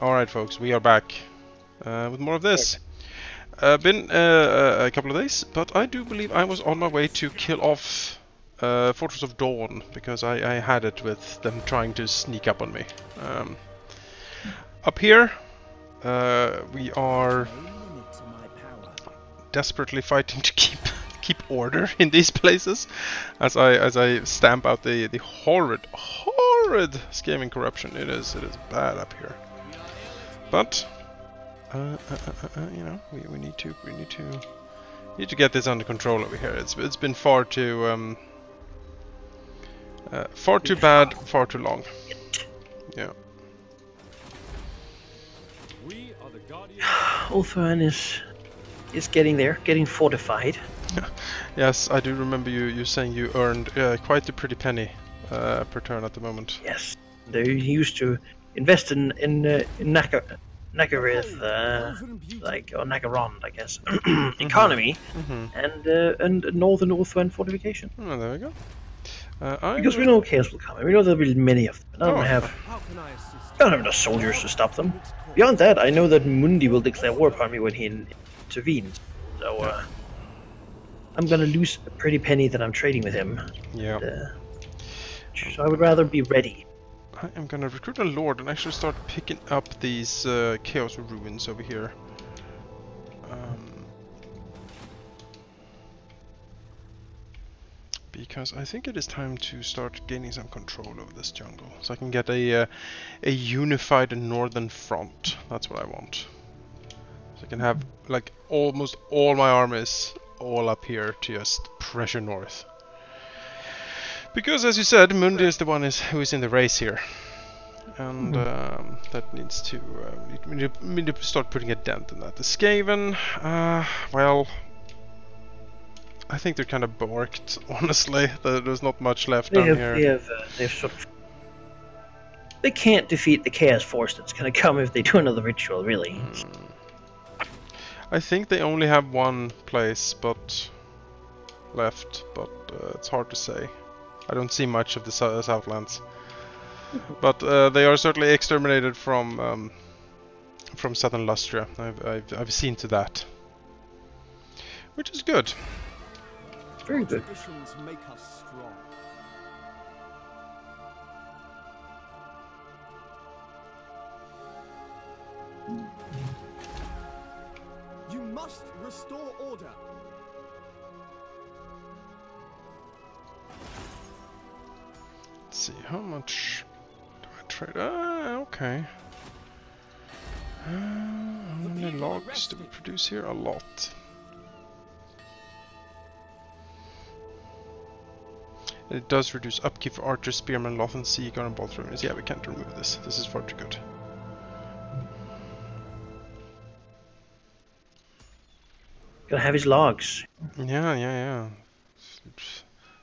Alright folks, we are back with more of this. Been a couple of days, but I do believe I was on my way to kill off Fortress of Dawn, because I had it with them trying to sneak up on me. Up here, we are desperately fighting to keep order in these places, as I stamp out the horrid scamming corruption. It is bad up here. But you know, we need to get this under control over here. It's been far too bad, far too long. Yeah. Ulthuan is getting there, getting fortified. Yes, I do remember you saying you earned quite a pretty penny per turn at the moment. Yes, they used to invest in Nagarith, or Nagarond, I guess, economy, and northern Ulthuan fortification. Oh, there we go. Because we know chaos will come, and we know there'll be many of them. I don't have enough soldiers to stop them. Beyond that, I know that Mundi will declare war upon me when he intervenes. So I'm gonna lose a pretty penny that I'm trading with him. Yeah. So I would rather be ready. I am gonna recruit a lord and actually start picking up these chaos ruins over here. Because I think it is time to start gaining some control over this jungle, so I can get a unified northern front. That's what I want. So I can have like almost all my armies all up here to just pressure north. Because, as you said, Mundi is the one who is in the race here, and that needs to we need to start putting a dent in that. The Skaven, well, I think they're kind of borked, honestly. There's not much left down here. They've sort of. They can't defeat the Chaos Force that's going to come if they do another ritual, really. I think they only have one place left, but it's hard to say. I don't see much of the Southlands, but they are certainly exterminated from Southern Lustria. I've seen to that, which is good. Very good. Make us strong. You must restore order. Let's see, how much do I trade? Okay. How many logs do we produce here? A lot. It does reduce upkeep for archers, spearmen, Lothan, seagull, and bolt runners. Yeah, we can't remove this. This is far too good. Gonna have his logs. Yeah.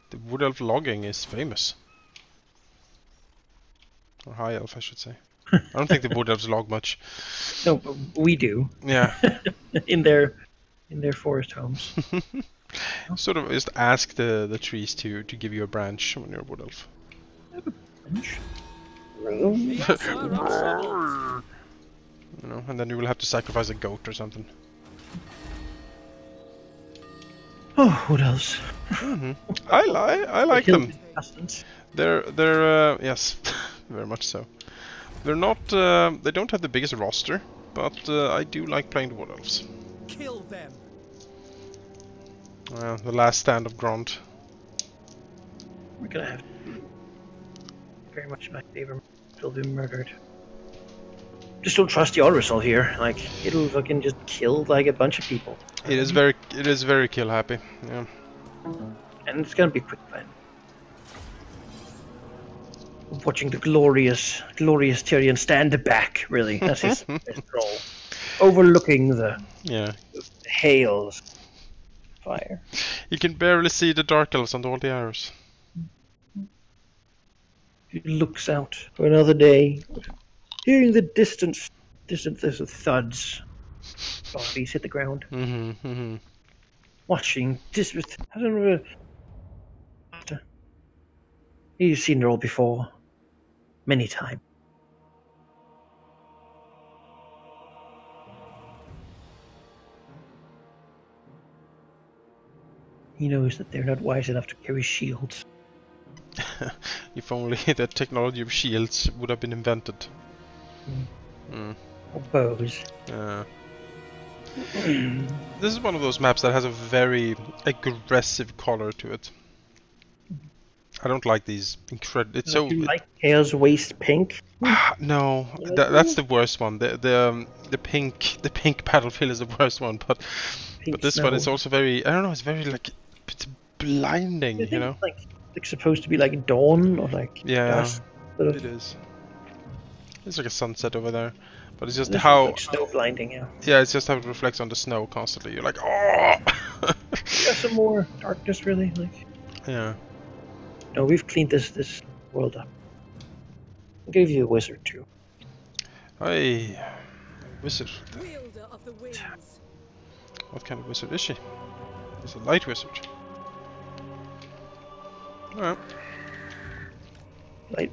The wood elf logging is famous. Or high elf, I should say. I don't think the wood elves log much. No, but we do. Yeah. in their forest homes. Sort of just ask the trees to give you a branch when you're a wood elf. You know, and then you will have to sacrifice a goat or something. Oh, what else? I like them. They're yes, very much so. They're not. They don't have the biggest roster, but I do like playing the wood elves. Kill them. The last stand of Grond. We're gonna have very much my favorite will be murdered. Just don't trust the Autoresol here. Like, it'll fucking just kill like a bunch of people. It is very kill happy. Yeah. And it's gonna be quick fun. Watching the glorious Tyrion stand back, really. That's his best role. Overlooking the hails fire. You can barely see the dark elves on all the arrows. He looks out for another day, hearing the distant there's thuds. Bodies hit the ground. Watching this with I don't know. He's seen it all before, many times. He knows that they're not wise enough to carry shields. If only the technology of shields would have been invented. Or bows. This is one of those maps that has a very aggressive color to it. I don't like these incredible. It's so. You like Chaos Waste pink? No, that's the worst one. The pink battlefield is the worst one. But this one is also very. I don't know. It's very like it's blinding. You know. It's supposed to be like dawn or like dusk. Sort of. It is. It's like a sunset over there, but it's just how like snow blinding. Yeah, it's just how it reflects on the snow constantly. You're like, oh. Got some more darkness, really. Like. Yeah. No, we've cleaned this world up. I'll give you a wizard too. Hey, wizard. Wielder of the winds. What kind of wizard is she? She's a light wizard. Alright. Light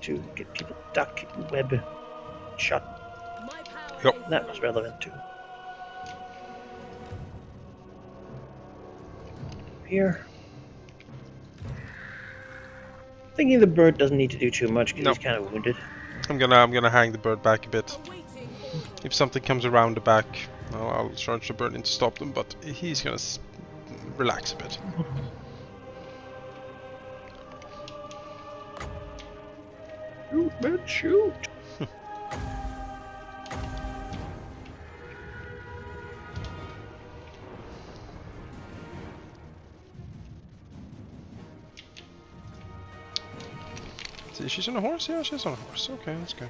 to get people duck, web, shot. Yep. That was relevant too. Here. Thinking the bird doesn't need to do too much because he's kind of wounded. I'm gonna hang the bird back a bit. If something comes around the back, I'll charge the bird in to stop them. But he's gonna relax a bit. Shoot, man, shoot! She's on a horse? Yeah, she's on a horse. Okay, that's good.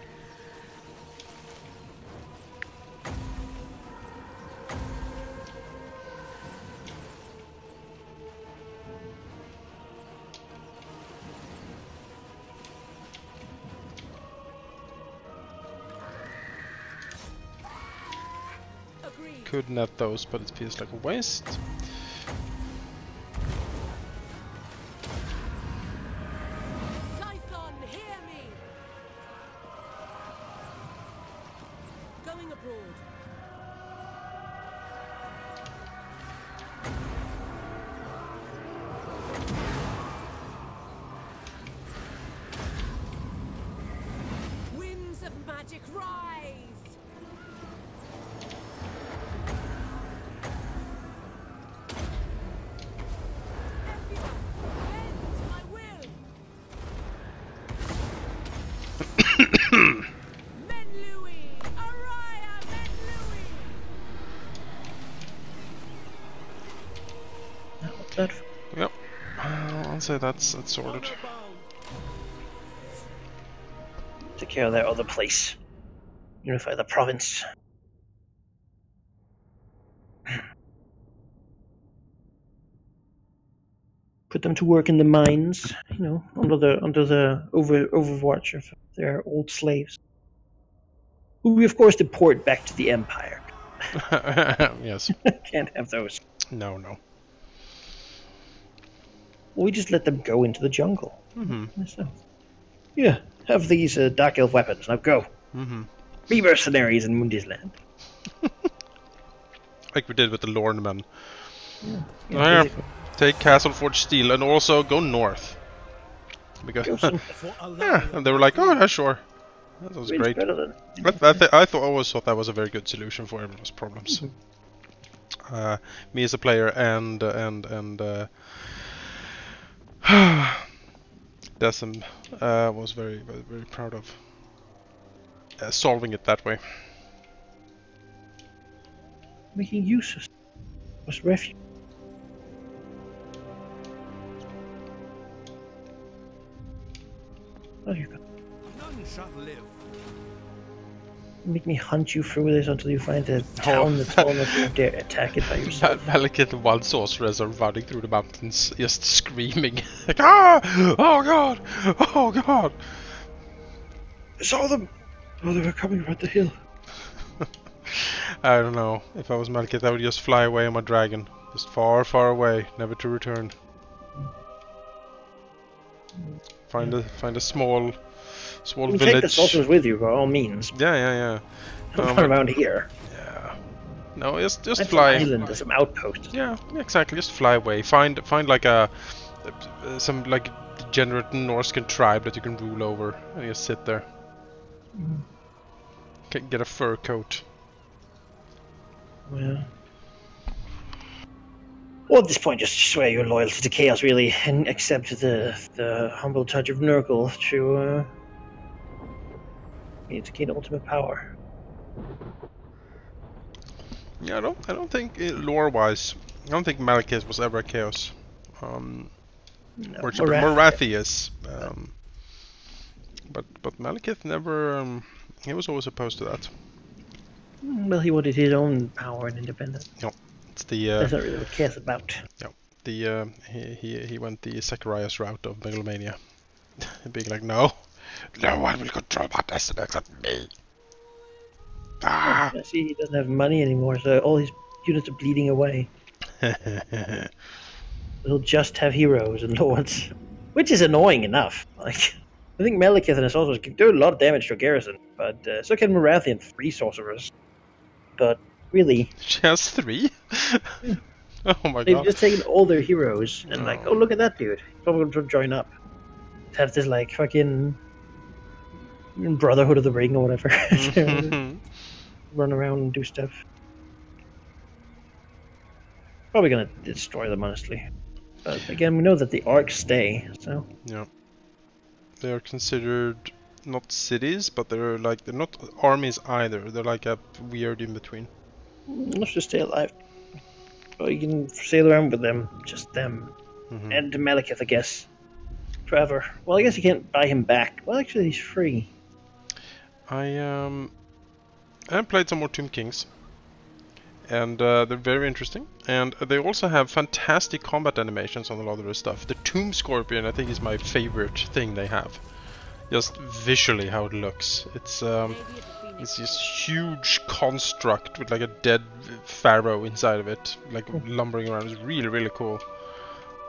Could net those, but it feels like a waste. Yep, I'll say that's sorted. Take care of that other place. Unify the province. Put them to work in the mines, you know, under the overwatch of their old slaves, who we of course deport back to the Empire. Yes. Can't have those. No. We just let them go into the jungle. Mm-hmm. So, yeah, have these dark elf weapons. Now go. Mm-hmm. Be mercenaries in Mundi's land. Like we did with the Lornmen. Yeah, take Castleforge Steel and also go north. Because yeah, and they were like, oh yeah, sure. That was great. I always thought that was a very good solution for everyone's problems. Mm-hmm. Me as a player and Decim was very proud of solving it that way. Making use of was refuge. Oh, you go. None shall live. Make me hunt you through this until you find a town that's small enough to dare attack it by yourself. Malekith and one sorceress are running through the mountains, just screaming, like, ah! Oh god! Oh god! I saw them! Oh, they were coming right the hill. I don't know. If I was Malekith, I would just fly away on my dragon. Just far, far away, never to return. Find a small village. Take the sorcerers with you, by all means. Yeah. Don't run around here. Yeah. No, just That's fly. an island, there's some outposts. Yeah, exactly. Just fly away. Find like some like degenerate Norscan tribe that you can rule over, and just sit there. Can get a fur coat. Yeah. Well, at this point, just swear your loyalty to Chaos, really, and accept the humble touch of Nurgle to gain ultimate power. Yeah, I don't think lore-wise, I don't think Malekith was ever a Chaos. No, Morathi is. But Malekith never. He was always opposed to that. Well, he wanted his own power and independence. No, it's the. That's not really what Chaos about. No, the he went the Zacharias route of megalomania, being like, no one will control my destiny except me. Ah. Yeah, see, he doesn't have money anymore, so all his units are bleeding away. He'll just have heroes and lords, which is annoying enough. Like, I think Malekith and his sorcerers can do a lot of damage to a garrison, but so can Morathi and 3 sorcerers. But really, She has 3. Oh my they've god! just taken all their heroes and like, oh look at that dude, he's probably going to join up. Have this like fucking Brotherhood of the Ring or whatever. Run around and do stuff. Probably gonna destroy them, honestly. But again, we know that the arcs stay, so. Yeah, they are considered not cities, but they're not armies either. They're like a weird in between. Let's just stay alive. Well, you can sail around with them, just them, and Malekith, I guess, forever. Well, I guess you can't buy him back. Well, actually, he's free. I played some more Tomb Kings, and they're very interesting. And they also have fantastic combat animations on a lot of their stuff. The Tomb Scorpion, I think, is my favorite thing they have. Just visually how it looks. It's this huge construct with like a dead pharaoh inside of it, like lumbering around. It's really, really cool.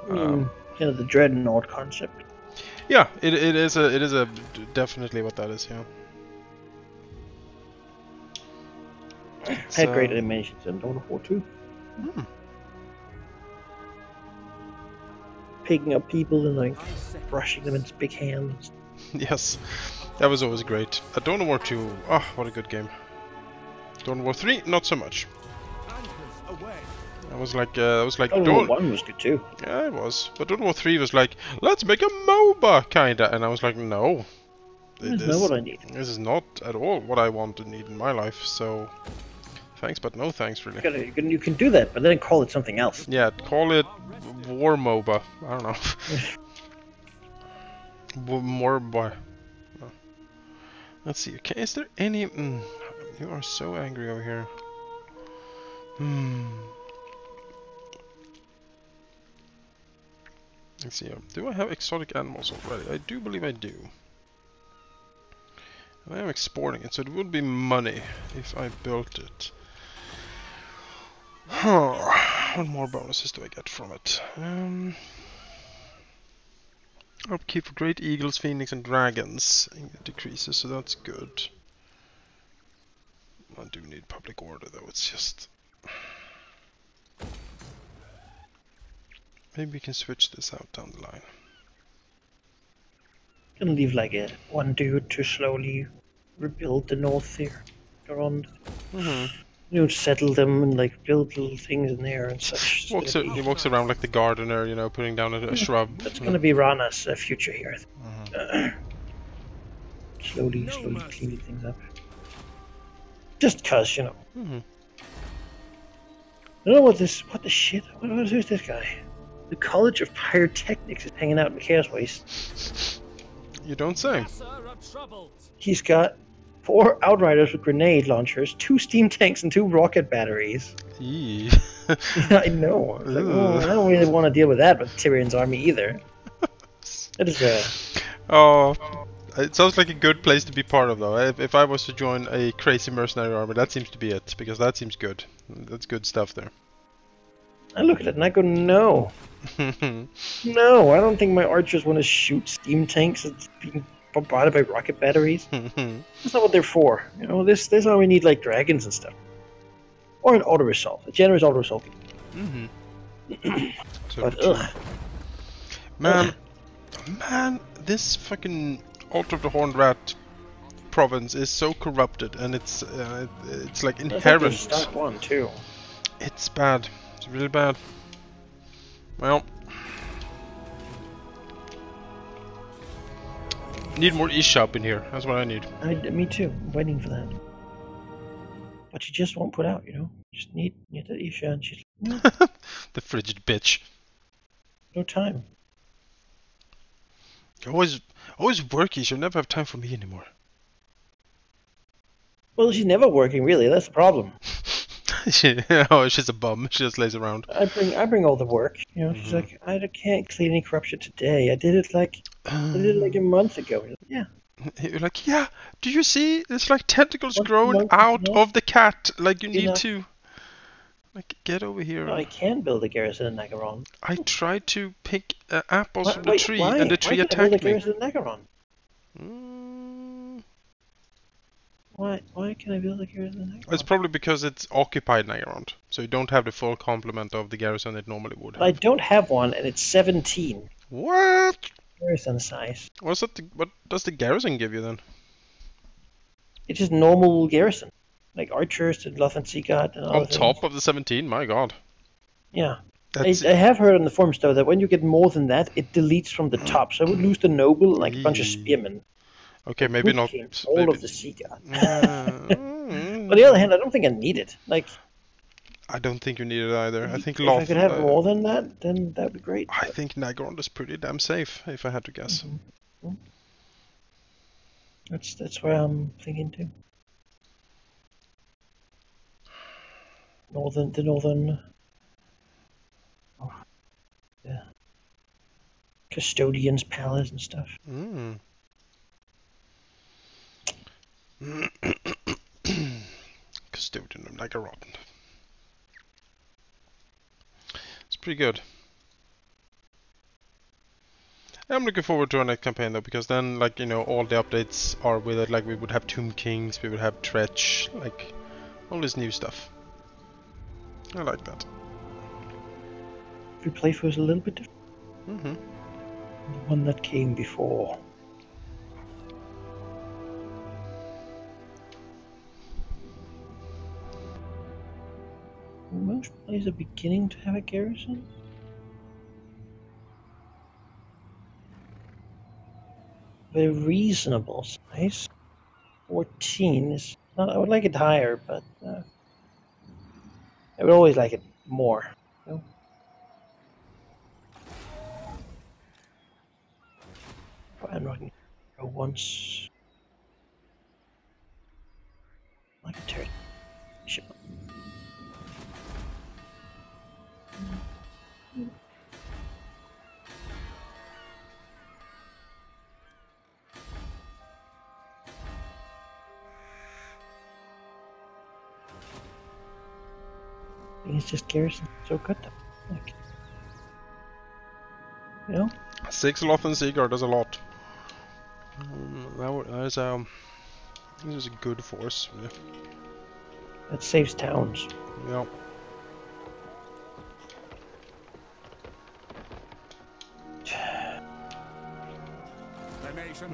The Dreadnought concept. Yeah, it is a definitely what that is. Yeah. Had great animations in Dawn of War 2. Picking up people and like brushing them into big hands. Yes, that was always great. Dawn of War 2, oh, what a good game. Dawn of War 3, not so much. I was like, Dawn of War 1 was good too. Yeah, it was. But Dawn of War 3 was like, let's make a MOBA, kinda. And I was like, no. That's not what I need. This is not at all what I want to need in my life, so... Thanks, but no thanks, really. You can do that, but then call it something else. Yeah, call it War MOBA. I don't know. More boy. Let's see. Okay, is there any? You are so angry over here. Let's see. Do I have exotic animals already? I do believe I do. I am exporting it, so it would be money if I built it. What more bonuses do I get from it? Upkeep for great eagles, phoenix, and dragons decreases, so that's good. I do need public order, though. It's just maybe we can switch this out down the line. Gonna leave like one dude to slowly rebuild the north here around. Settle them and like build little things in there and such. He walks around like the gardener, you know, putting down a shrub. That's gonna be Rana's future here. Slowly cleaning things up. Just cause, you know. I don't know what the shit. Who's this guy? The College of Pyrotechnics is hanging out in the Chaos Waste. You don't say. He's got 4 Outriders with grenade launchers, 2 steam tanks, and 2 rocket batteries. Eee. I know. I don't really want to deal with that with Tyrion's army either. That is Oh, it sounds like a good place to be part of, though. If I was to join a crazy mercenary army, that seems to be it, because that seems good. That's good stuff there. I look at it and I go, no. No, I don't think my archers want to shoot steam tanks and being bombarded by rocket batteries. That's not what they're for. You know, this army need like dragons and stuff. Or an auto-resolve. A generous auto-resolve. So But, true. ugh. Man, this fucking Altar of the Horned Rat province is so corrupted, and it's like That's like inherent. a stock one, too. It's bad. It's really bad. Well, need more Isha up in here. That's what I need. Me too. I'm waiting for that. But she just won't put out, you know? Just need that Isha, and she's like, no, The frigid bitch. no time. Always working. She'll never have time for me anymore. Well, she's never working, really. That's the problem. She's a bum. She just lays around. I bring all the work. You know, she's like, I can't clean any corruption today. I did it like a month ago. Like, yeah. You're like, yeah. Do you see? There's like tentacles growing out of the cat. Like you need to. Like, get over here. No, I can build a garrison in Nagaron. I tried to pick apples from the tree, and the tree attacked me. Why can I build a garrison in Nagaron? Why can I build a garrison in Nagaron? It's probably because it's occupied Nagaron, so you don't have the full complement of the garrison it normally would have. I don't have one, and it's 17. What? Garrison size. What does the garrison give you then? It's just normal garrison. Like archers and Loth and Seagod and all On top of the 17? My god. Yeah. I have heard on the forums, though, that when you get more than that, it deletes from the top. So I would lose the noble and like a bunch of spearmen. Okay, maybe not. All of the Seagod. On the other hand, I don't think I need it. Like, I don't think you need it either. I think if I could have more than that, then that would be great. I think Nagaron is pretty damn safe, if I had to guess. That's where I'm thinking too. The northern custodian's palace and stuff. Custodian of Nagaron. It's pretty good. I'm looking forward to our next campaign though, because then, like, you know, all the updates are with it. Like, we would have Tomb Kings, we would have Tretch, like, all this new stuff. I like that. The playthrough is a little bit different. The one that came before. Most places are beginning to have a garrison. Very reasonable size. 14 is not. I would like it higher, but I would always like it more. You know? I'm not going to go once. Like a turret. Ship. It's just garrison so good though. Like, you know? 6 Loth and Seagard, that's a lot. This is a good force. Yeah. That saves towns. Yeah.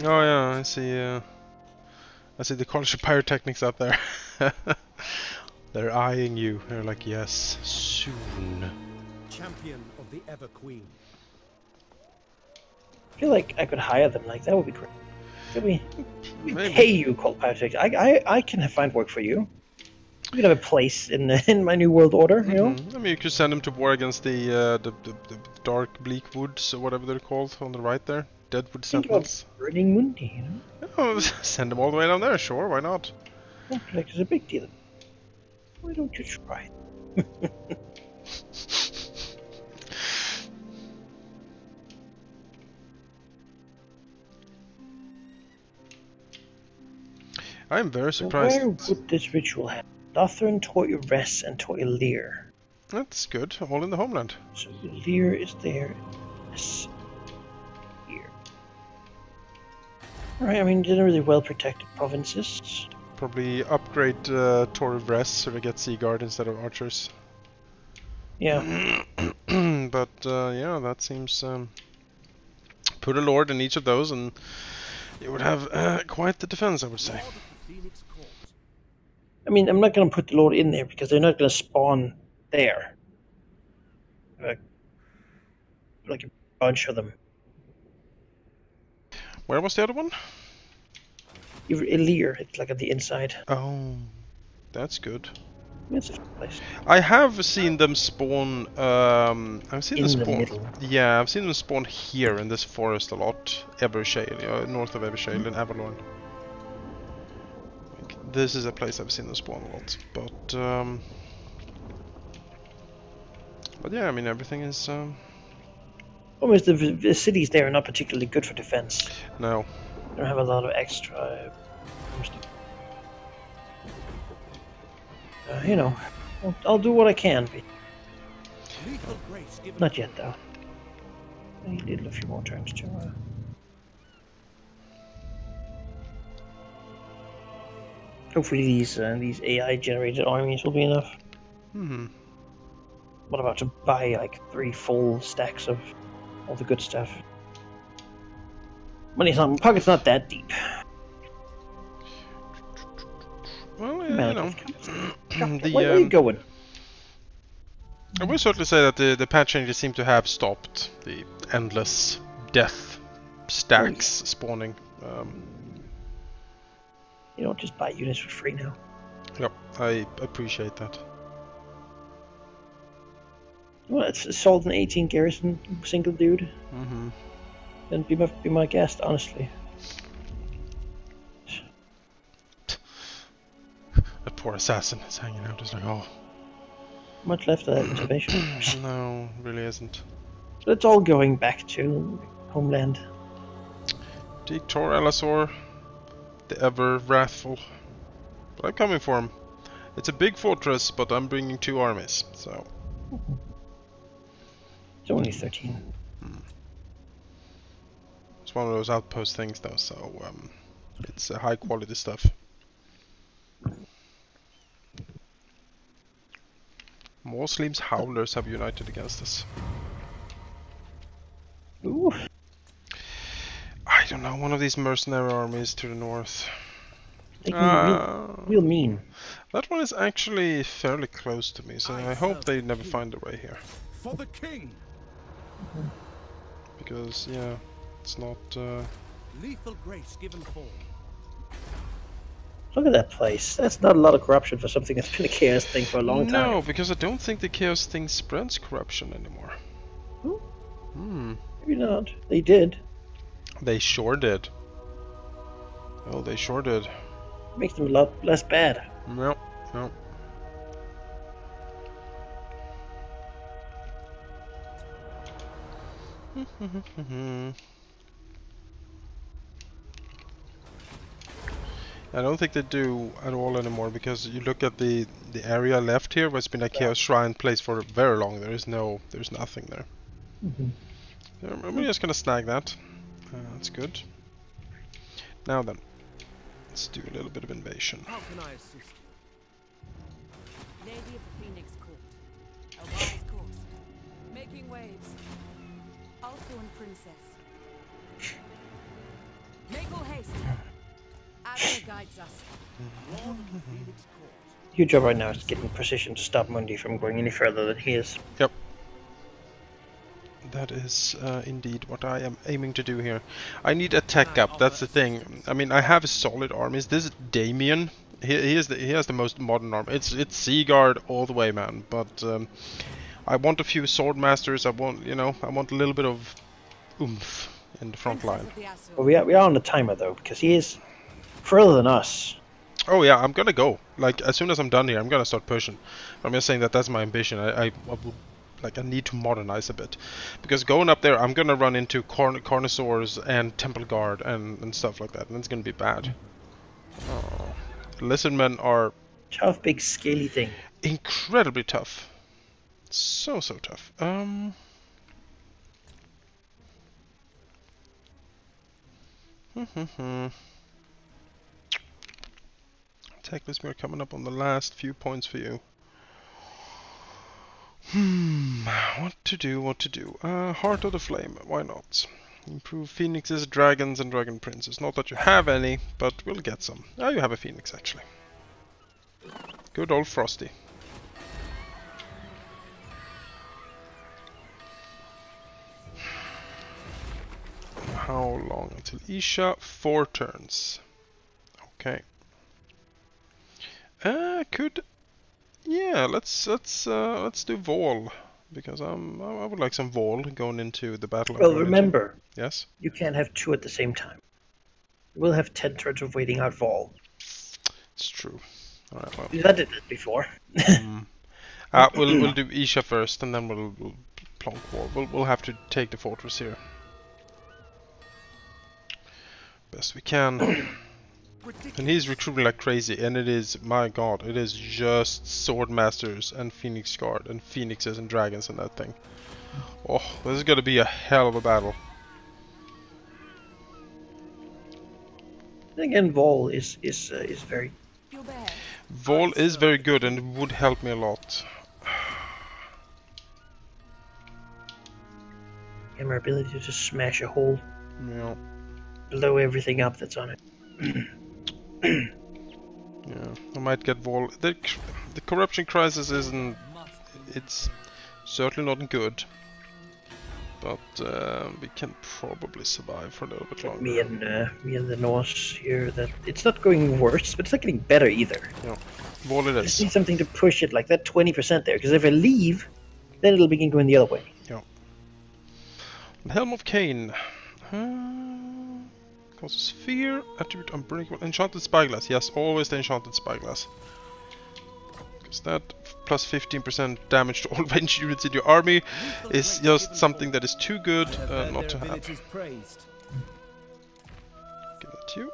Oh yeah, I see the College of Pyrotechnics up there. They're eyeing you. They're like, yes, soon. Champion of the Ever Queen. I feel like I could hire them. Like, that would be great. We pay you, Cold Pyrotechnics. I can find work for you. You can have a place in my new world order, you know? I mean, you could send them to war against the dark bleak woods, or whatever they're called, on the right there. Deadwood Sentinels. Burning Mundi, you know? Oh, send them all the way down there, sure, why not? Yeah, like, it's a big deal. Why don't you try? I'm very surprised. Where would this ritual happen? Lothran, Toy-Res, and Toy-Lear. That's good, all in the homeland. So Lear is there. Yes. Here. Alright, I mean, they're really well protected provinces. Probably upgrade Tor of Rest so we get Sea Guard instead of archers. Yeah. But yeah, that seems... put a lord in each of those and you would have quite the defense, I would say. I mean, I'm not going to put the lord in there because they're not going to spawn there. Like a bunch of them. Where was the other one? Elir, it's like at the inside. Oh, that's good. It's a place. I have seen them spawn. I've seen In them the spawn. middle. Yeah, I've seen them spawn here in this forest a lot. Evershale, north of Evershale in Avalon. Like, this is a place I've seen them spawn a lot. But yeah, I mean everything is. Almost the cities there are not particularly good for defense. No. They don't have a lot of extra. You know, I'll do what I can. Not yet, though. I need a few more turns to. Hopefully, these AI-generated armies will be enough. Hmm. What about to buy like 3 full stacks of all the good stuff? Money's not, my pocket's not that deep. Well, yeah, you know. Where are you going? I will certainly say that the patch changes seem to have stopped the endless death stacks spawning. You don't just buy units for free now. Yep, I appreciate that. Well, it's assault and 18 garrison, single dude. Mm-hmm. And be my guest, honestly. That poor assassin is hanging out, just like, oh. Much left of that reservation. No, really isn't. But it's all going back to homeland. Tor Elasor, the ever wrathful. But I'm coming for him. It's a big fortress, but I'm bringing 2 armies, so. It's only 13. It's one of those outpost things, though, so it's high quality stuff. Muslims howlers have united against us. Ooh. I don't know, one of these mercenary armies to the north. Real mean. That one is actually fairly close to me, so I hope they never find their way here. For the king. Because, yeah, it's not... Lethal grace given form. Look at that place. That's not a lot of corruption for something that's been a chaos thing for a long time. No, because I don't think the chaos thing spreads corruption anymore. Maybe not. They did. They sure did. Oh, they sure did. Makes them a lot less bad. No, no. I don't think they do at all anymore, because you look at the area left here where it's been a Chaos Shrine place for very long. There's nothing there. I'm just gonna snag that. That's good. Now then, let's do a little bit of invasion. How can I assist you? Lady of the Phoenix Court. A wise course. Making waves. Althorn Princess. Make all haste. Asher guides us. Lord of the Phoenix Court. Your job right now is getting precision to stop Mundi from going any further than he is. Yep. That is indeed what I am aiming to do here. I need a tech up, that's the thing. I mean, I have solid armies. This is Damien. He has the most modern army. It's Seaguard all the way, man. But I want a few sword masters. I want a little bit of oomph in the front line. Well, we are on the timer though, because he is further than us. Oh yeah, I'm gonna go. Like, as soon as I'm done here, I'm gonna start pushing. I'm just saying that's my ambition. I need to modernize a bit, because going up there, I'm gonna run into Carnosaurs and Temple Guard and stuff like that, and it's gonna be bad. Oh, Lizardmen are tough, big, scaly thing. Incredibly tough. So tough. Techless, we're coming up on the last few points for you. What to do? Heart of the Flame, why not? Improve phoenixes, dragons, and dragon princes. Not that you have any, but we'll get some. Oh, you have a phoenix, actually. Good old Frosty. How long until Isha? 4 turns. Okay. Yeah, let's do Vol, because I would like some Vol going into the battle. Well, remember, yes, you can't have 2 at the same time. We'll have 10 turns of waiting out Vol. It's true. All right, well, I did it before. we'll do Isha first, and then we'll plonk Vol. We'll have to take the fortress here. Best we can. And he's recruiting like crazy, and it is, my god, it is just sword masters and phoenix guard and phoenixes and dragons and that thing. Oh, this is gonna be a hell of a battle. And again, Vol is very. Vol is very good and would help me a lot. And our ability to just smash a hole. Yeah. Blow everything up that's on it. Yeah, I might get Vol. The corruption crisis isn't. It's certainly not good, but we can probably survive for a little bit longer. Me and the Norse here. That it's not going worse, but it's not getting better either. Yeah, Vol it I is. just need something to push it like that 20% there, because if I leave, then it'll begin going the other way. Yeah. Helm of Cain. Causes fear, attribute unbreakable, enchanted spyglass. Yes, always the enchanted spyglass. Because that plus 15% damage to all ranged units in your army is just something that is too good not to have. Give that to you.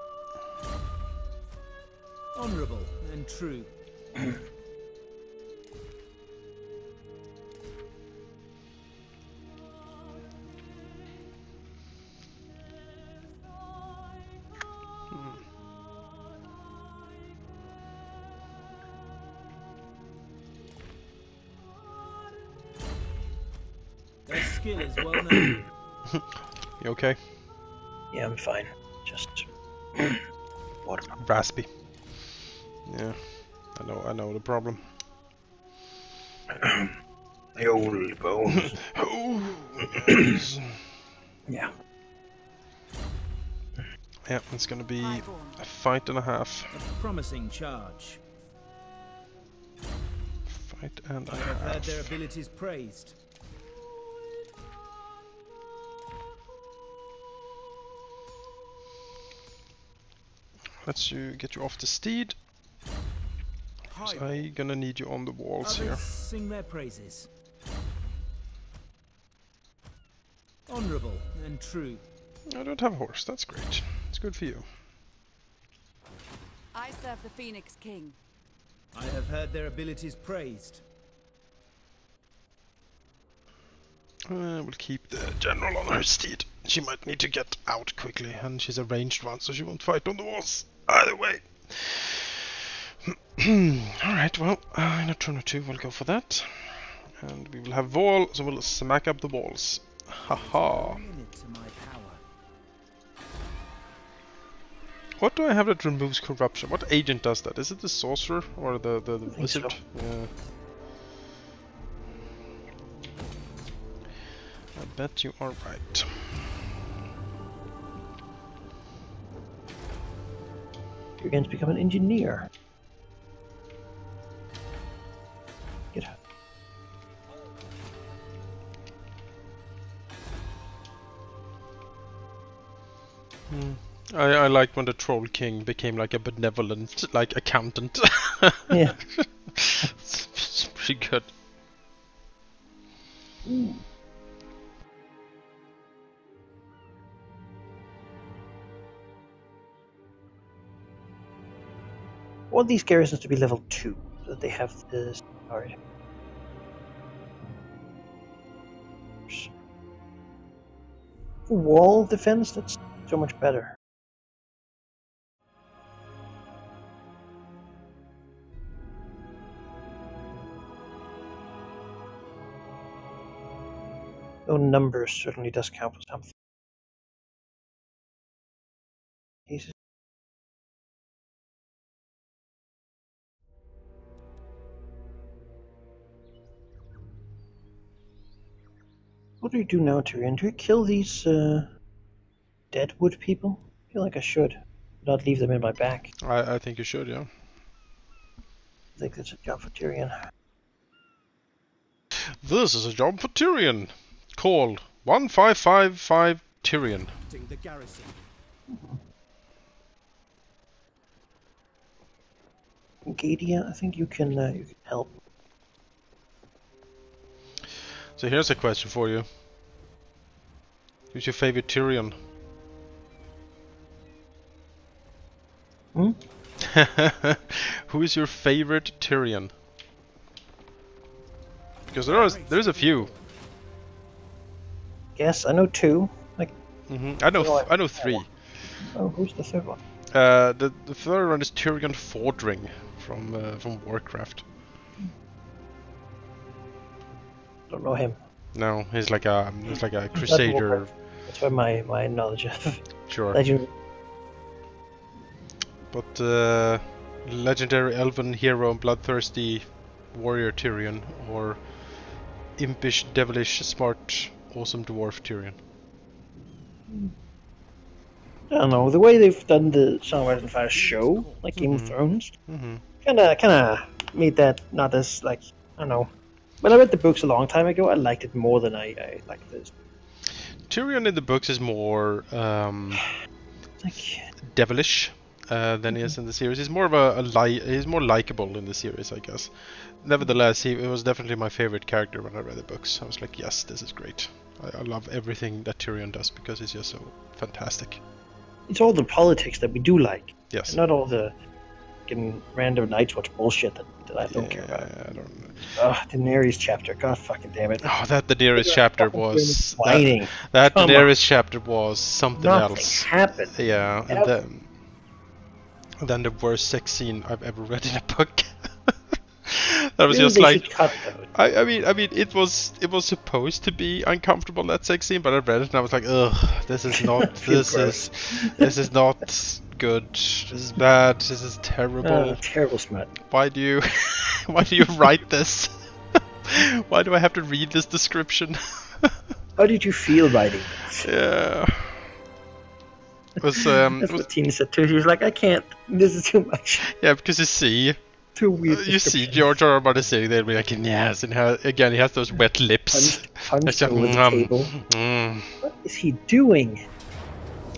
Honorable and true. Their skill is well known. You okay? Yeah, I'm fine. Just water. Raspy. Yeah, I know the problem. The old bones. Oh, yes. Yeah. Yeah, it's gonna be a fight and a half. A promising charge. Fight and a I have heard half. their abilities praised. Let's get you off the steed. So I'm gonna need you on the walls here. Others sing their praises. Honorable and true. I don't have a horse, that's great. It's good for you. I serve the Phoenix King. I have heard their abilities praised. We'll keep the general on her steed. She might need to get out quickly, and she's a ranged one, so she won't fight on the walls. Either way. Alright, well, in a turn or two we'll go for that. And we will have Vol, so we'll smack up the walls. Haha. What do I have that removes corruption? What agent does that? Is it the sorcerer or the wizard? So. Yeah. I bet you are right. You're going to become an engineer. Get out. I liked when the Troll King became like a benevolent, like, accountant. Yeah. It's pretty good. Ooh. I want these garrisons to be level 2, so that they have this. Alright. Wall defense, that's so much better. Though numbers certainly does count for something. Jesus. What do we do now, Tyrion? Do we kill these Deadwood people? I feel like I should. Not leave them in my back. I think you should, yeah. I think that's a job for Tyrion. This is a job for Tyrion. Call 1555 Tyrion. The garrison. Gadia, I think you can help. So here's a question for you. Who's your favorite Tyrion? Hmm? Who is your favorite Tyrion? Because there's a few. Yes, I know two. Like, I know three. oh, who's the third one? The third one is Tyrion Fordring from Warcraft. Don't know him. No, he's like a crusader. That's where my knowledge of Sure. legend. But legendary elven hero and bloodthirsty warrior Tyrion, or impish, devilish, smart, awesome dwarf Tyrion. I don't know, the way they've done the Song of Ice and Fire show, like Game of Thrones, kind of made that not as, like, I don't know. When I read the books a long time ago, I liked it more than I like this. Tyrion in the books is more Like, devilish than he is in the series. He's more of he's more likable in the series, I guess. Nevertheless, he was definitely my favorite character when I read the books. I was like, yes, this is great. I love everything that Tyrion does because he's just so fantastic. it's all the politics that we do like. Yes. Not all the fucking random Night's Watch bullshit that I don't care about. I don't. Daenerys chapter, god fucking damn it. Oh, that Daenerys chapter was fighting. that Come Daenerys chapter was something Nothing else. happened. Yeah, Ever. and then the worst sex scene I've ever read in a book. That was Maybe just they like should cut those. I mean it was supposed to be uncomfortable, that sex scene, but I read it and I was like, ugh, this is not this is not good. This is bad. This is terrible. Terrible smut. Why do you write this? Why do I have to read this description? How did you feel writing this? Yeah. It was That's what Tina said too. She was like, I can't. This is too much. yeah, because you see Too weird. you see George R. R. Martin sitting there and be like, yes, and again he has those wet lips. Punched Like, over the table. What is he doing?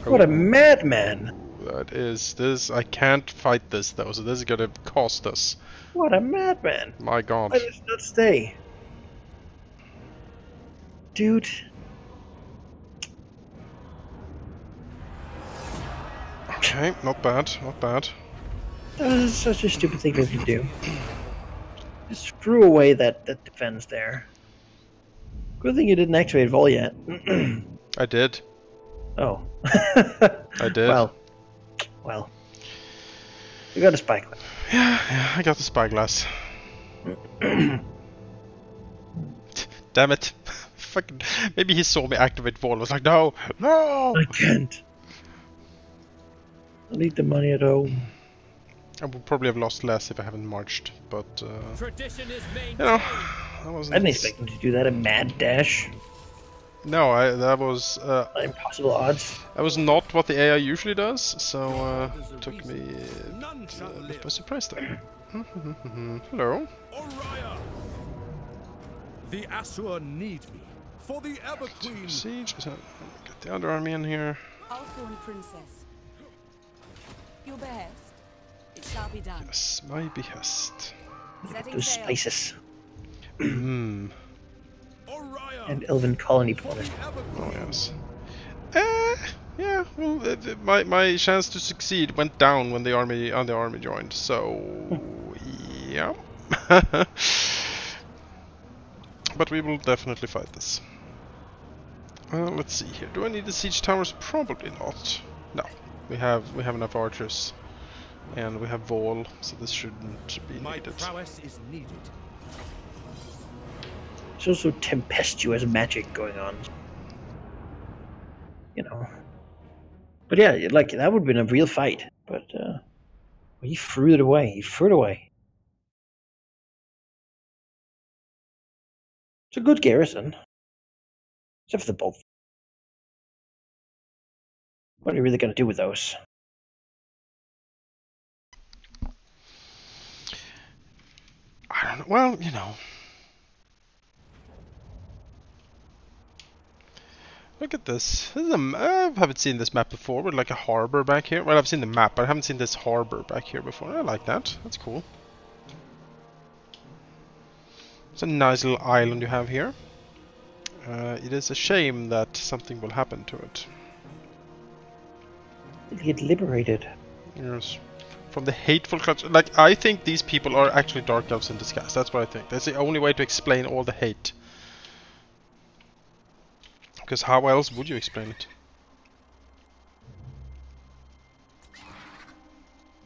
What a madman! That is this. I can't fight this though, so this is gonna cost us. What a madman! My God. Why does not stay? Dude. Okay, not bad, not bad. That was such a stupid thing to do. Just threw away that defense there. Good thing you didn't activate Vol yet. I did. Oh. I did. Well. You got a spyglass. Yeah, I got the spyglass. Damn it. Fucking. Maybe he saw me activate Vol. I was like, no! No! I can't. I need the money at home. I would probably have lost less if I haven't marched, but Tradition is you know, I wasn't. I didn't expect him to do that. A mad dash. No, that was Impossible odds. that was not what the AI usually does, so it took me a bit by surprise there. Hello. Oriah! The Asur need me for the Ever Queen. Siege. Get the other army in here. Althorn Princess. Your behest. It shall be done. Yes, my behest. Setting Those sail. spices. Hmm. Oriah! And Elven colony bonus. Oh yes. Yeah. Well, my chance to succeed went down when the army joined. So yeah. But we will definitely fight this. Let's see here. Do I need the siege towers? Probably not. No. We have enough archers. And we have Vol, so this shouldn't be My needed. prowess is needed. There's also tempestuous magic going on. You know. But yeah, like, that would have been a real fight. But, he threw it away. He threw it away. It's a good garrison. Except for the bolt. What are you really going to do with those? I don't know. Well, you know. Look at this. This is I haven't seen this map before with like a harbor back here. Well, I've seen the map, but I haven't seen this harbor back here before. I like that. That's cool. It's a nice little island you have here. It is a shame that something will happen to it. It'll get liberated. Yes. From the hateful culture. Like, I think these people are actually Dark Elves in disguise. That's what I think. That's the only way to explain all the hate. Because how else would you explain it?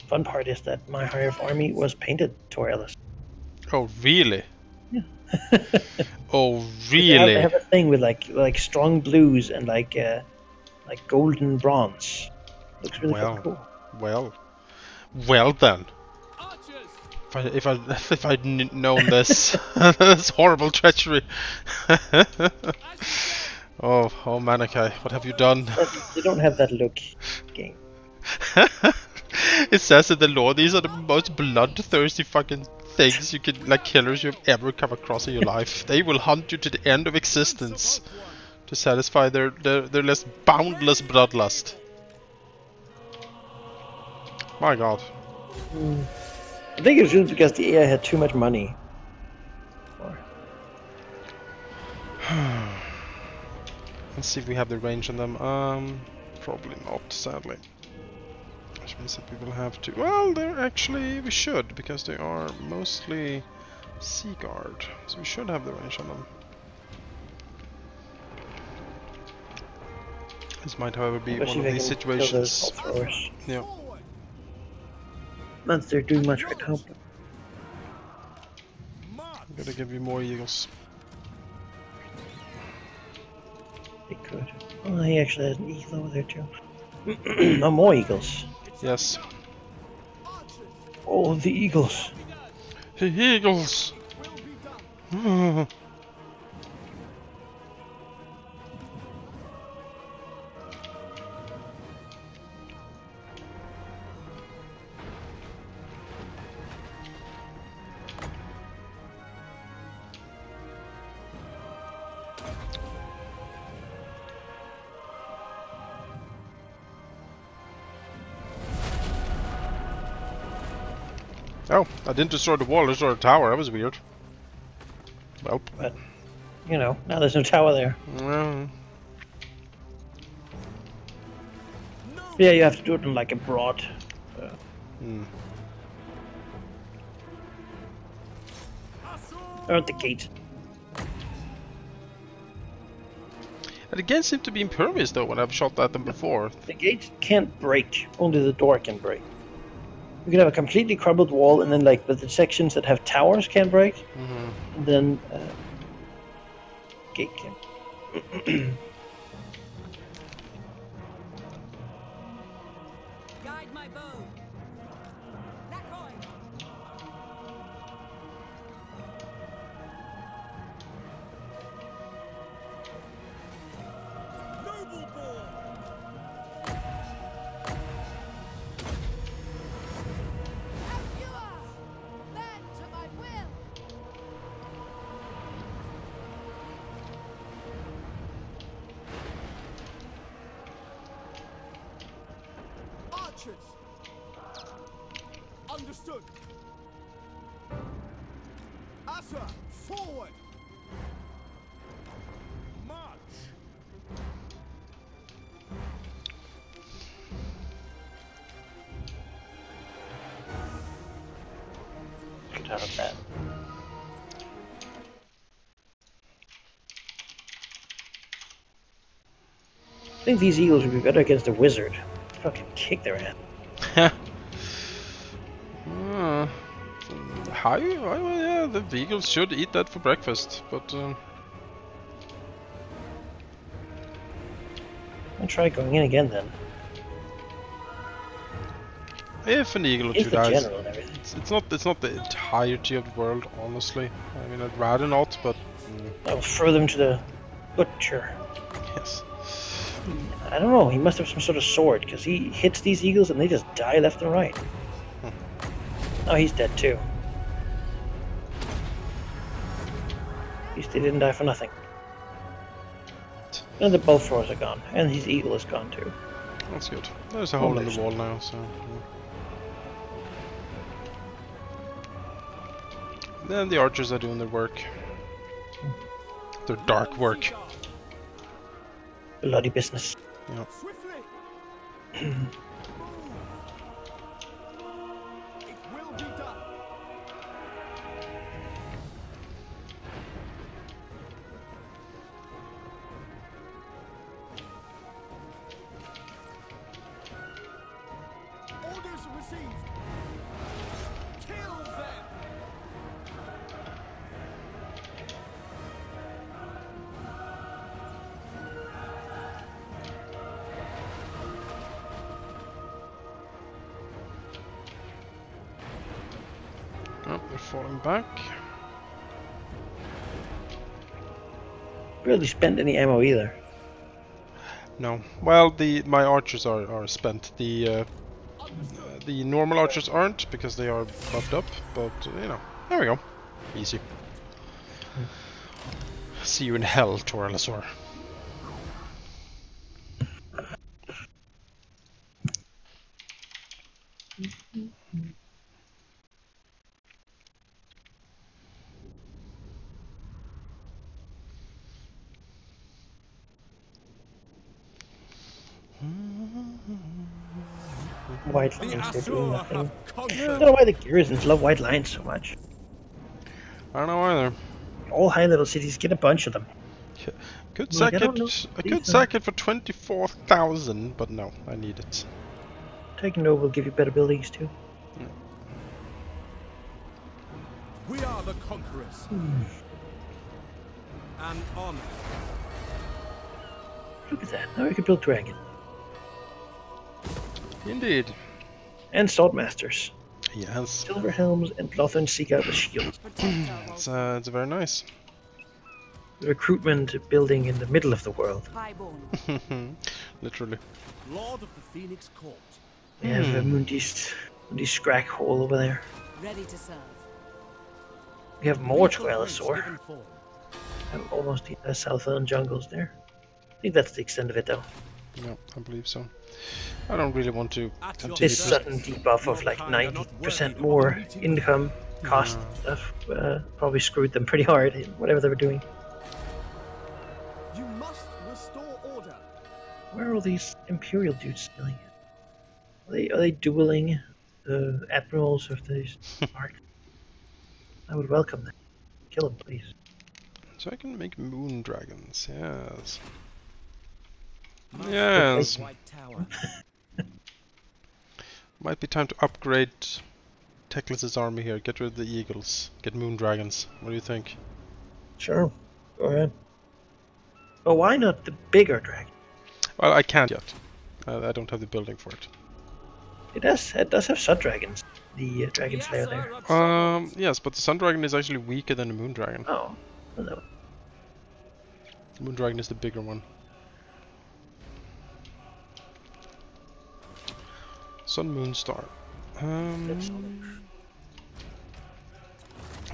Fun part is that my High army was painted Taurellis. Oh, really? Yeah. Oh, really? They have a thing with like strong blues and like golden bronze. Looks really fucking cool. Well then. If I'd known this, this horrible treachery. Oh Manachai, what have you done? They don't have that look, game. It says in the law, these are the most bloodthirsty fucking things you can, like, killers you've ever come across in your life. They will hunt you to the end of existence to satisfy their less boundless bloodlust. My god. I think it's just because the AI had too much money. Let's see if we have the range on them. Probably not, sadly. Which means that we will have to... Well, we should, because they are mostly Sea Guard. So we should have the range on them. This might, however, be one of these situations. Yeah. Not that they're doing much right now. I'm gonna give you more eagles. They could. Oh, he actually has an eagle over there too. No more eagles. Yes. Oh, the eagles. The eagles! Oh, I didn't destroy the wall, I destroyed the tower. That was weird. Well. But, you know, now there's no tower there. Yeah, you have to do it in like a broad. Or at the gate. And the gates seem to be impervious though when I've shot at them before. The gate can't break, only the door can break. You can have a completely crumbled wall, and then like but the sections that have towers can break. And then gate can. Guide my bow. Lacoin. Noble born! As you are, bend to my will. Archers! Understood. Asa, forward! March! Get out of that. I think these eagles would be better against a wizard. Fucking kick their ass. Well, yeah, the vehicles should eat that for breakfast, but I'll try going in again then. if an eagle or He's two the dies, general and everything. it's not the entirety of the world, honestly. I mean, I'd rather not, but I will throw them to the butcher. yes. I don't know, he must have some sort of sword, because he hits these eagles and they just die left and right. Oh, he's dead too. At least they didn't die for nothing. And the bow throwers are gone, and his eagle is gone too. That's good. There's a hole in the wall now, so... Then the archers are doing their work. Their dark work. Bloody business. Yeah. Swiftly. Move. It will be done. Orders received. Kill them. Oh, they're falling back. Barely spent any ammo either. No. Well, my archers are spent. The normal archers aren't because they are buffed up. But you know, there we go. Easy. See you in hell, Toralasaur. White The lines, they're doing Asur nothing. have I conquered. don't know why the Garrisons love white lines so much. I don't know either. All high-level cities get a bunch of them. Could Like, sack I don't know. it. I These could are- sack it for 24,000, but no, I need it. Taking over will give you better buildings too. We are the conquerors. An honor. Look at that. Now we can build dragon. Indeed. And swordmasters. Yes. Silver helms and Lothern seek out with shields. Protect our It's very nice. Recruitment building in the middle of the world. highborn. Literally. Lord of the Phoenix Court. We have Mundi's Scrack Hole over there. Ready to serve. We have more Lethal race Twilisaur. given form. I'm almost in the southern jungles there. I think that's the extent of it though. No, I believe so. I don't really want to At your continue This to... sudden debuff of like 90% more income cost stuff probably screwed them pretty hard in whatever they were doing. You must restore order. Where are all these Imperial dudes stealing? Are they dueling the admirals of these arc? I would welcome them. Kill them, please. So I can make moon dragons, yes. Yes. White Tower. Might be time to upgrade Teclis's army here. Get rid of the eagles. Get moon dragons. What do you think? Sure, go ahead. But why not the bigger dragon? Well, I can't yet. I don't have the building for it. It does have sun dragons. The dragon slayer there. Yes, but the sun dragon is actually weaker than the moon dragon. Oh, well, no. The moon dragon is the bigger one. Sun, moon, star. A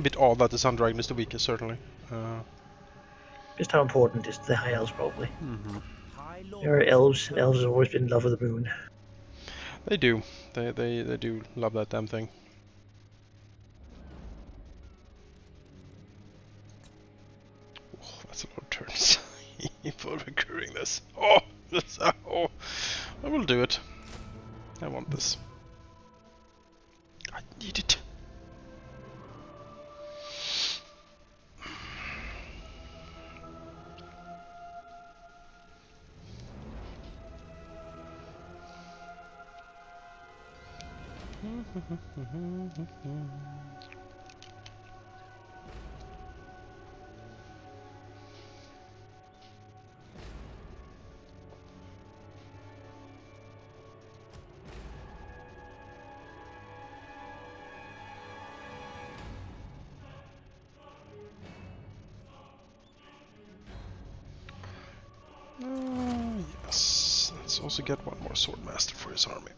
bit odd that the sun dragon is the weakest, certainly. Just how important is the high elves probably. High Lord. There are elves, and elves have always been in love with the moon. They do. They do love that damn thing. Oh, that's a lot of turns for recurring this. Oh, oh, I will do it. I want this. I need it. let's also get one more swordmaster for his army.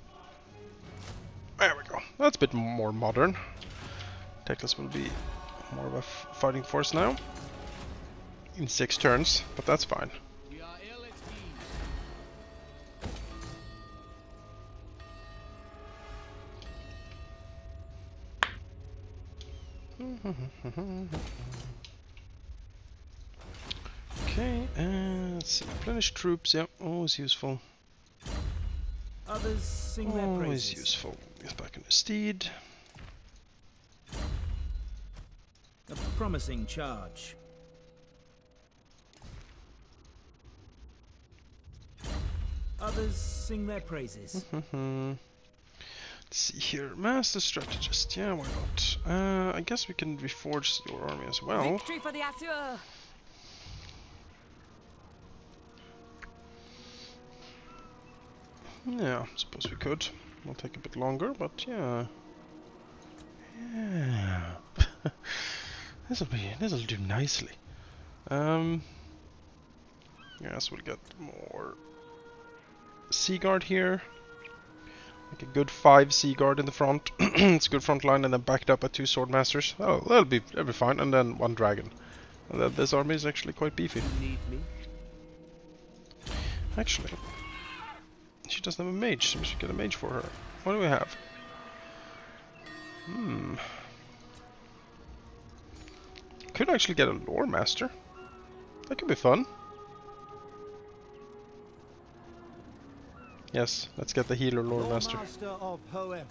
There we go. That's a bit more modern. Teclis will be more of a fighting force now. In 6 turns, but that's fine. We are ill at ease. Okay, let's see. Replenish troops, yeah, always useful. Others sing their Always praises. useful. Get back on the steed. A promising charge. Others sing their praises. Let's see here. Master strategist, yeah, why not? I guess we can reforge your army as well. Victory for the Asur! Yeah, I suppose we could. It'll take a bit longer, but yeah. Yeah. This'll do nicely. Yes, we'll get more Sea Guard here. Like a good 5 Sea Guard in the front. It's a good front line, and then backed up by 2 Swordmasters. Oh, that'll be fine, and then 1 Dragon. And then this army is actually quite beefy. Need me? Actually, she doesn't have a mage, so we should get a mage for her. What do we have? Could actually get a lore master. That could be fun. Yes, let's get the healer lore master. Master of Hoem.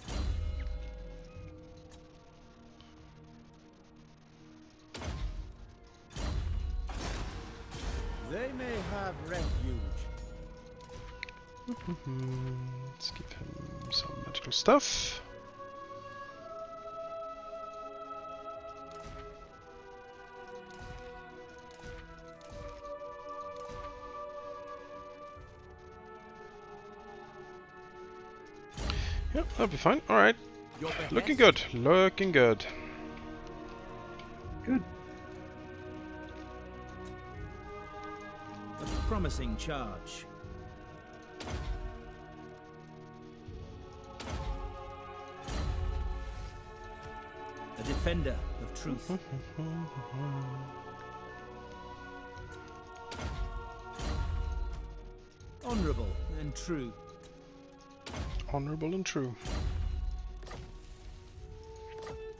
They may have refuge. Let's give him some magical stuff. Yep, that'll be fine. Alright. Looking good. Looking good. Good. A promising charge. A defender of truth. Honorable and true. Honorable and true.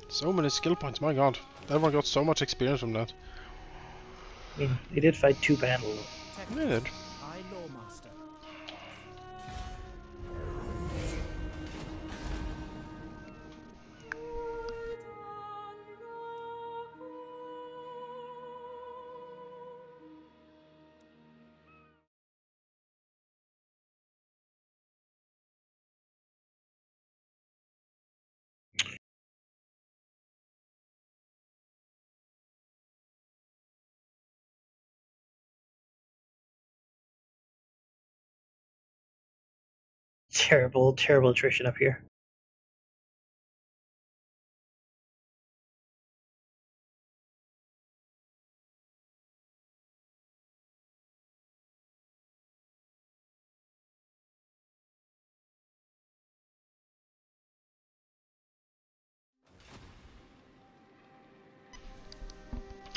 So many skill points, my god. Everyone got so much experience from that. I mean, they did fight 2 battles. They did. I Lawmaster. Terrible, terrible attrition up here.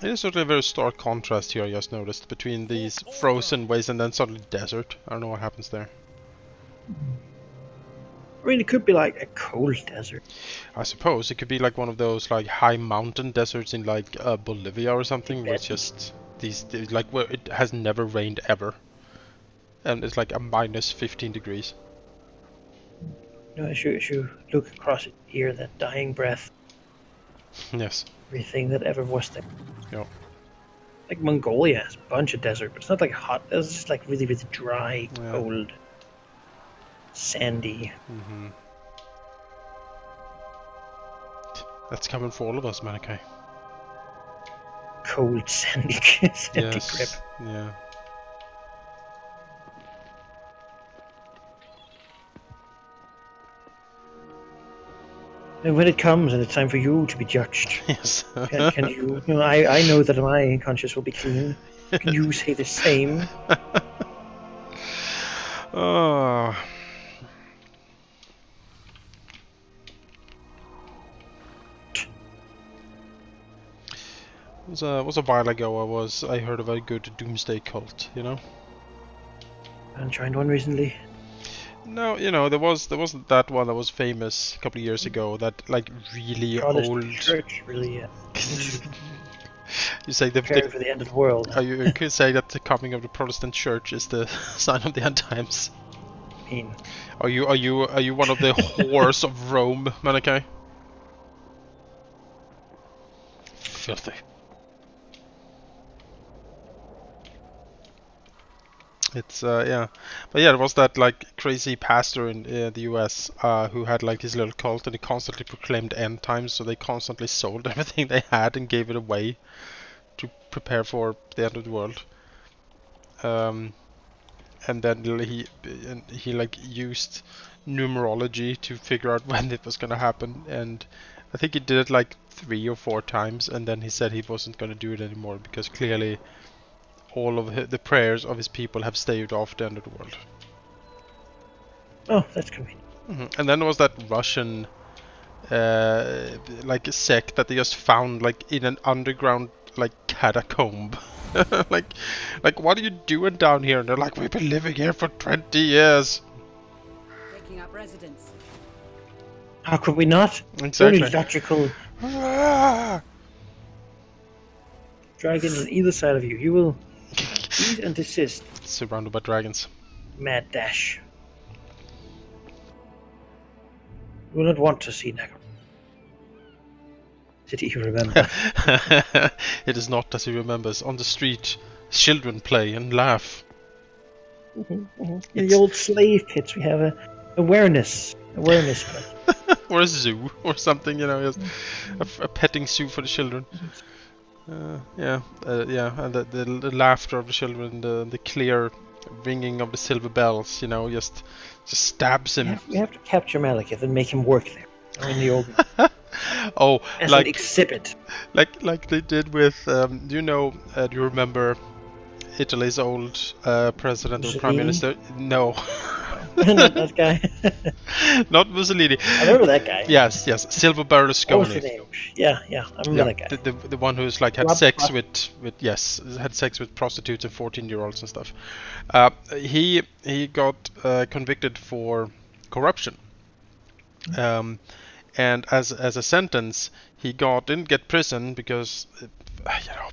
It is sort of a very stark contrast here, I just noticed, between these frozen ways and then suddenly desert. I don't know what happens there. I mean, it could be like a cold desert. I suppose it could be like one of those like high mountain deserts in like Bolivia or something, where it's just these like where it has never rained ever, and it's like a minus 15 degrees. You know, as you look across it, hear that dying breath. Yes. Everything that ever was there. Yeah. Like Mongolia has a bunch of desert, but it's not like hot. It's just like really, really dry, Yeah. cold, sandy. That's coming for all of us, Malachi. Cold, sandy, sandy grip. Yeah. And when it comes and it's time for you to be judged, Yes. can you? You know, I know that my conscience will be clean. Can you say the same? Uh, it was a while ago. I heard of a good doomsday cult, you know. I joined one recently. No, you know, there wasn't that one that was famous a couple of years ago. That like really Protestant old. church really. You say the Preparing for the end of the world. you could say that the coming of the Protestant church is the sign of the end times. I mean, Are you one of the whores of Rome, Malachi? Filthy. It's yeah, but yeah, there was that like crazy pastor in the U.S. Who had like his little cult, and he constantly proclaimed end times. So they constantly sold everything they had and gave it away to prepare for the end of the world. And then he like used numerology to figure out when it was gonna happen, and I think he did it like 3 or 4 times, and then he said he wasn't gonna do it anymore because clearly all of the prayers of his people have staved off the end of the world. oh, that's convenient. And then there was that Russian like a sect that they just found like in an underground like catacomb. like what are you doing down here? And they're like, we've been living here for 20 years. Taking up residence. How could we not? Exactly. It's only logical. Ah! Dragon on either side of you. You will cease and desist. Surrounded by dragons. Mad dash. You will not want to see Nagor. City you remember. It is not as he remembers. On the street, children play and laugh. In the old slave pits, we have a awareness place. Or a zoo or something, you know, just a petting zoo for the children. Yeah, and the laughter of the children, the clear ringing of the silver bells, you know, just stabs him. We have to capture Malekith and make him work there. Or in the old Oh, as like an exhibit. like they did with do you remember Italy's old president or prime minister? No. Not that guy. Not Mussolini. I remember that guy. Yes, Silver Berlusconi. What was his name? Yeah, I remember that guy. The one who's like had sex with had sex with prostitutes and 14-year-olds and stuff. He got convicted for corruption. And as a sentence, he didn't get prison because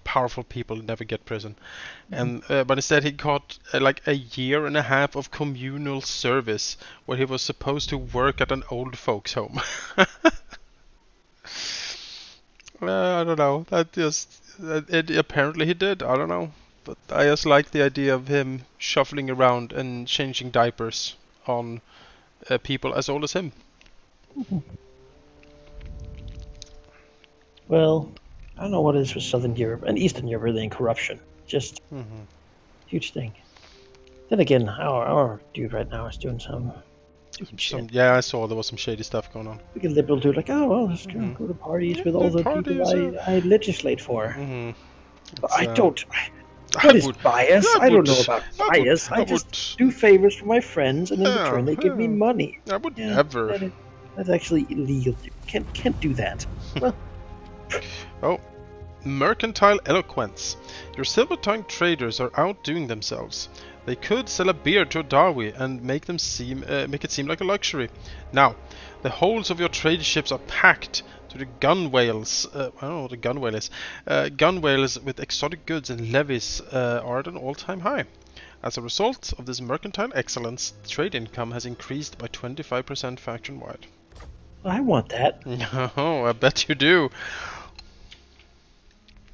powerful people never get prison, and but instead he got like a year and a half of communal service where he was supposed to work at an old folks home. I don't know. Apparently he did. I don't know, but I just like the idea of him shuffling around and changing diapers on people as old as him. Well, I don't know what it is with Southern Europe and Eastern Europe really in corruption. Just huge thing. Then again, our dude right now is doing some shit. Yeah, I saw there was some shady stuff going on. We can liberal dude like, oh well, let's go to parties with all the people I legislate for. But I don't. What is bias? I don't know about bias. I just do favors for my friends, and in return they give me money. I would never. That's actually illegal. Can't do that. Well. Oh, mercantile eloquence. Your silver-tongued traders are outdoing themselves. They could sell a beer to a Darwi and make it seem like a luxury. Now, the holds of your trade ships are packed to the gunwales. I don't know what a gunwale is. Gunwales with exotic goods and levies are at an all-time high. As a result of this mercantile excellence, trade income has increased by 25% faction-wide. I want that. Oh, I bet you do.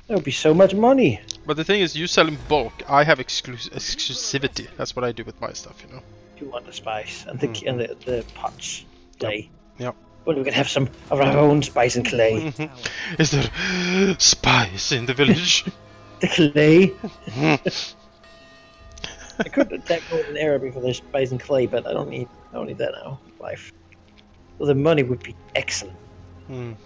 That would be so much money. But the thing is, you sell in bulk. I have exclusivity. That's what I do with my stuff, you know. You want the spice and the pots. Clay. Yep. Well, we can have some of our own spice and clay. Is there spice in the village? The clay. I could attack Golden Era before there's spice and clay, but I don't need that now. Life. Well, the money would be excellent. And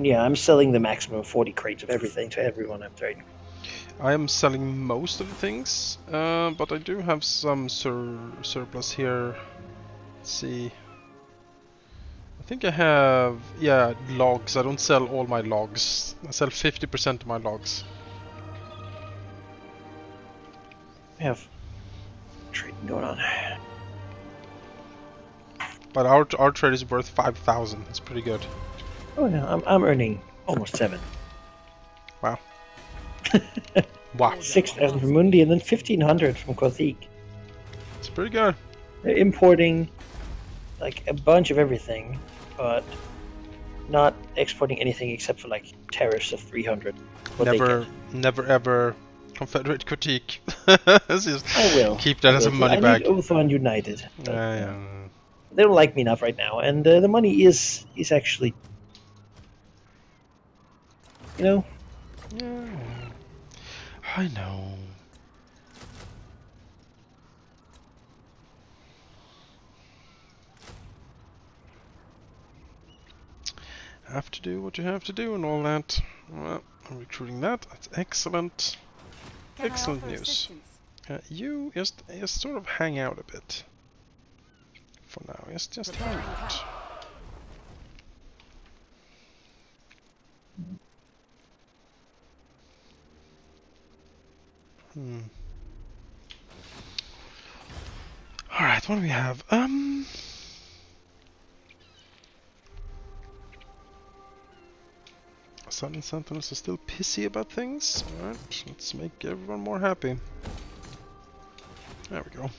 yeah, I'm selling the maximum 40 crates of everything to everyone I'm trading. I am selling most of the things, but I do have some surplus here. Let's see. I think I have, yeah, logs. I don't sell all my logs. I sell 50% of my logs. We have trading going on. But our trade is worth 5,000. That's pretty good. Oh yeah, I'm earning almost 7. Wow. Wow. 6,000 from Mundi and then 1,500 from Kothic. It's pretty good. They're importing like a bunch of everything, but not exporting anything except for like tariffs of 300. Never ever Confederate critique. I will. Keep that as a money bag. I need Othon United. Yeah. They don't like me enough right now, and the money is actually, you know. Yeah. I know. Have to do what you have to do and all that. Well, I'm recruiting that. That's excellent. Excellent news. You just sort of hang out a bit. For now, just hang out. Alright, what do we have? Southern Sentinels are still pissy about things. Alright, let's make everyone more happy. There we go.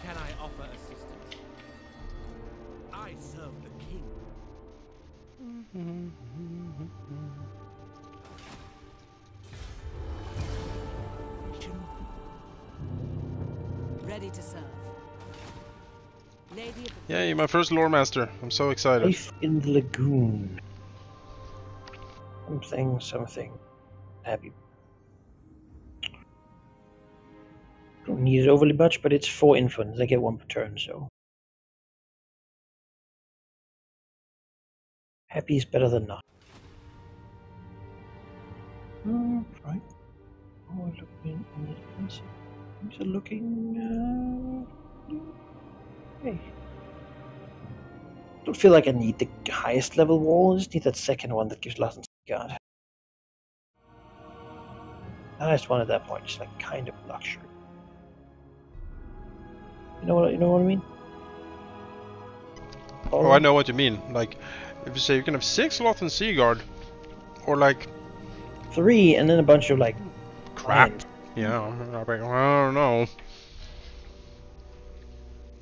Can I offer assistance? I serve the king. Ready to serve. Lady of the Yay, my first lore master. I'm so excited. Life in the lagoon. Something. Happy. Don't need it overly much, but it's 4 infants. I get 1 per turn, so. Happy is better than not. Right. Oh, looking on the defensive. Things are looking. Hey. Don't feel like I need the highest level wall. I just need that second one that gives last and guard. The highest one at that point is like kind of luxury. You know what I mean? Oh, I know what you mean. Like, if you say you can have 6 Loth and Seaguard, or like 3 and then a bunch of like crap. lions. Yeah, I don't know.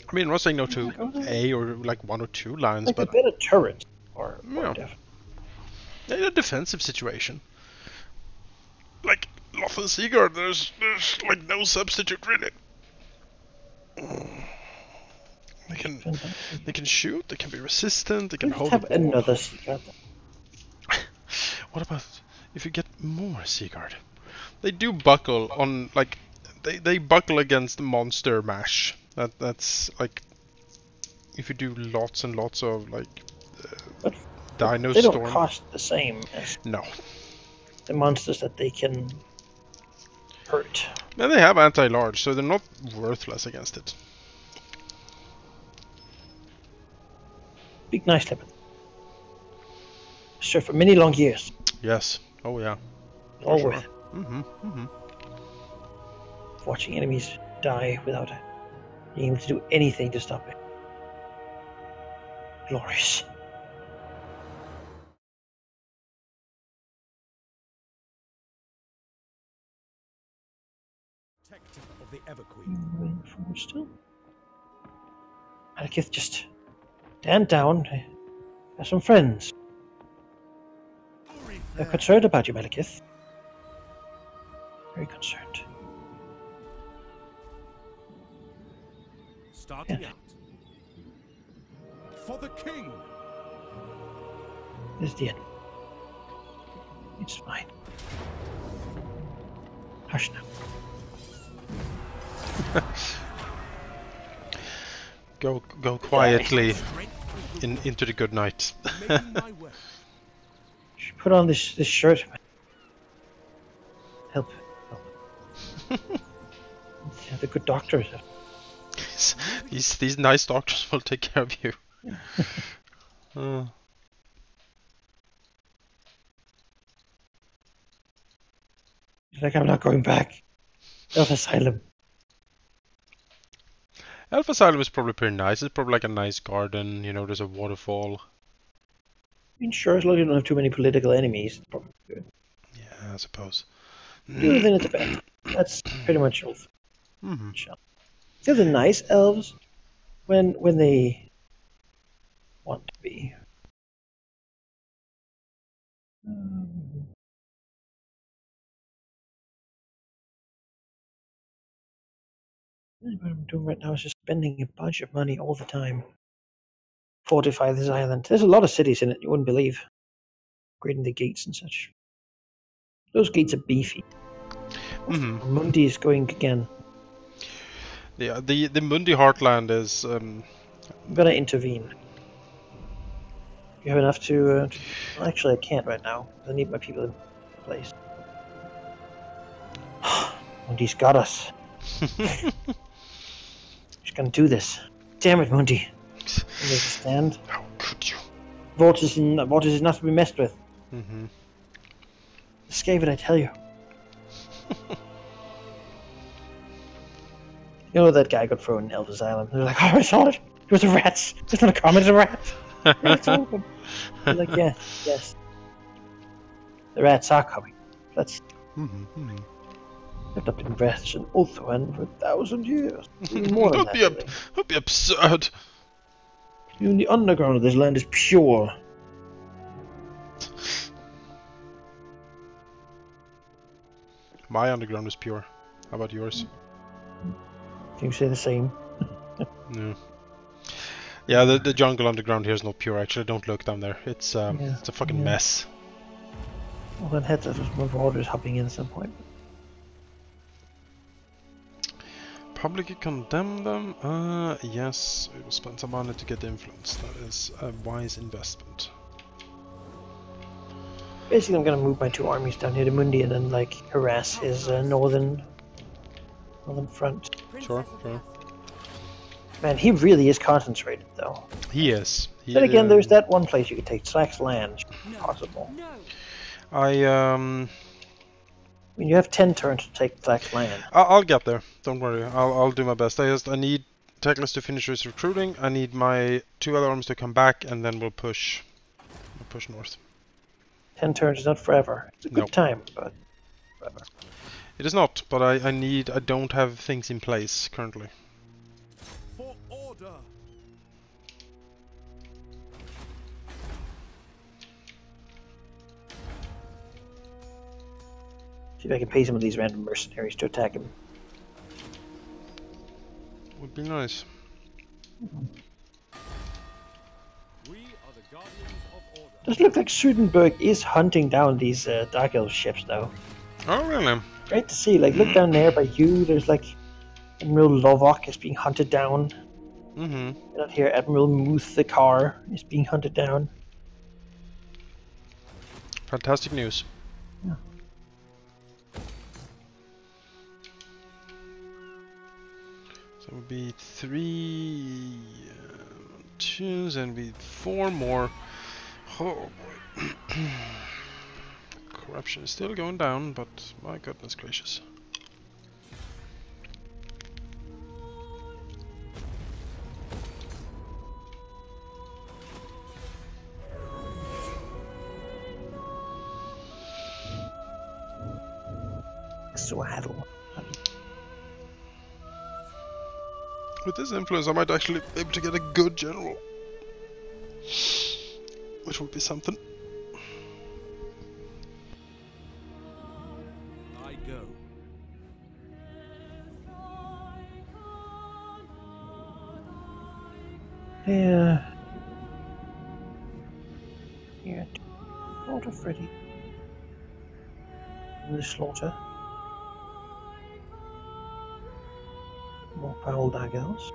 I mean, I'm not saying no to A or like 1 or 2 lions, like but a better turret or yeah. In a defensive situation. Like Loth and Seaguard, there's like no substitute really. They can shoot, they can be resistant, they can hold have the ball. another Seaguard. What about if you get more Seaguard? They do buckle on like they buckle against monster mash. That's like if you do lots and lots of like Dino they Storm. don't cost the same as the monsters that they can hurt. Yeah, they have anti-large, so they're not worthless against it. Big nice weapon. Sure, for many long years. Yes. Oh yeah. All worth it. Mm-hmm. Watching enemies die without being able to do anything to stop it. Glorious. Protector of the Everqueen. Moving forward still. Malekith, just stand down. I have some friends. They're concerned about you, Malekith. Very concerned. Starting out. For the king. This is the end. It's fine. Hush now. Go quietly. into the good night. Making my way. Should put on this shirt. Help. Yeah, the good doctors. These nice doctors will take care of you. He's like, I'm not going back. Elf Asylum. Elf Asylum is probably pretty nice. It's probably like a nice garden, you know, there's a waterfall. I mean, sure, as long as you don't have too many political enemies, it's probably good. Yeah, I suppose. The other thing it's bad. That's pretty much all. Mm-hmm. They're the nice elves when they want to be. What I'm doing right now is just spending a bunch of money all the time. Fortify this island. There's a lot of cities in it, you wouldn't believe. Upgrading the gates and such. Those gates are beefy. Mm-hmm. Mundi is going again. Yeah, the Mundi Heartland is... I'm gonna intervene. You have enough to... Well, actually, I can't right now. I need my people in place. Mundi's got us. He's gonna do this. Damn it, Mundi. Make a stand. How could you? Vortis is not to be messed with. Mm-hmm. Escape it, I tell you. You know that guy got thrown in Elves Island. They're like, oh, I saw it. It was a rat. It's not a common, it's a rat. Yeah, it's open. They're like, yes. The rats are coming. That's... Mm-hmm. They've not been rats in Ulthuan for 1,000 years. Even more than that. Don't be absurd. Even the underground of this land is pure. My underground is pure. How about yours? Can you say the same? No. Yeah, the jungle underground here is not pure. Actually, don't look down there. It's a fucking mess. Well, then heads there's more orders hopping in at some point. Publicly condemn them? Yes, we will spend some money to get influence. That is a wise investment. Basically, I'm gonna move my 2 armies down here to Mundi and then, like, harass his northern front. Sure. Man, he really is concentrated, though. He is. Then again, there's that one place you could take, Slack's land. Possible. I mean, you have 10 turns to take Slack's land. I'll get there. Don't worry. I'll do my best. I need Teclis to finish his recruiting. I need my 2 other armies to come back, and then we'll push north. 10 turns is not forever. It's a good time, but forever. It is not, but I don't have things in place currently. For order. See if I can pay some of these random mercenaries to attack him. Would be nice. We are the guardians of order. Does look like Sudenberg is hunting down these Dark Elf ships, though. Oh, really? Great to see. Like, look down there by you. There's like Admiral Lovok is being hunted down. Mm-hmm. Out here, Admiral Muth the Car is being hunted down. Fantastic news. Yeah. So it would be 3 twos and be 4 more. Oh boy. Corruption is still going down, but my goodness gracious. Swaddle. With this influence, I might actually be able to get a good general. Which would be something. I go. Yeah. Here. Slaughter Freddy. The slaughter. More foul daggers.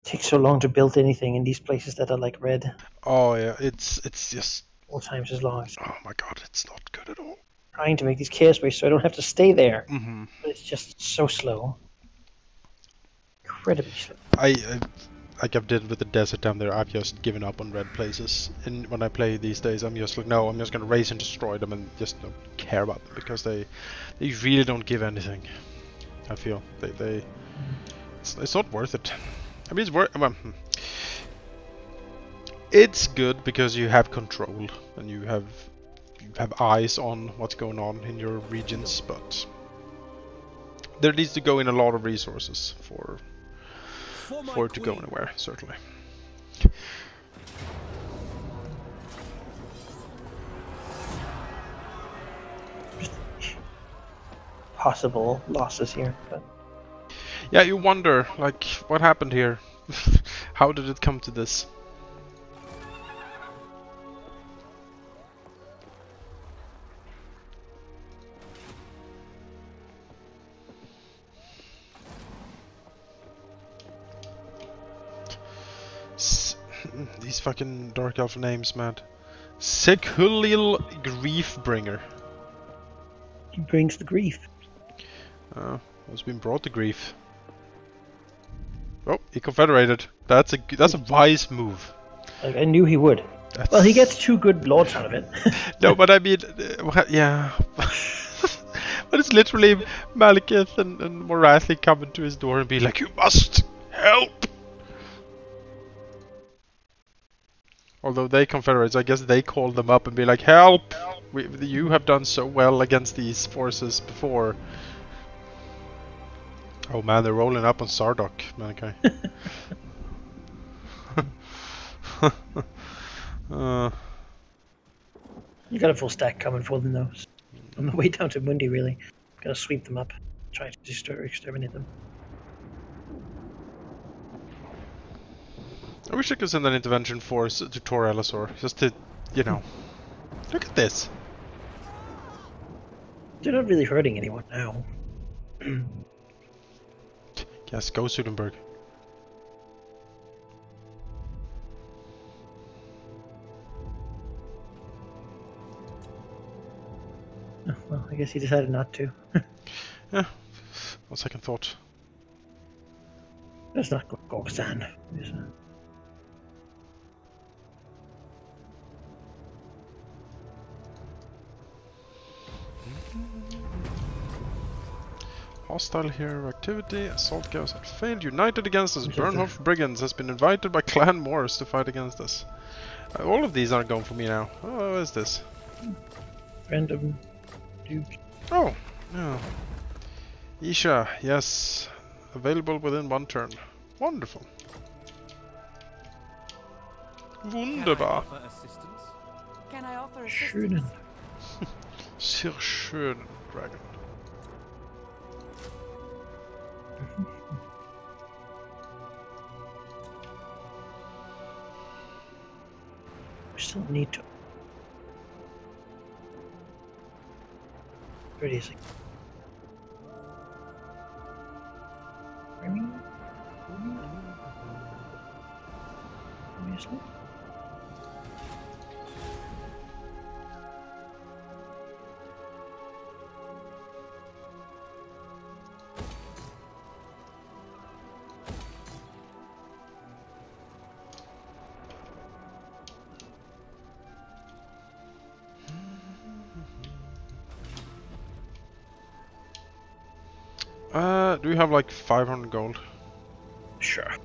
takes so long to build anything in these places that are like red. Oh yeah, it's just 4 times as long. oh my god, it's not good at all. Trying to make these chaos waves so I don't have to stay there. Mm-hmm. But it's just so slow. Incredibly slow. I like I've did with the desert down there. I've just given up on red places. And when I play these days, I'm just like, no, I'm just gonna race and destroy them and just don't care about them because they really don't give anything. I feel it's not worth it. I mean, it's worth. Well, it's good because you have control and you have eyes on what's going on in your regions, but there needs to go in a lot of resources for it to go anywhere, certainly. Possible losses here, but yeah, you wonder, like, what happened here? How did it come to this? These fucking Dark Elf names, man. Sekulil Griefbringer. he brings the grief. Has been brought to grief. Oh, he confederated. That's a wise move. Like, I knew he would. Well, he gets 2 good lords out of it. No, but I mean, yeah. But it's literally Malekith and Morathi coming to his door and be like, "You must help." Although they confederate, so I guess they call them up and be like, "Help! You have done so well against these forces before." Oh man, they're rolling up on Sardok, Malachi. You got a full stack coming for them, though. On the way down to Mundi, really. Gonna sweep them up. Try to exterminate them. I wish I could send an intervention force to Tor Elisor, just to, you know, look at this. They're not really hurting anyone now. Yes, go Sudenberg. Oh, well, I guess he decided not to. Yeah, on second thought. That's not Gorgsan. Hostile hero activity, assault chaos had failed, united against us, Bernhof Brigands has been invited by Clan Morris to fight against us. All of these aren't going for me now. Oh, what is this? Random dude. Oh, yeah. Isha, yes. Available within 1 turn. Wonderful. Wunderbar. Can I offer assistance? Schönen. Sehr schön, Dragon. We still need to. Where is it? Obviously. Do we have like 500 gold? Sure.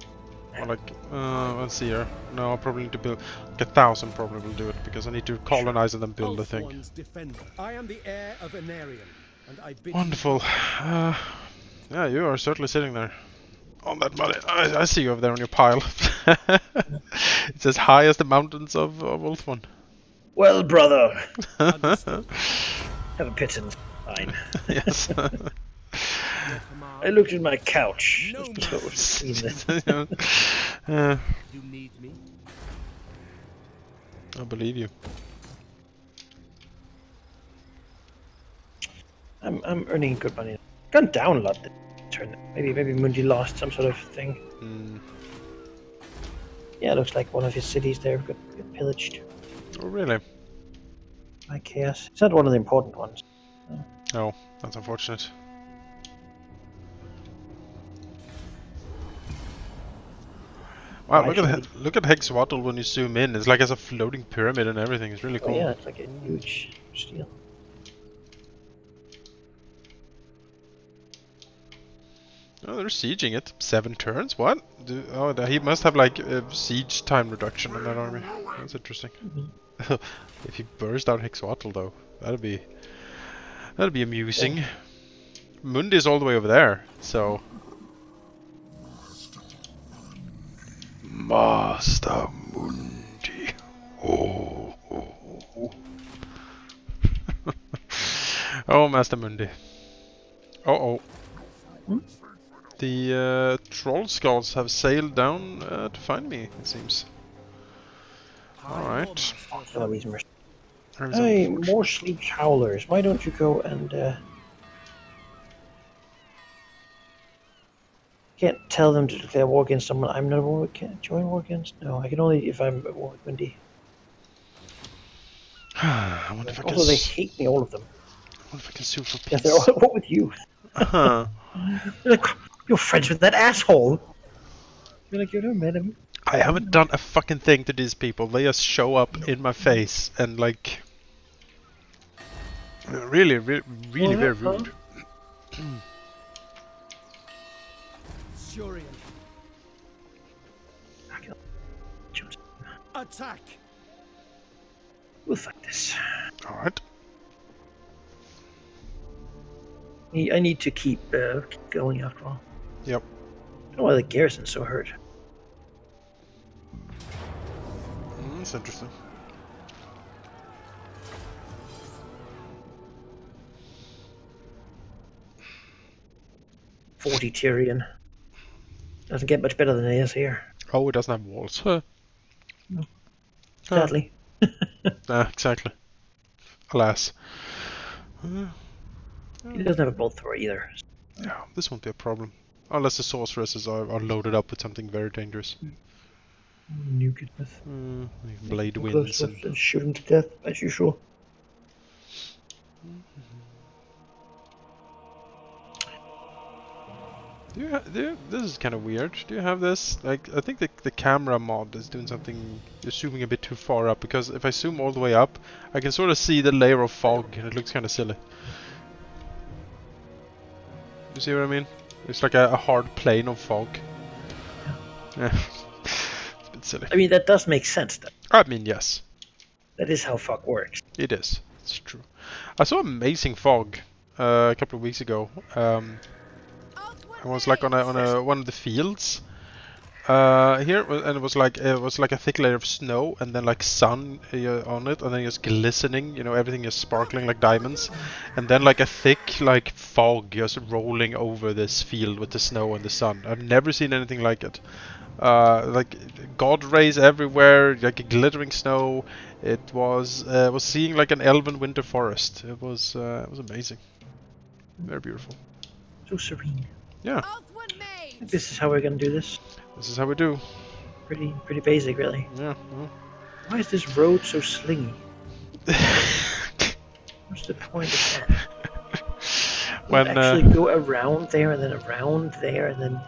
Or like, let's see here. No, I probably need to build like 1,000. Probably will do it because I need to colonize and then build the thing. I am the heir of Anarion, and I bid Wonderful. Yeah, you are certainly sitting there on that money. I see you over there on your pile. It's as high as the mountains of Wolfman. Well, brother. Have a pittance. Fine. Yes. I looked at my couch. No You need me? I believe you. I'm earning good money. Gone down a lot this turn. Maybe Mundi lost some sort of thing. Yeah, it looks like one of his cities there got pillaged Oh, really? by chaos. It's not one of the important ones. Oh, that's unfortunate. Wow, look at Hexwattle when you zoom in. It's like it's a floating pyramid and everything. It's really cool. Oh, yeah, it's like a huge steel. Oh, they're sieging it. 7 turns? What? He must have like a siege time reduction in that army. That's interesting. If he burst out Hexwattle though, that'd be amusing. Yeah. Mundi is all the way over there, so. Master Mundi. Oh. Oh, Master Mundi. Uh-oh. The troll skulls have sailed down to find me, it seems. Alright. Hey, more sleep howlers. Why don't you go and can't tell them to declare war against someone I'm not at war with. Can't join war against? No, I can only if I'm at war with Wendy. I wonder if I can. Also, they hate me, all of them. I wonder if I can sue for peace. Yes, they're all at war with you. Like, you're friends with that asshole. You're like, you don't met him. I haven't done a fucking thing to these people. They just show up in my face and like, really very rude. Attack! We'll fight this. Alright. I need to keep going after all. Yep. I don't know why the garrison's so hurt. That's interesting. "40 Tyrion. Doesn't get much better than it is here. Oh, it doesn't have walls. Huh. No. Sadly. Exactly. Alas. He doesn't have a bolt thrower either. Yeah, this won't be a problem. Unless the sorceresses are loaded up with something very dangerous. Nuke it with blade winds and shoot him to death, as usual. This is kind of weird. Do you have this? Like, I think the camera mod is doing something. You're zooming a bit too far up, because if I zoom all the way up, I can sort of see the layer of fog, and it looks kind of silly. You see what I mean? It's like a hard plane of fog. Yeah. It's a bit silly. I mean, that does make sense, though. I mean, yes. That is how fog works. It is. It's true. I saw amazing fog a couple of weeks ago. I was like on one of the fields here, and it was like a thick layer of snow, and then like sun on it, and then just glistening. You know, everything is sparkling like diamonds, and then like a thick like fog just rolling over this field with the snow and the sun. I've never seen anything like it. Like god rays everywhere, like a glittering snow. It was seeing like an elven winter forest. It was amazing. Very beautiful. So serene. Yeah. This is how we're gonna do this. This is how we do. Pretty basic, really. Yeah. Why is this road so slingy? What's the point of that? When actually go around there and then around there and then.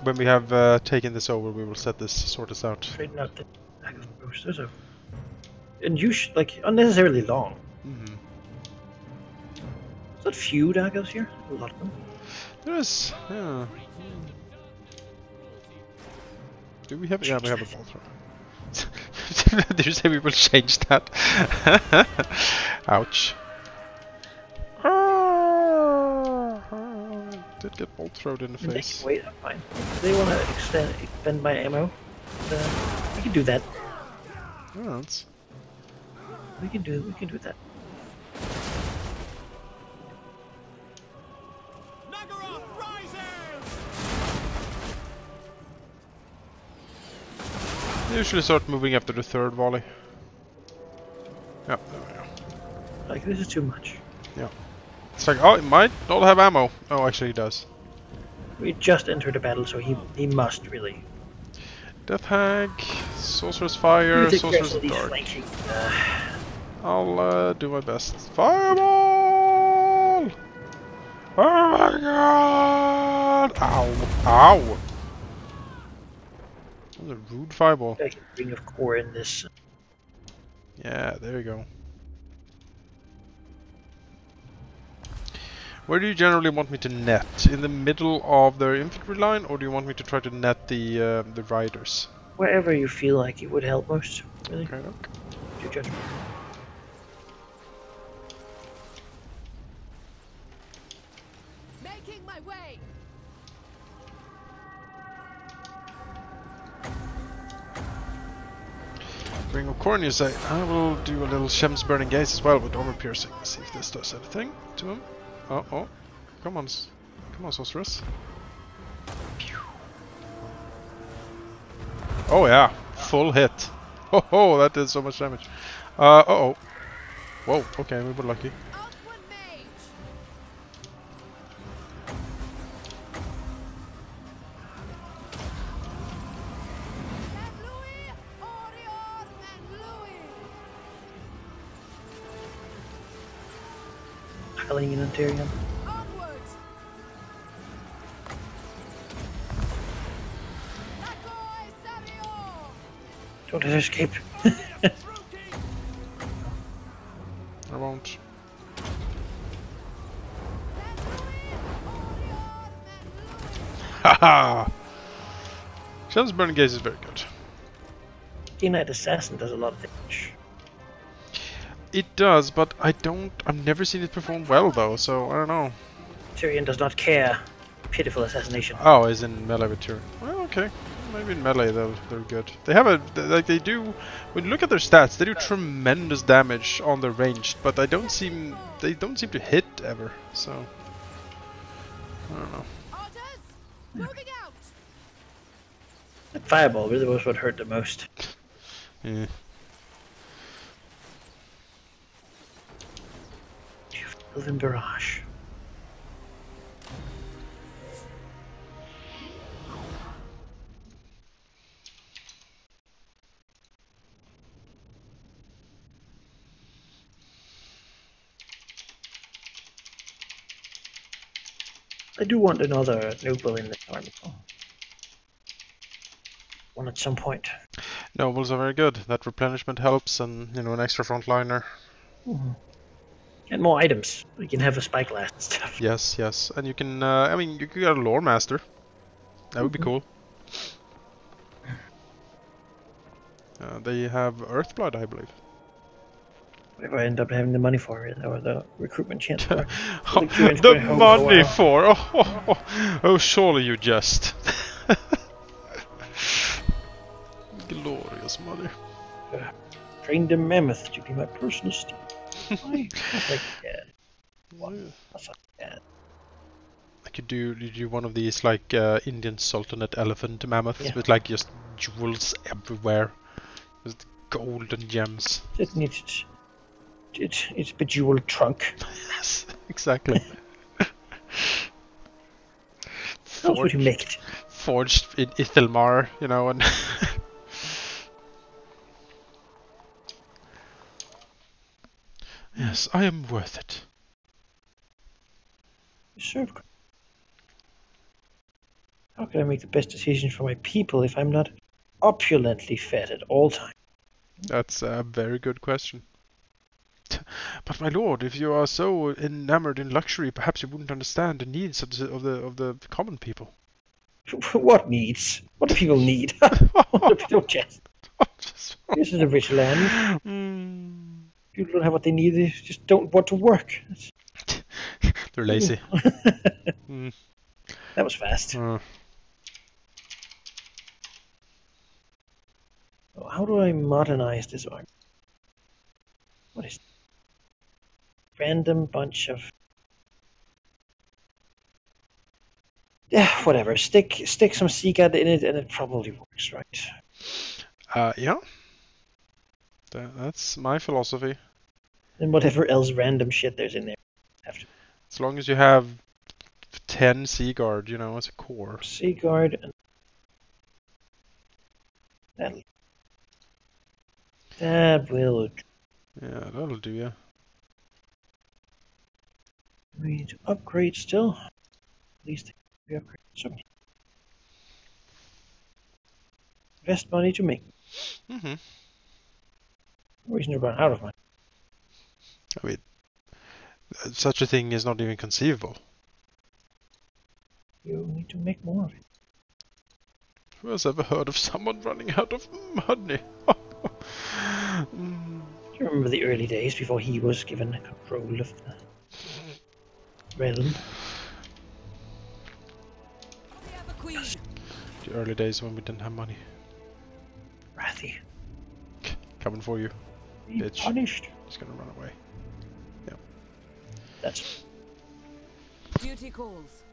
When we have taken this over, we will sort this out. Straighten out the back of the post. And you should like unnecessarily long. Mm-hmm. Is that few daggers here? A lot of them. There is, yeah. Do we have? Yeah, we have a bolt thrower. Did you say we will change that? Ouch. Did get bolt thrown in the face. Wait, I'm fine. Do they want to expend my ammo? We can do that. Oh, that's... We can do that. They usually start moving after the third volley. Yeah, there we go. Like, this is too much. Yeah. It's like, oh, it might not have ammo. Oh, actually it does. We just entered a battle, so he must really. Death Hag. Sorcerer's Fire, take Sorcerer's care of these Dark. flanking. I'll do my best. Fireball! Oh my god! Ow! Ow! That was a rude fireball. I can Ring of Core in this. Yeah, there you go. Where do you generally want me to net? In the middle of their infantry line, or do you want me to try to net the riders? Wherever you feel like it would help most, really. Okay, look. Your judgment. Making my way. Ring of Corn, you say. I will do a little Shem's Burning Gaze as well with armor piercing. See if this does anything to him. Oh, oh. Come on. Come on, Sorceress. Pew. Oh yeah, full hit. Oh, oh, that did so much damage. Uh-oh. Whoa, okay, we were lucky. Outward mage. And Louis, Orion, and Louis. Piling in Ontario. Onward. Lakoi Savio. Don't let her escape. I won't. Haha! Shem's Burning Gaze is very good. Knight Assassin does a lot of damage. It does, but I've never seen it perform well though, so I don't know. Tyrion does not care. Pitiful assassination. Oh, is in melee with Tyrion. Well, okay. Maybe in melee they're good. They have they do, when you look at their stats, they do tremendous damage on their ranged, but they don't seem to hit ever, so I don't know. Orders. Moving out. That fireball really was what hurt the most. Yeah. Elven Barrage. I do want another noble in the army. One at some point. Nobles are very good. That replenishment helps, and an extra frontliner. And more items. We can have a spyglass and stuff. Yes, yes, and you can. I mean, you could get a lore master. That would be cool. They have Earthblood, I believe. Whatever I end up having the money for it, or the recruitment chance for. The money for? Oh, surely you jest. Glorious mother. Trained a mammoth to be my personal steed. Why? That's like that. That's like that. I could do one of these like Indian Sultanate elephant mammoths with like just jewels everywhere, just gold and gems. It needs its bejeweled trunk. Yes, exactly. That's what you make it. Forged in Ithelmar, and. Yes, I am worth it. Sure. How can I make the best decisions for my people if I'm not opulently fed at all times? That's a very good question. But my lord, if you are so enamored in luxury, perhaps you wouldn't understand the needs of the common people. What needs? What do people need? What do people just? This is a rich land. People don't have what they need. They just don't want to work. They're lazy. That was fast. How do I modernize this army? What is random bunch of whatever. Stick some Seagad in it and it probably works, right? Yeah. That's my philosophy. And whatever else random shit there's in there. As long as you have 10 Seaguard, as a core. Seaguard and That will. Yeah, that'll do, yeah. We need to upgrade still. At least we upgrade some. Invest money to make. Mm-hmm. No reason to run out of money. I mean, such a thing is not even conceivable. You need to make more of it. Who has ever heard of someone running out of money? Do you remember the early days before he was given control of the realm? The early days when we didn't have money. Wrathy. Coming for you, Be bitch. punished. He's gonna run away. Yep. That's. Duty calls.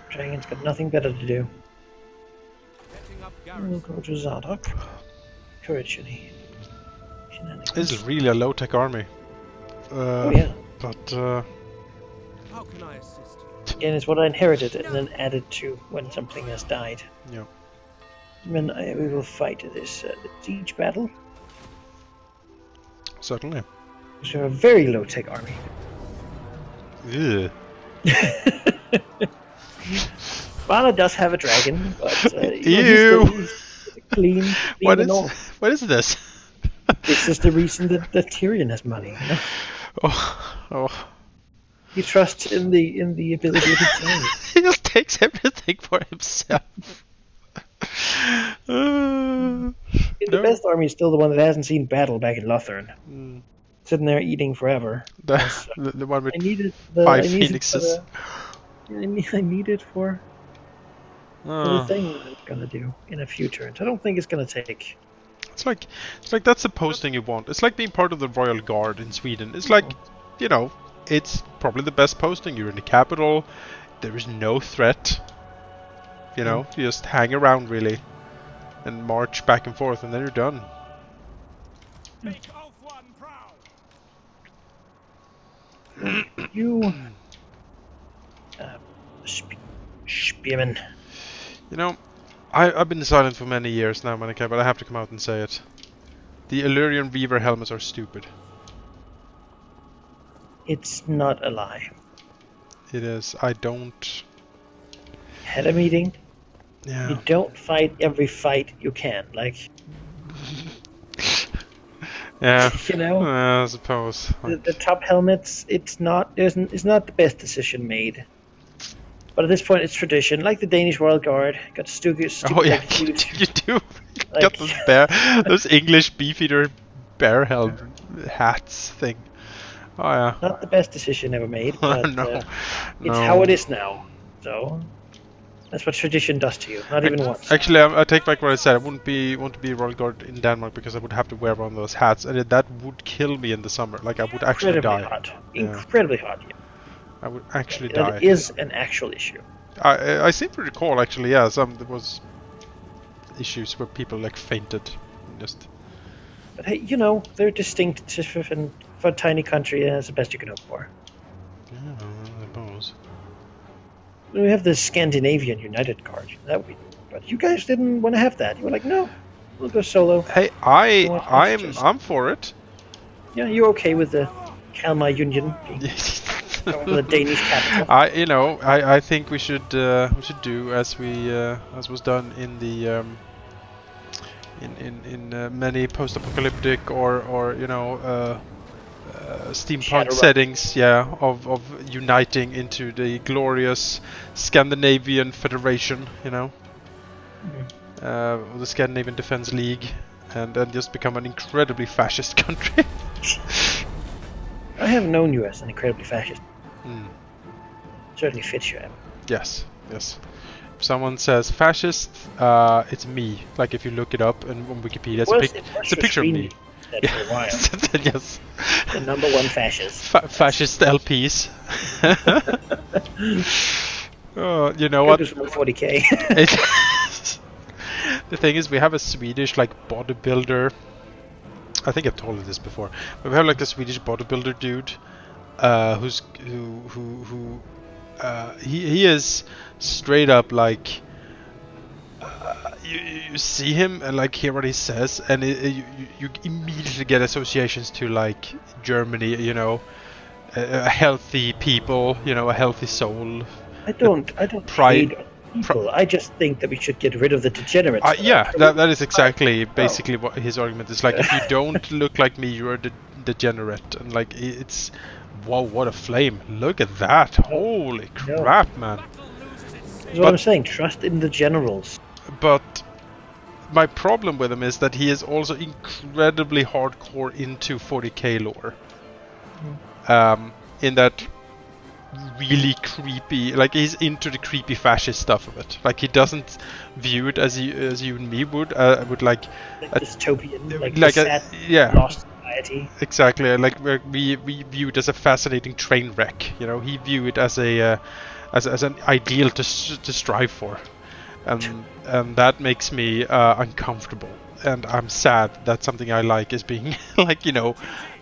Dragon's got nothing better to do. Setting up We'll garrison. go to Zadok. Courage, shenanigans. This is really a low-tech army. Oh yeah. But How can I assist you? Again, it's what I inherited and then added to when something has died. yeah. And then we will fight this siege battle. Certainly. Because we have a very low-tech army. Ugh. Vala does have a dragon, but Ew. he's clean. What and all. is? What is this? This is the reason that Tyrion has money. You know? Oh. He trusts in the ability of his dragon. He just takes everything for himself. The No. best army is still the one that hasn't seen battle back in Lothern. Mm. Sitting there eating forever. The one with I needed 5 phoenixes. I need it for the thing that it's gonna do in a few turns. I don't think it's gonna take. It's like that's the posting you want. It's like being part of the Royal Guard in Sweden. It's like, you know, it's probably the best posting. You're in the capital. There is no threat. You know, you just hang around really, and march back and forth, and then you're done. Make Ulthuan proud. You, Spearman. You know, I've been silent for many years now, Monica, but I have to come out and say it. The Illyrian Weaver helmets are stupid. It's not a lie. It is. I don't. Had a meeting. Yeah. You don't fight every fight you can. Like, Yeah. you know, I suppose. the top helmets. It's not the best decision made. But at this point, it's tradition. Like the Danish Royal Guard got stupid. Oh yeah, like, you do. Like- Got those English beefeater bear helm hats thing. Oh yeah. Not the best decision ever made. But, No. it's how it is now. So that's what tradition does to you. Not even once. Actually, I take back what I said. I wouldn't want to be Royal Guard in Denmark because I would have to wear one of those hats, and that would kill me in the summer. Like I would actually Incredibly die. hot. Yeah. Incredibly hot. Yeah. I would actually die. That is an actual issue. I seem to recall actually, yeah, there was issues where people like fainted. Just But hey, you know, they're distinct and for a tiny country, that's the best you can hope for. yeah, I suppose. We have the Scandinavian United card. That would be, but you guys didn't want to have that. You were like, no, we'll go solo. Hey, I'm for it. Yeah, you're okay with the Kalmar Union being the Danish capital. I think we should do as was done in the in many post-apocalyptic or steampunk Shadowrun. settings, yeah, of uniting into the glorious Scandinavian Federation, you know, the Scandinavian Defense League, and then just become an incredibly fascist country. I have known you as an incredibly fascist. Mm. Certainly fits you. Yes. If someone says fascist, it's me. Like if you look it up and on Wikipedia, it's a picture of me. That for a while. Yes. The number one fascist. Fascist LPs. Oh, you know what? Just 40k. The thing is, we have a Swedish like bodybuilder. I think I've told you this before. But we have like a Swedish bodybuilder dude, he is straight up like, you see him and like hear what he says, and you immediately get associations to like Germany, you know, a healthy people, you know, a healthy soul. I don't hate people. I just think that we should get rid of the degenerates. Yeah, that is exactly basically what his argument is. Like, if you don't look like me, you're a degenerate, and like it's, whoa, what a flame! Look at that! Holy crap, man! That's what I'm saying. Trust in the generals. But my problem with him is that he is also incredibly hardcore into 40k lore. In that really creepy, like he's into the creepy fascist stuff of it. Like he doesn't view it as you and me would like dystopian, like a lost society. Exactly, like we view it as a fascinating train wreck. You know, he view it as a as an ideal to strive for, and that makes me uncomfortable. And I'm sad that something I like is being like, you know,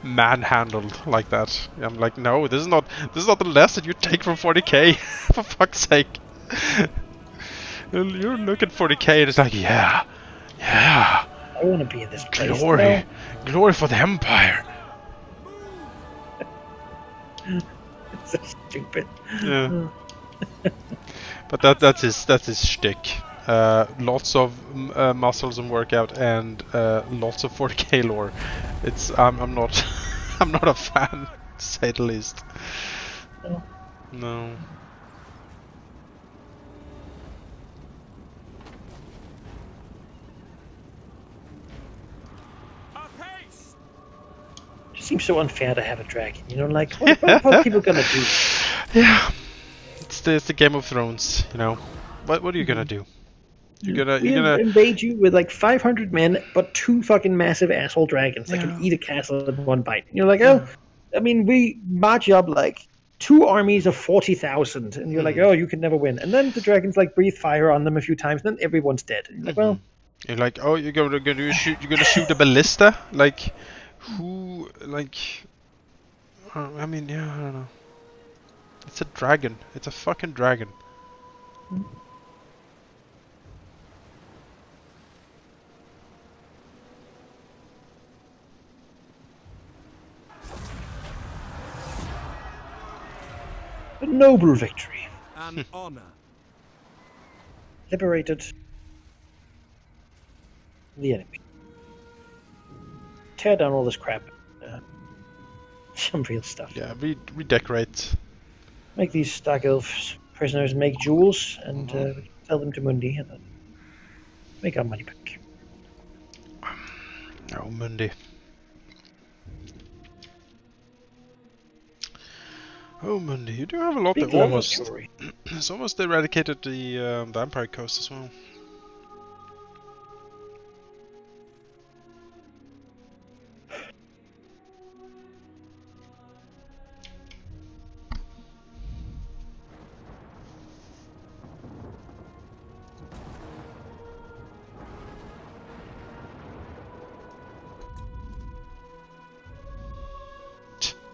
manhandled like that. I'm like, no, this is not the lesson you take from 40k. For fuck's sake. You look at 40k and it's like, yeah. I want to be in this place. Glory for the Empire. It's so stupid. Yeah. But that's his shtick. Lots of muscles and workout, and lots of 40k lore. I'm not I'm not a fan, to say the least. No. It seems so unfair to have a dragon. You know, like what are people gonna do? Yeah, it's the Game of Thrones. You know, what are you gonna do? You're gonna invade you with like 500 men, but 2 fucking massive asshole dragons that can eat a castle in one bite. And you're like, oh, I mean, we march up like 2 armies of 40,000, and you're like, oh, you can never win. And then the dragons like breathe fire on them a few times, and then everyone's dead. And you're like, well, you're like, oh, you're gonna shoot a ballista? Like, who? Like, I mean, yeah, I don't know. It's a dragon. It's a fucking dragon. A noble victory. An honor. Liberated the enemy. Tear down all this crap. Some real stuff. Yeah, redecorate. Make these Stark Elves prisoners make jewels and sell them to Mundi and then make our money back. Oh, Mundi. Oh, Mundi, you do have a lot that almost... It's almost eradicated the Vampire Coast as well.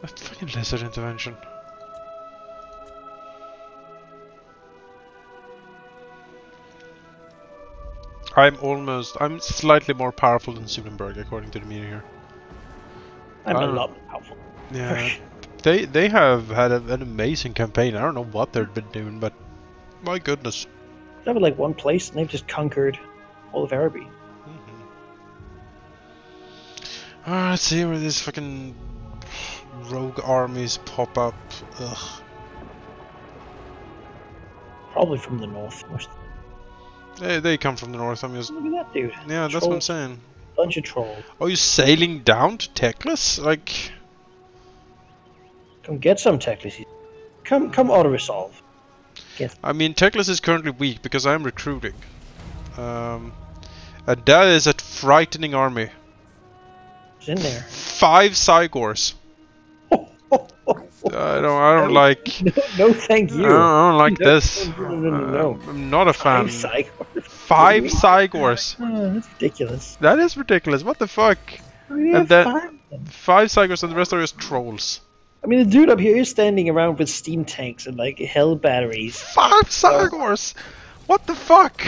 That fucking lizard intervention. I'm slightly more powerful than Sudenberg, according to the meter here. I'm a lot more powerful. Yeah, they have had an amazing campaign. I don't know what they've been doing, but my goodness. They have like one place, and they've just conquered all of Araby. Let's see where these fucking rogue armies pop up. Ugh. Probably from the north. They come from the north. I'm just. Look at that dude. Yeah, that's what I'm saying. Bunch of trolls. Are you sailing down to Teclis? Like. Come get some Teclis. Come auto resolve. I mean, Teclis is currently weak because I'm recruiting. And that is a frightening army. It's in there. 5 Cygors. I don't like. No, thank you. I don't like this. No. I'm not a fan. 5 Cygors. Oh, that's ridiculous. That is ridiculous. What the fuck? And then 5 Cygors and the rest are just trolls. I mean, the dude up here is standing around with steam tanks and like hell batteries. 5 Cygors. What the fuck?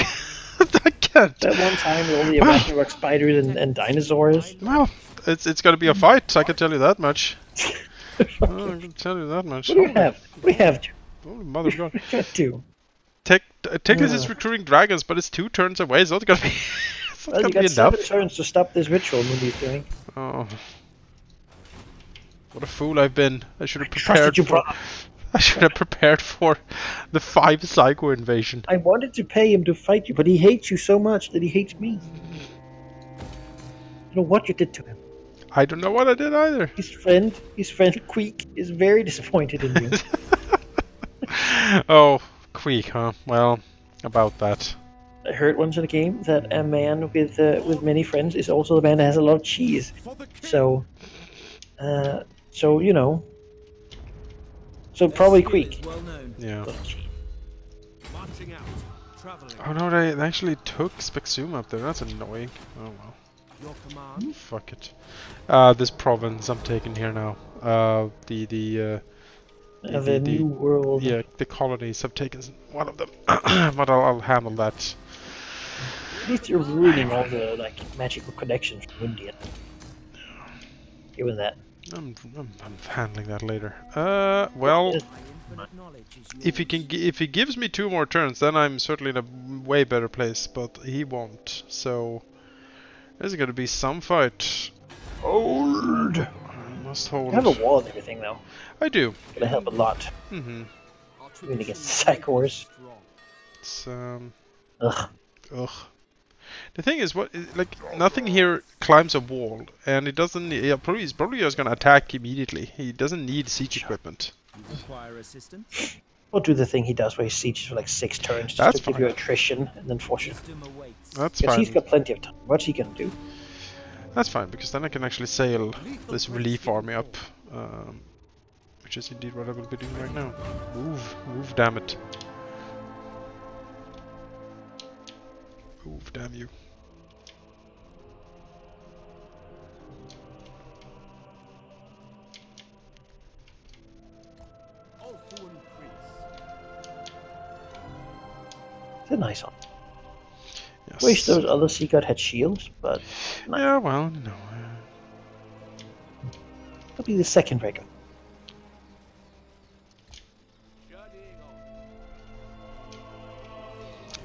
I can't. That one time with all the Ragnarok spiders and dinosaurs. Well, it's gonna be a fight. I can tell you that much. I can tell you that much. What do you have? What do you have? Holy mother of God. What do you do? Technically, it's recruiting dragons, but it's 2 turns away. It's not gonna be. It's not Well, you gonna be got enough. 7 turns to stop this ritual Mundi's doing. Oh, what a fool I've been! I should have Trusted prepared you, for. bro. I should have prepared for the 5 psycho invasion. I wanted to pay him to fight you, but he hates you so much that he hates me. You know what you did to him. I don't know what I did either. His friend Queek, is very disappointed in you. Oh, Queek, huh? Well, about that. I heard once in a game that a man with many friends is also the man that has a lot of cheese. So you know. So probably Queek. Well known. Yeah. Marching out. Traveling. Oh no, they actually took Spexum up there. That's annoying. Oh well. Your command. Fuck it. This province I'm taking here now. The New World. Yeah, the colonies. I've taken one of them, but I'll handle that. At least you're ruining all the magical connections from India. Given that. I'm handling that later. Well, if he gives me 2 more turns, then I'm certainly in a way better place. But he won't. So there's going to be some fight. Hold. I must hold. You have a wall and everything though. I do. It'll help a lot. Mhm. Even against the Psychors. It's Ugh. ugh. The thing is, nothing here climbs a wall, and it doesn't. Yeah, he's probably just gonna attack immediately. He doesn't need siege equipment. Require assistance. We'll do the thing he does where he sieges for 6 turns just That's to give fine. you attrition and then force you. Wisdom awaits. That's Because fine. he's got plenty of time. What's he gonna do? That's fine, because then I can actually sail this relief army up, which is indeed what I will be doing right now. Move, damn it. Move, damn you. Ulthuan Prince. It's a nice one. Yes. Wish those other sea god had shields, but Yeah, well, no. it'll be the second regular.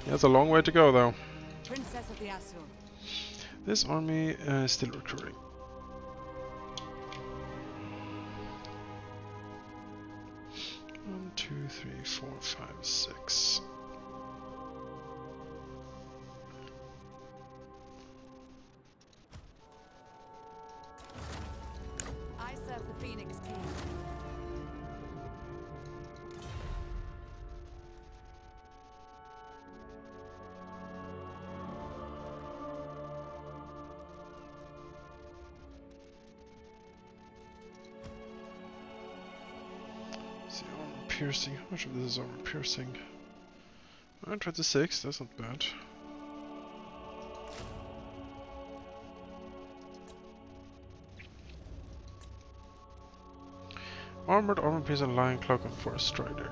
Yeah, it's a long way to go, though. Princess of the Asur. This army is still recruiting. One, 2, 3, 4, 5, 6. I serve the Phoenix King. See, armor piercing. How much of this is armor piercing? 26, that's not bad. Armor piercing, lion cloak, and forest strider.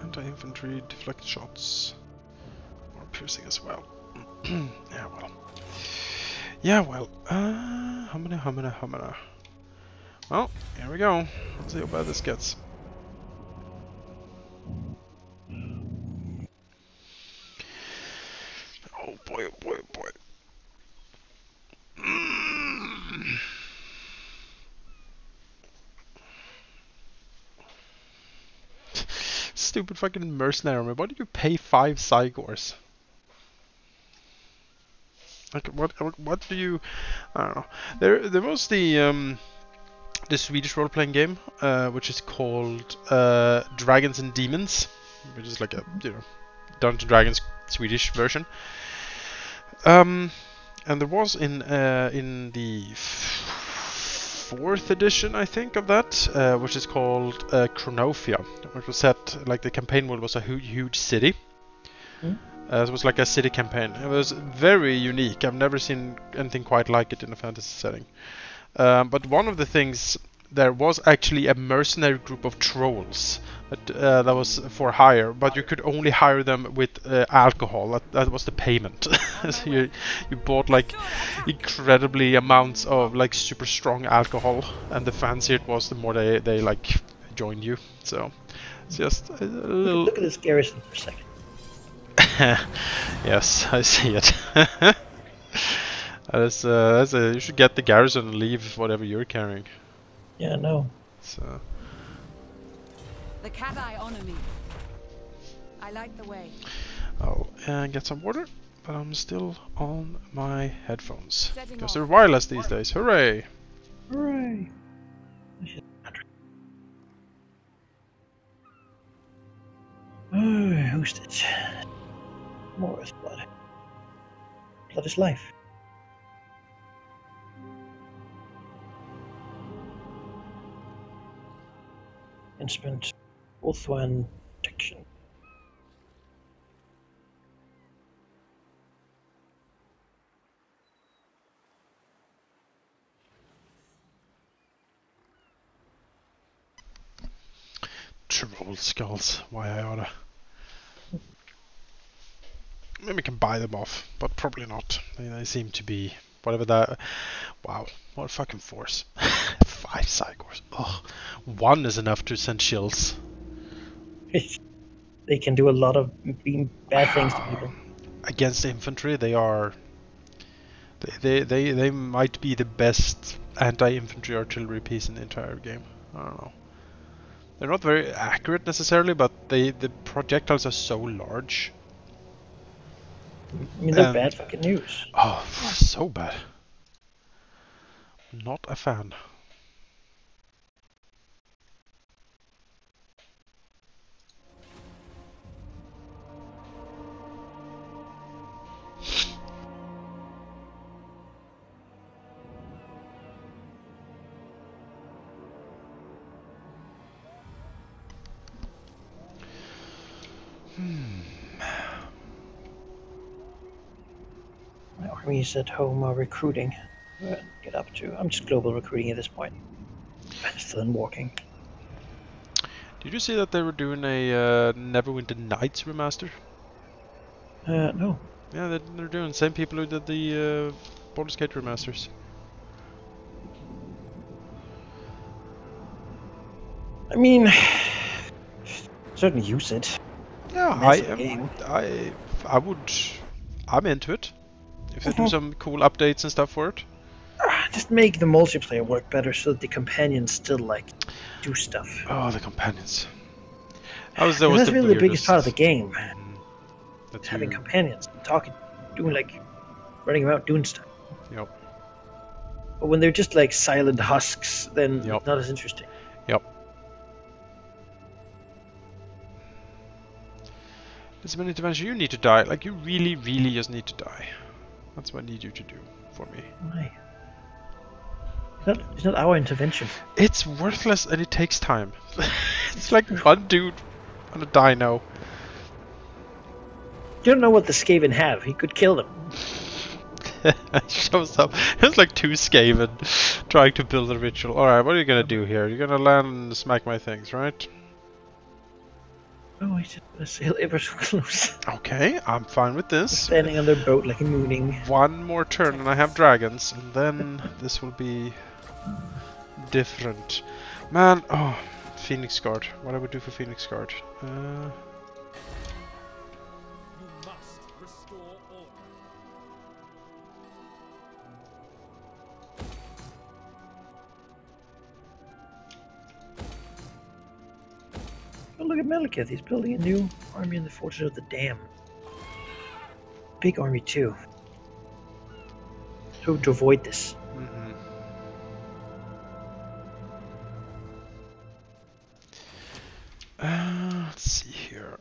Anti-infantry, deflect shots. Armor piercing as well. Yeah, well. Humana. Well, here we go. Let's see how bad this gets. Oh boy. Stupid fucking mercenary army. Why did you pay 5 Cygors? Like, what do you... I don't know. There was the Swedish role-playing game, which is called Dragons and Demons, which is like a, Dungeons and Dragons Swedish version. And there was in the 4th edition, I think, of that, which is called Chronofia, which was set, like, the campaign world was a huge city. It was like a city campaign. It was very unique. I've never seen anything quite like it in a fantasy setting. But one of the things there was actually a mercenary group of trolls that was for hire, but you could only hire them with alcohol. That was the payment. So you bought like incredibly amounts of like super strong alcohol, and the fancier it was, the more they like joined you. So it's just a little. Look at this garrison for a second. Yes, I see it. You should get the garrison and leave whatever you're carrying. Yeah, no. So. The cat-eye honor me. I light the way. Oh, and get some water, but I'm still on my headphones. Setting Because off. they're wireless these days. Hooray! Hooray! Oh, who's this? More with blood. Blood is life. Instrument, Oathwan protection. Troll skulls. Why I oughta. Maybe we can buy them off, but probably not. They seem to be whatever that. Wow, what a fucking force! 5 Psychors. Ugh, 1 is enough to send chills. They can do a lot of bad things to people. Against infantry, they are. They might be the best anti-infantry artillery piece in the entire game. I don't know. They're not very accurate necessarily, but the projectiles are so large. I mean, they're bad fucking news. Oh, so bad. Not a fan. My army's at home recruiting. Get up to. I'm just global recruiting at this point. Faster than walking. Did you see that they were doing a Neverwinter Nights remaster? No. Yeah, they're doing the same people who did the Baldur's Gate remasters. I mean, certainly use it. Yeah, I'm into it. If they do some cool updates and stuff for it. Just make the multiplayer work better so that the companions still like do stuff. Oh, the companions. That's really the biggest part of the game. That's having companions, talking, doing like running around doing stuff. Yep. But when they're just like silent husks, then Yep. it's not as interesting. Yep. There's an intervention. You need to die. Like, you really, really just need to die. That's what I need you to do for me. Why? It's not our intervention. It's worthless and it takes time. It's like one dude on a dino. You don't know what the Skaven have. He could kill them. Shows up. It's like 2 Skaven trying to build a ritual. Alright, what are you gonna do here? You're gonna land and smack my things, right? Oh, I just sail ever so close. Okay, I'm fine with this. Standing on their boat like a mooning. One more turn and I have dragons, and then this will be different. Man, oh, Phoenix Guard. What I would do for Phoenix Guard? You must restore order. Oh, look at Meliketh. He's building a new army in the Fortress of the Dam. Big army, too. So to avoid this. Mm-hmm. Let's see here.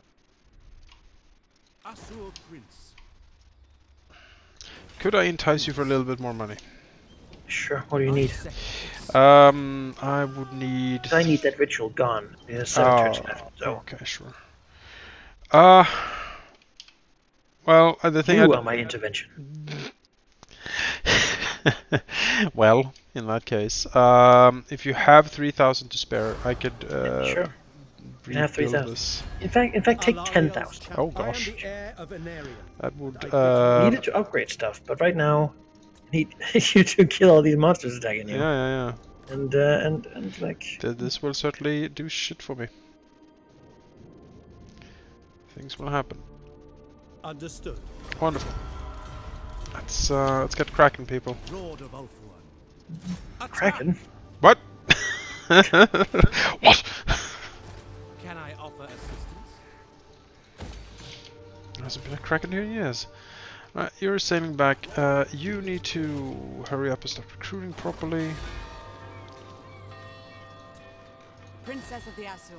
Asur Prince. Could I entice you for a little bit more money? Sure, what do you need? I would need... I need that ritual gone. There's 7 turns left, so... Okay, sure. Well, the thing You are my intervention. Well, in that case, if you have 3,000 to spare, I could Sure. You have rebuild 3,000. this. In fact, take 10,000. Oh gosh, that would. Needed to upgrade stuff, but right now, I need you to kill all these monsters attacking you. Yeah. And like. This will certainly do shit for me. Things will happen. Understood. Wonderful. Let's get cracking, people. Lord of Ulthuan. Kraken? What? What? Can I offer assistance? There hasn't been a Kraken here in years. Right, you're sailing back. You need to hurry up and start recruiting properly. Princess of the Azure.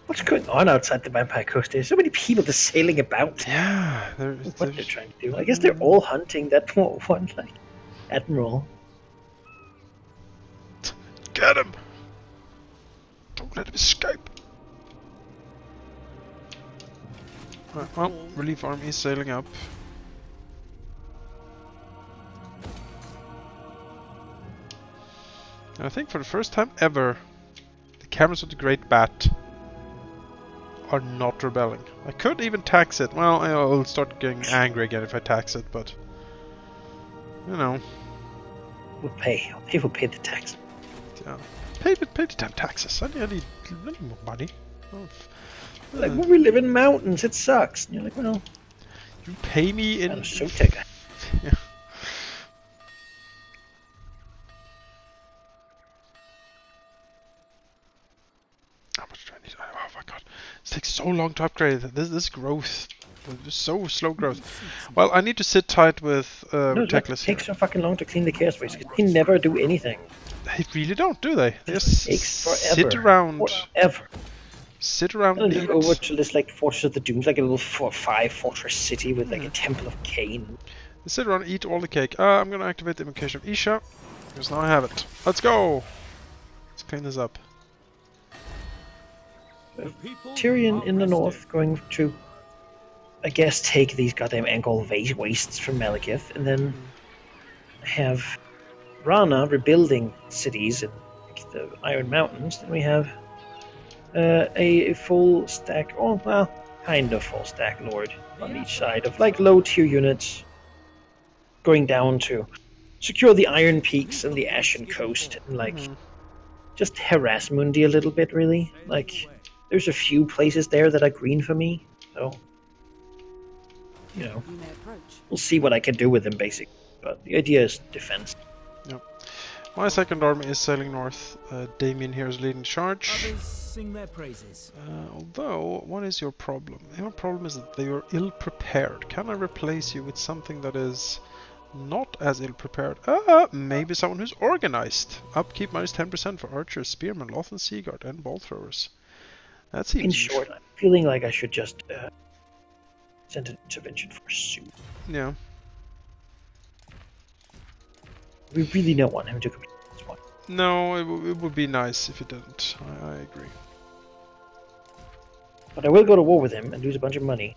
What's going on outside the Vampire Coast? There's so many people just sailing about. Yeah, What they're trying to do? I guess they're all hunting that one like admiral. Get him! Don't let him escape. Right, well, relief army is sailing up. And I think for the first time ever, the cameras of the Great Bat are not rebelling. I could even tax it. Well, I'll start getting angry again if I tax it, but you know. We'll pay. He will pay the tax. Yeah. Pay the damn taxes. I need more money. Oh, Like, well, we live in mountains. It sucks. And you're like, well, you pay me in. so tech. Yeah. How much do I need? Oh my god. It takes so long to upgrade. This growth. There's so slow growth. Well, I need to sit tight with No, it Techless here. takes so fucking long to clean the chaos waste. They never do anything. They really don't, do they? They just Takes forever. sit around. Forever. Sit around. And And over to this like Fortress of the Dooms, like a little 4-5 fortress city with like a Temple of Cain. They sit around and eat all the cake. I'm gonna activate the invocation of Isha. Because now I have it. Let's go! Let's clean this up. Tyrion in the north going to, I guess, take these goddamn Angol wastes from Malekith, and then have Rana rebuilding cities in the Iron Mountains. Then we have a full stack, oh well, kind of full stack Lord on each side of like low tier units, going down to secure the Iron Peaks and the Ashen Coast, and like just harass Mundi a little bit, really. Like, there's a few places there that are green for me, so you know, You may approach. we'll see what I can do with them, basically. But the idea is defense. Yep. My second army is sailing north. Damien here is leading the charge. Others sing their praises. Although, what is your problem? Your problem is that they are ill-prepared. Can I replace you with something that is not as ill-prepared? Maybe someone who's organized. Upkeep minus 10% for archers, spearmen, Lothan Seaguard, and ball throwers. That seems... In short, I'm feeling like I should just send an intervention for Sue. Yeah. We really don't want him to compete this one. No, it would be nice if you didn't. I agree. But I will go to war with him and lose a bunch of money.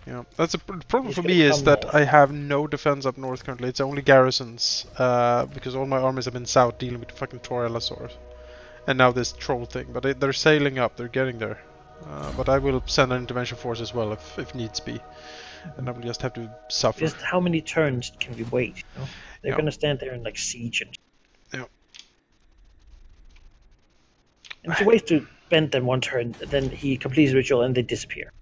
Yeah, that's a problem He's for gonna me is come that north. I have no defense up north currently. It's only garrisons, because all my armies have been south dealing with the fucking Torellosaur. And now this troll thing, but they're sailing up, they're getting there. But I will send an intervention force as well if needs be. And I will just have to suffer. Just how many turns can we wait? You know? They're Yeah. gonna stand there and like siege and... Yeah. And it's a waste to spend them one turn, then he completes the ritual and they disappear.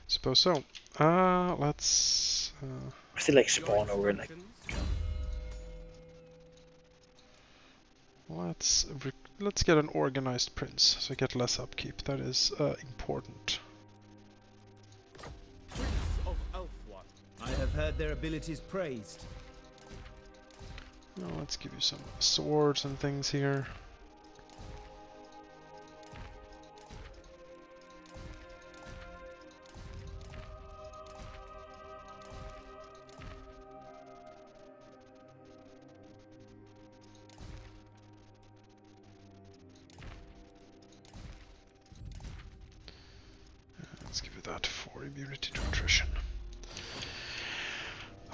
Suppose so. Let's... Or they like spawn over like... Let's get an organized prince, so I get less upkeep. That is important. Prince of Ulthuan. I have heard their abilities praised. Now let's give you some swords and things here. let's give it that for immunity to attrition.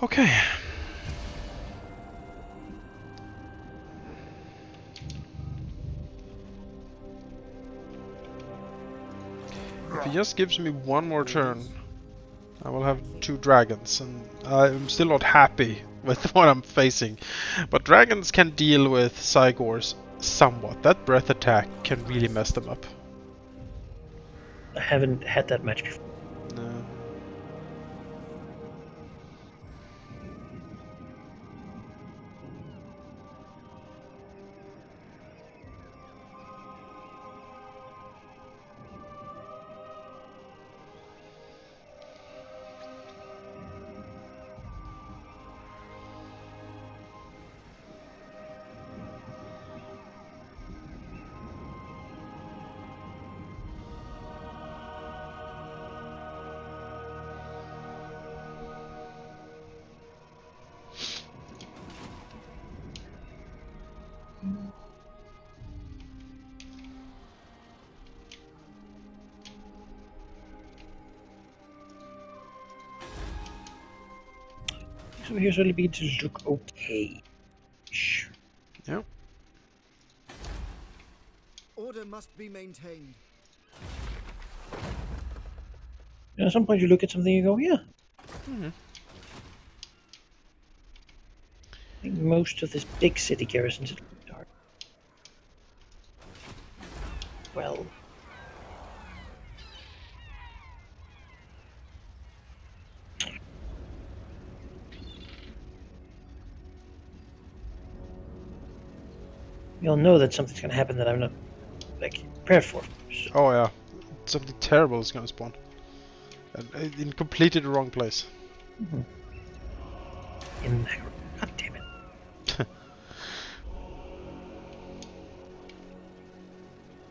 Okay. If he just gives me one more turn, I will have 2 dragons, and I'm still not happy with what I'm facing. But dragons can deal with Cygors somewhat. That breath attack can really mess them up. I haven't had that match before. No. So here's really begin to look okay. Yeah. Order must be maintained. And at some point you look at something and you go, yeah. Mm-hmm. I think most of this big city garrisons are dark. Well. We all know that something's gonna happen that I'm not, like, prepared for. So. Oh yeah, something terrible is gonna spawn. And in completely the wrong place. Mm-hmm. God damn it.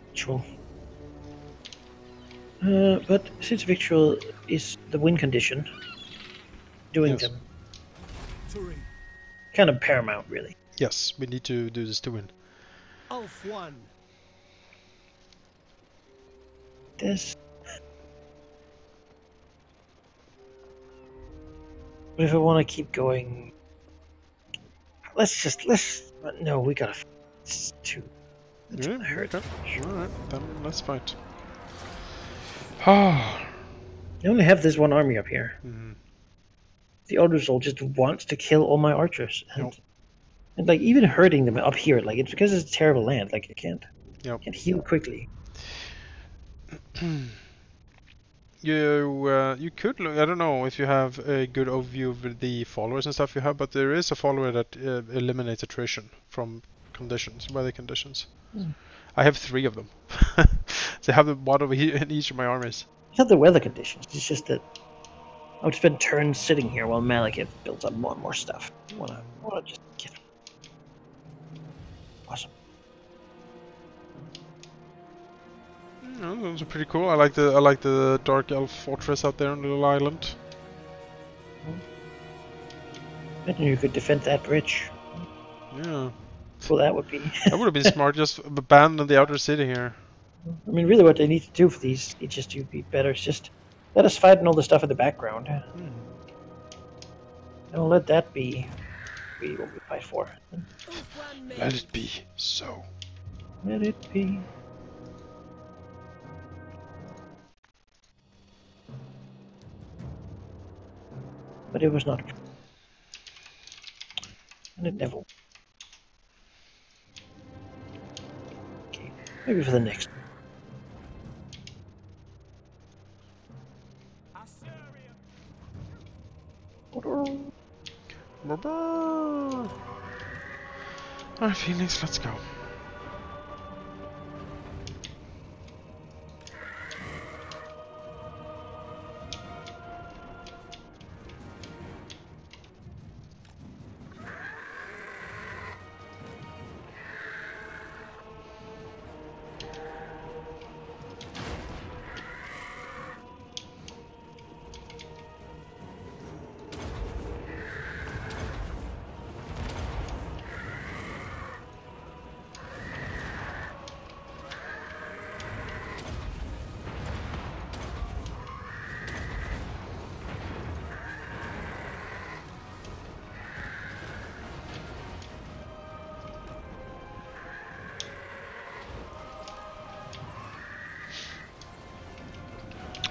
Victual. But since Victual is the win condition, doing Yes. them kind of paramount, really. Yes, we need to do this to win. Elf 1. This. But if I want to keep going, let's. No, we gotta. It's too. It's Yeah, gonna hurt. okay. Alright, then let's fight. Ah. I only have this one army up here. Mm-hmm. The Elder Soul just wants to kill all my archers, and, Yep. and like even hurting them up here, like it's because it's a terrible land. Like I can't heal quickly. You could look. I don't know if you have a good overview of the followers and stuff you have, but there is a follower that eliminates attrition from conditions, weather conditions. I have 3 of them. So I have one over here in each of my armies. It's not the weather conditions. It's just that I would spend turns sitting here while Malekith builds up more and more stuff. I wanna just get awesome. Yeah, those are pretty cool. I like the dark elf fortress out there on the little island. Imagine you could defend that bridge. Yeah. Well, that would be. That would have been smart. Just abandon the outer city here. I mean, really, what they need to do for these just to be better is just let us fight and all the stuff in the background. And let that be what we fight for. Let it be so. Let it be. But it was not. And it never. Okay, maybe for the next. Alright, Phoenix, let's go.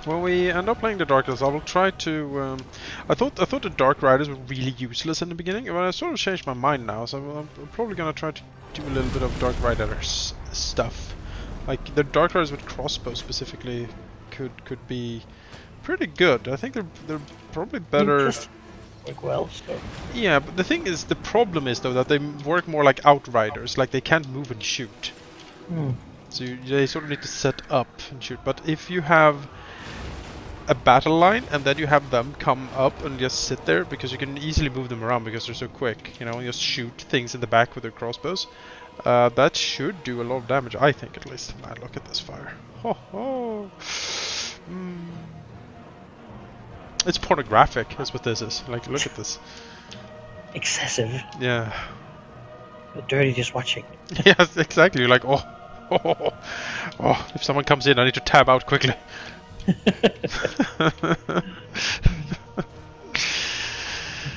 When we end up playing the Dark Riders, I will try to. I thought the Dark Riders were really useless in the beginning, but I sort of changed my mind now. So I'm probably gonna try to do a little bit of Dark Riders stuff. Like the Dark Riders with crossbow specifically could be pretty good. I think they're probably better. Work well. So. Yeah, but the problem is though that they work more like Outriders. Like they can't move and shoot. So they sort of need to set up and shoot. But if you have a battle line and then you have them come up and just sit there, because you can easily move them around because they're so quick, you know, and just shoot things in the back with their crossbows. That should do a lot of damage, I think, at least. Man, look at this fire. Ho ho! It's pornographic, is what this is. Like, look at this. Excessive. Yeah. But dirty just watching. Yes, exactly. You're like, oh, if someone comes in, I need to tab out quickly.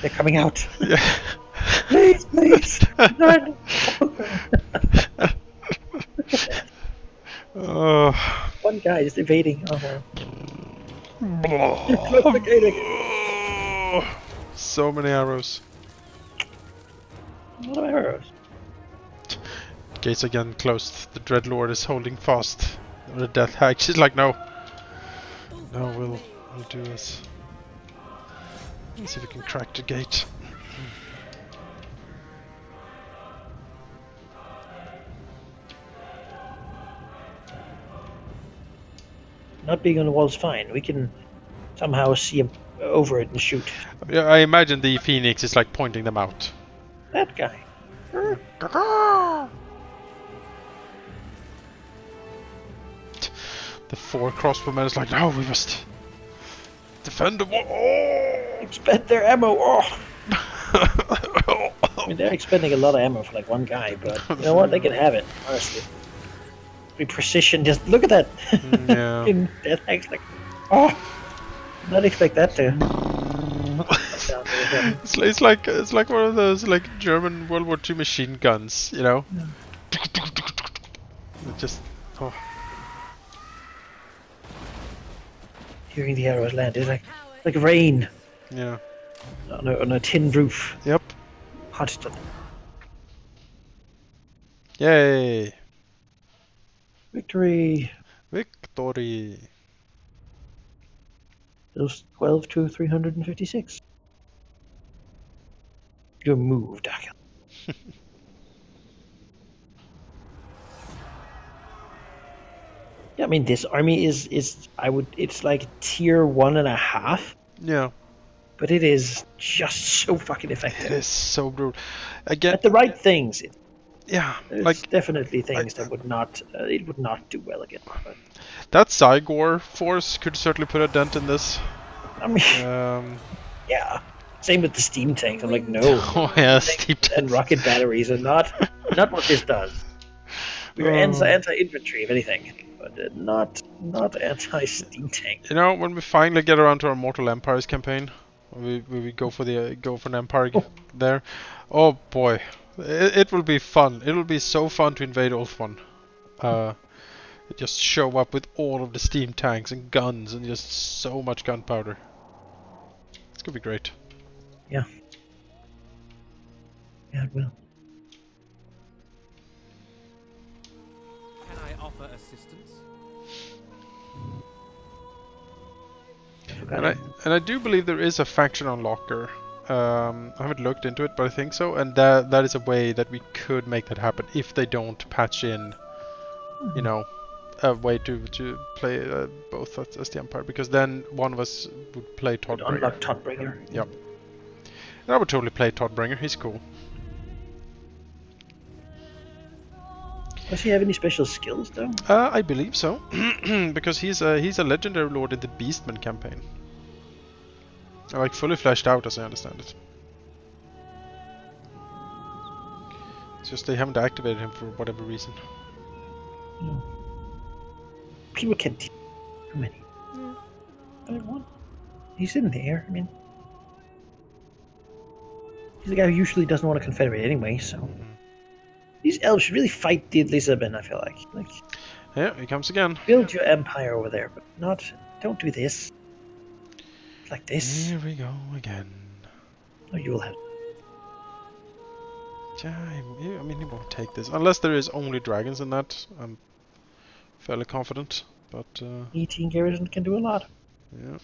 They're coming out. Yeah. Please, please. Run. One guy is evading. Close the gate again. So many arrows. What are arrows? Gates again closed. The Dreadlord is holding fast. The Death Hag. She's like, no. No, we'll do this. Let's see if we can crack the gate. Not being on the wall is fine. We can somehow see him over it and shoot. Yeah, I imagine the Phoenix is like pointing them out. That guy. The 4 crossbowmen is like, no, we must defend the wall. Oh! Expend their ammo. Oh. I mean, they're expending a lot of ammo for like one guy, but you know what? They can have it, honestly. Be precision. Just look at that. Yeah. That Hag's like, oh, not expect that to. It's like one of those like German World War II machine guns, you know. Yeah. It just Hearing the arrows land is like rain. Yeah. On a tin roof. Yep. Hot. Yay! Victory. Victory. Those 12 to 356. Good move, Daka. Yeah, I mean, this army is it's like tier 1.5. Yeah. But it is just so fucking effective. It is so brutal. Again, at the right things. Yeah, there's like definitely things that would not it would not do well again. But. That Cygor force could certainly put a dent in this. I mean, yeah. Same with the steam tanks. I'm like, no. Oh yeah, steam tanks and rocket batteries are not what this does. We're anti-infantry, if anything, but not anti-steam tank. You know, when we finally get around to our Mortal Empires campaign, we go for an empire there. Oh boy, it will be fun. It will be so fun to invade Ulthuan. Just show up with all of the steam tanks and guns and just so much gunpowder. It's gonna be great. Yeah. Yeah, it will. Can I offer assistance? And I do believe there is a faction unlocker. I haven't looked into it, but I think so. And that is a way that we could make that happen if they don't patch in, you know, a way to play both as the Empire, because then one of us would play Toddbringer. Unlock Toddbringer. Yep. And I would totally play Toddbringer. He's cool. Does he have any special skills though? I believe so, because he's a legendary lord in the Beastman campaign. Like fully fleshed out, as I understand it. It's just they haven't activated him for whatever reason. No. People can't. How many? One. He's in there. I mean, he's the guy who usually doesn't want to confederate anyway. So these elves should really fight the Elizabeth. I feel like. Yeah, he comes again. Build your empire over there, but not don't do this. Like this. Here we go again. Oh, you will have. Yeah, I mean, he won't take this. Unless there is only dragons in that. I'm fairly confident. But, 18 garrison can do a lot. yeah.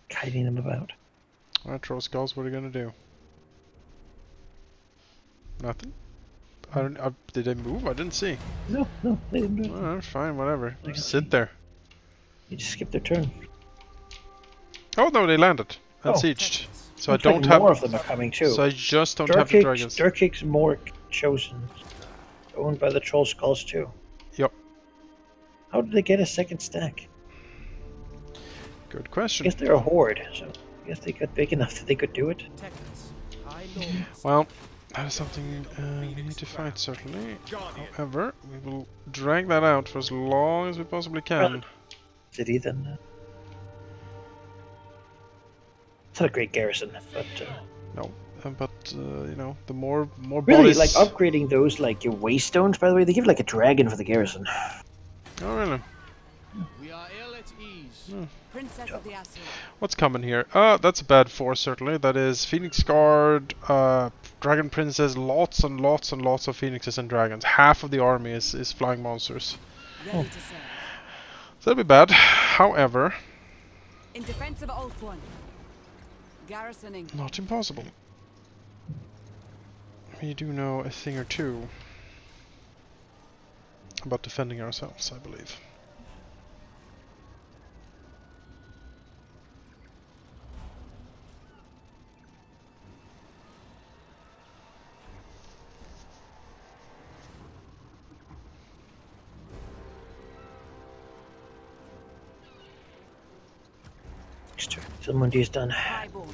Kiting them about. Alright, troll skulls, what are you gonna do? Nothing? I don't. Did they move? I didn't see. No, they didn't do it. Alright, fine, whatever. I Just can sit see. there. You just skipped their turn. Oh no, they landed. And Oh. sieged. So I Looks like don't have. more of them are coming too. So I just don't have the dragons. Durkig's more chosen. Owned by the troll skulls too. Yep. How did they get a second stack? Good I question. guess they're a horde, so I guess they got big enough that they could do it. Protectors. I know. Well, that is something we need to fight, certainly. However, we will drag that out for as long as we possibly can. City then. It's not a great garrison, but No, but you know, the more really, bodies. like upgrading those like your waystones. By the way, they give like a dragon for the garrison. Oh really? We are ill at ease. Princess of the Asur. What's coming here? That's a bad force, certainly. That is Phoenix Guard, Dragon Princess, lots and lots and lots of phoenixes and dragons. Half of the army is flying monsters. Ready to serve. So that'll be bad. However, In defense of Ulthuan. Garrisoning. not impossible. We do know a thing or two about defending ourselves, I believe. Someone is done. Highborn.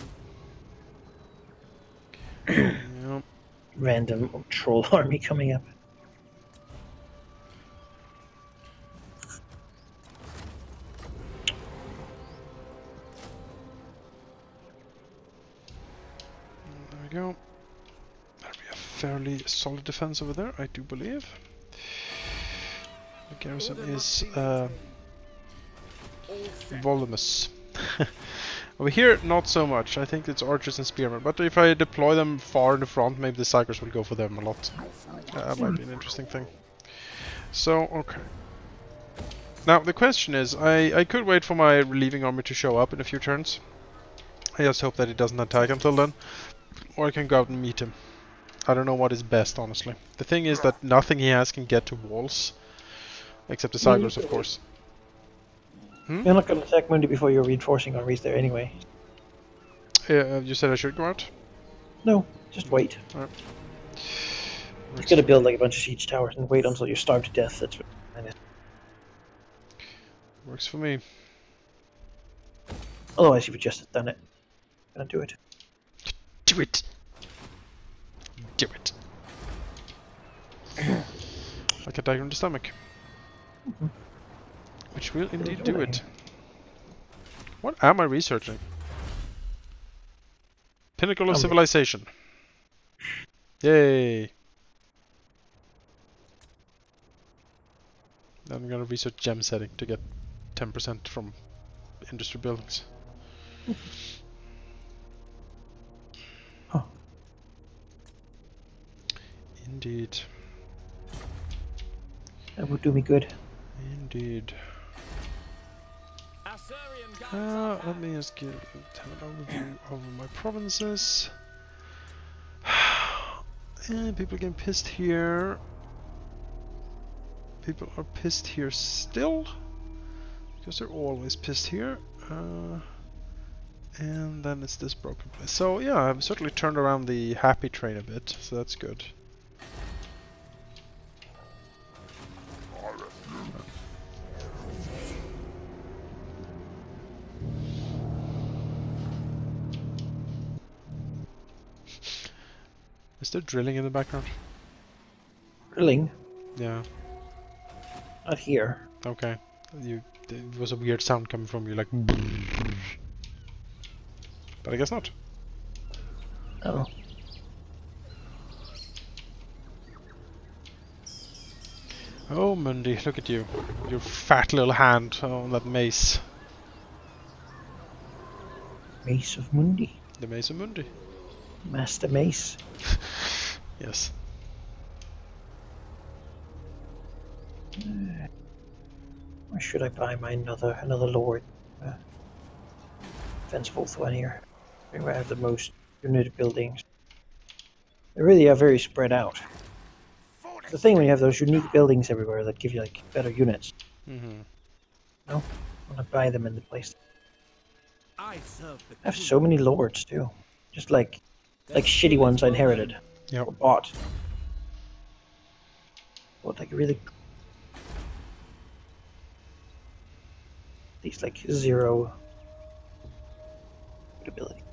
Yep. Random troll army coming up. There we go. That'll be a fairly solid defense over there, I do believe. The garrison is voluminous. Over here, not so much. I think it's archers and spearmen. But if I deploy them far in the front, maybe the Psychers will go for them a lot. That might be an interesting thing. So, okay. Now, the question is, I could wait for my relieving army to show up in a few turns. I just hope that he doesn't attack until then. Or I can go out and meet him. I don't know what is best, honestly. The thing is that nothing he has can get to walls. Except the Psychers, of course. You're not going to attack Mundi before your reinforcing armies there anyway. You said I should go out? No, just wait. Alright. He's going to build like a bunch of siege towers and wait until you're starved to death. That's what it is. Works for me. Otherwise, you've just done it. Gonna do it. Do it! Do it! Like a dagger in the stomach. Which will indeed do it. What am I researching? Pinnacle of Civilization. Yay! Then I'm gonna research gem setting to get 10% from industry buildings. Huh. Indeed. That would do me good. Indeed. Let me just have an overview of my provinces. And people getting pissed here. People are pissed here still. Because they're always pissed here. And then it's this broken place. So yeah, I've certainly turned around the happy train a bit, so that's good. Is there drilling in the background? Drilling? Yeah. Not here. Okay. You there was a weird sound coming from you, like. But I guess not. Oh. Oh, Mundi, look at you. Your fat little hand on that mace. Mace of Mundi. The Mace of Mundi. Master Mace. Yes. Or should I buy my another lord? Defensive one here. Where I have the most unit buildings. They really are very spread out. The thing when you have those unique buildings everywhere that give you like better units. Mm-hmm. No? I want to buy them in the place. I serve the I have so many lords too. Just like shitty ones I inherited. Yep. Or bought. But like really these like 0 ability.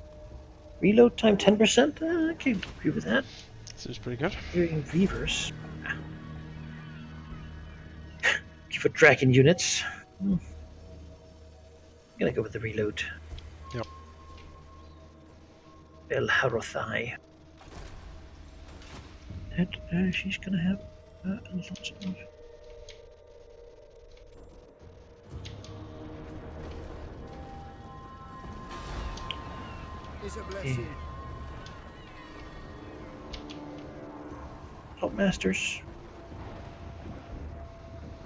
Reload time 10%? I can agree with that. Seems pretty good. Hearing Reavers. For dragon units. I'm gonna go with the reload. Yep. El Harothai. And she's gonna have lots of. It's a blessing. Help masters.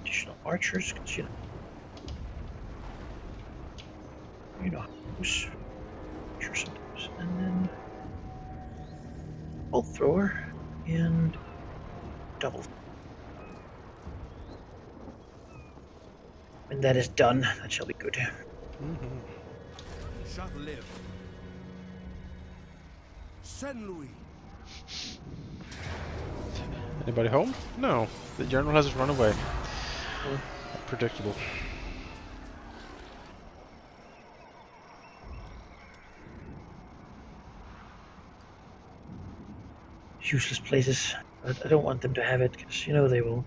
Additional archers, because who's sure sometimes. And then bolt thrower and double. When that is done, that shall be good. Mm-hmm. Shall live. Saint Louis. Anybody home? No. The general has run away. Predictable. Useless places. But I don't want them to have it, because they will.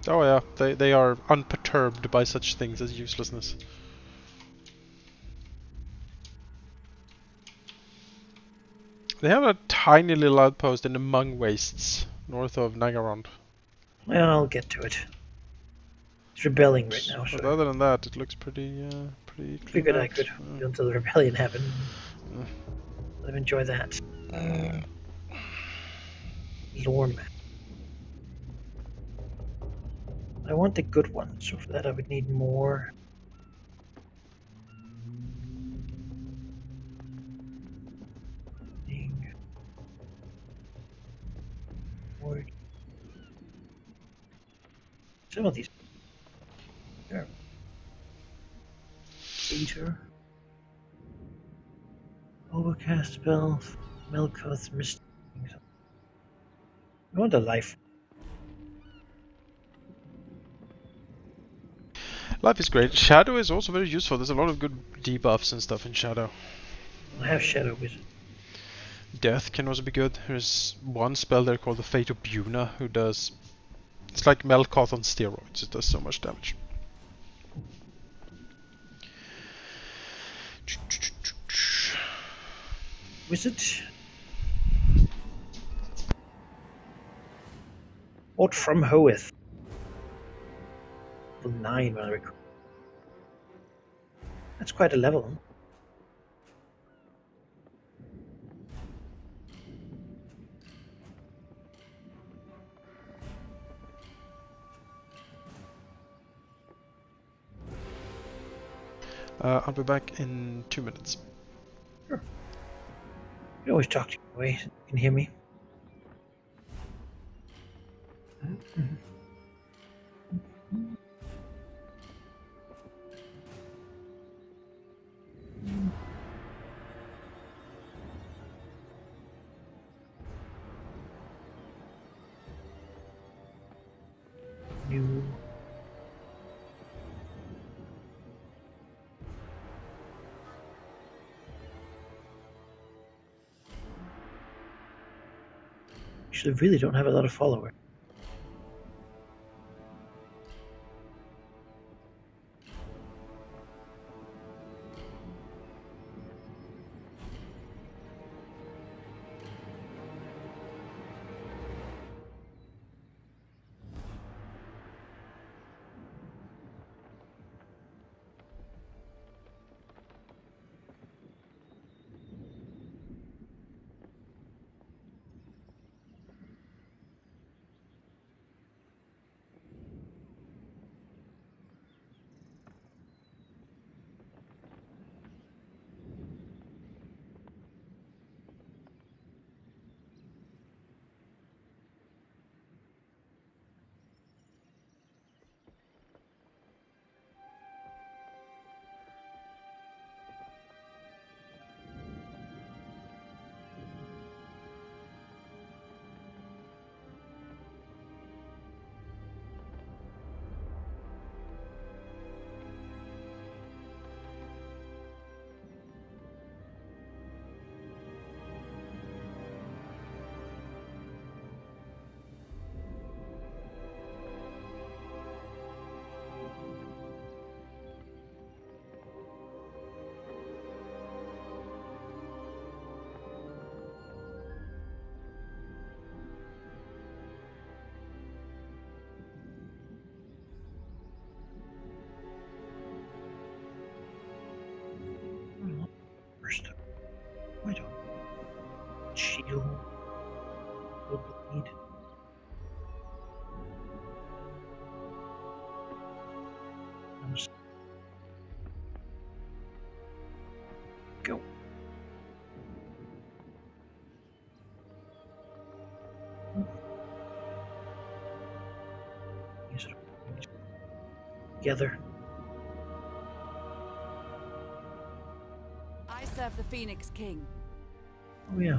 Oh yeah, they are unperturbed by such things as uselessness. They have a tiny little outpost in the Mung Wastes, north of Nagaron. Well, I'll get to it. It's rebelling right now, so. But other than that, it looks pretty Figured I could until the rebellion happened. Let him enjoy that. Lore map. I want the good one, so for that I would need more. Some of these. There. Eater. Overcast spell. Melkoth Mist. I want a life. Life is great. Shadow is also very useful. There's a lot of good debuffs and stuff in Shadow. I have Shadow Wizard. Death can also be good. There's one spell there called the Fate of Buna who does... It's like Melkoth on steroids. It does so much damage. Wizard. What from Hoeth? Level 9 when I recall. That's quite a level. I'll be back in 2 minutes. Sure. You can always talk to me away. You can hear me. New. Actually, really don't have a lot of followers. first. I don't. Shield. Will bleed. Go. Together. I serve the Phoenix King. Oh yeah.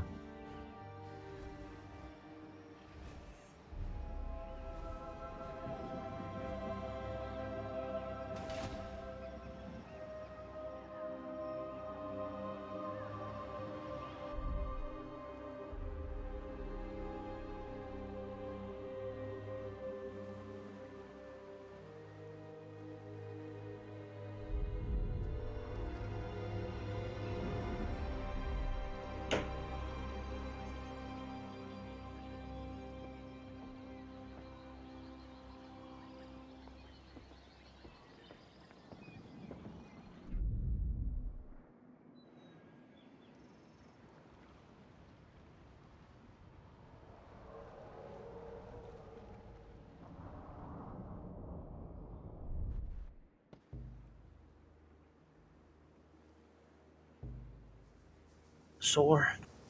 Soar.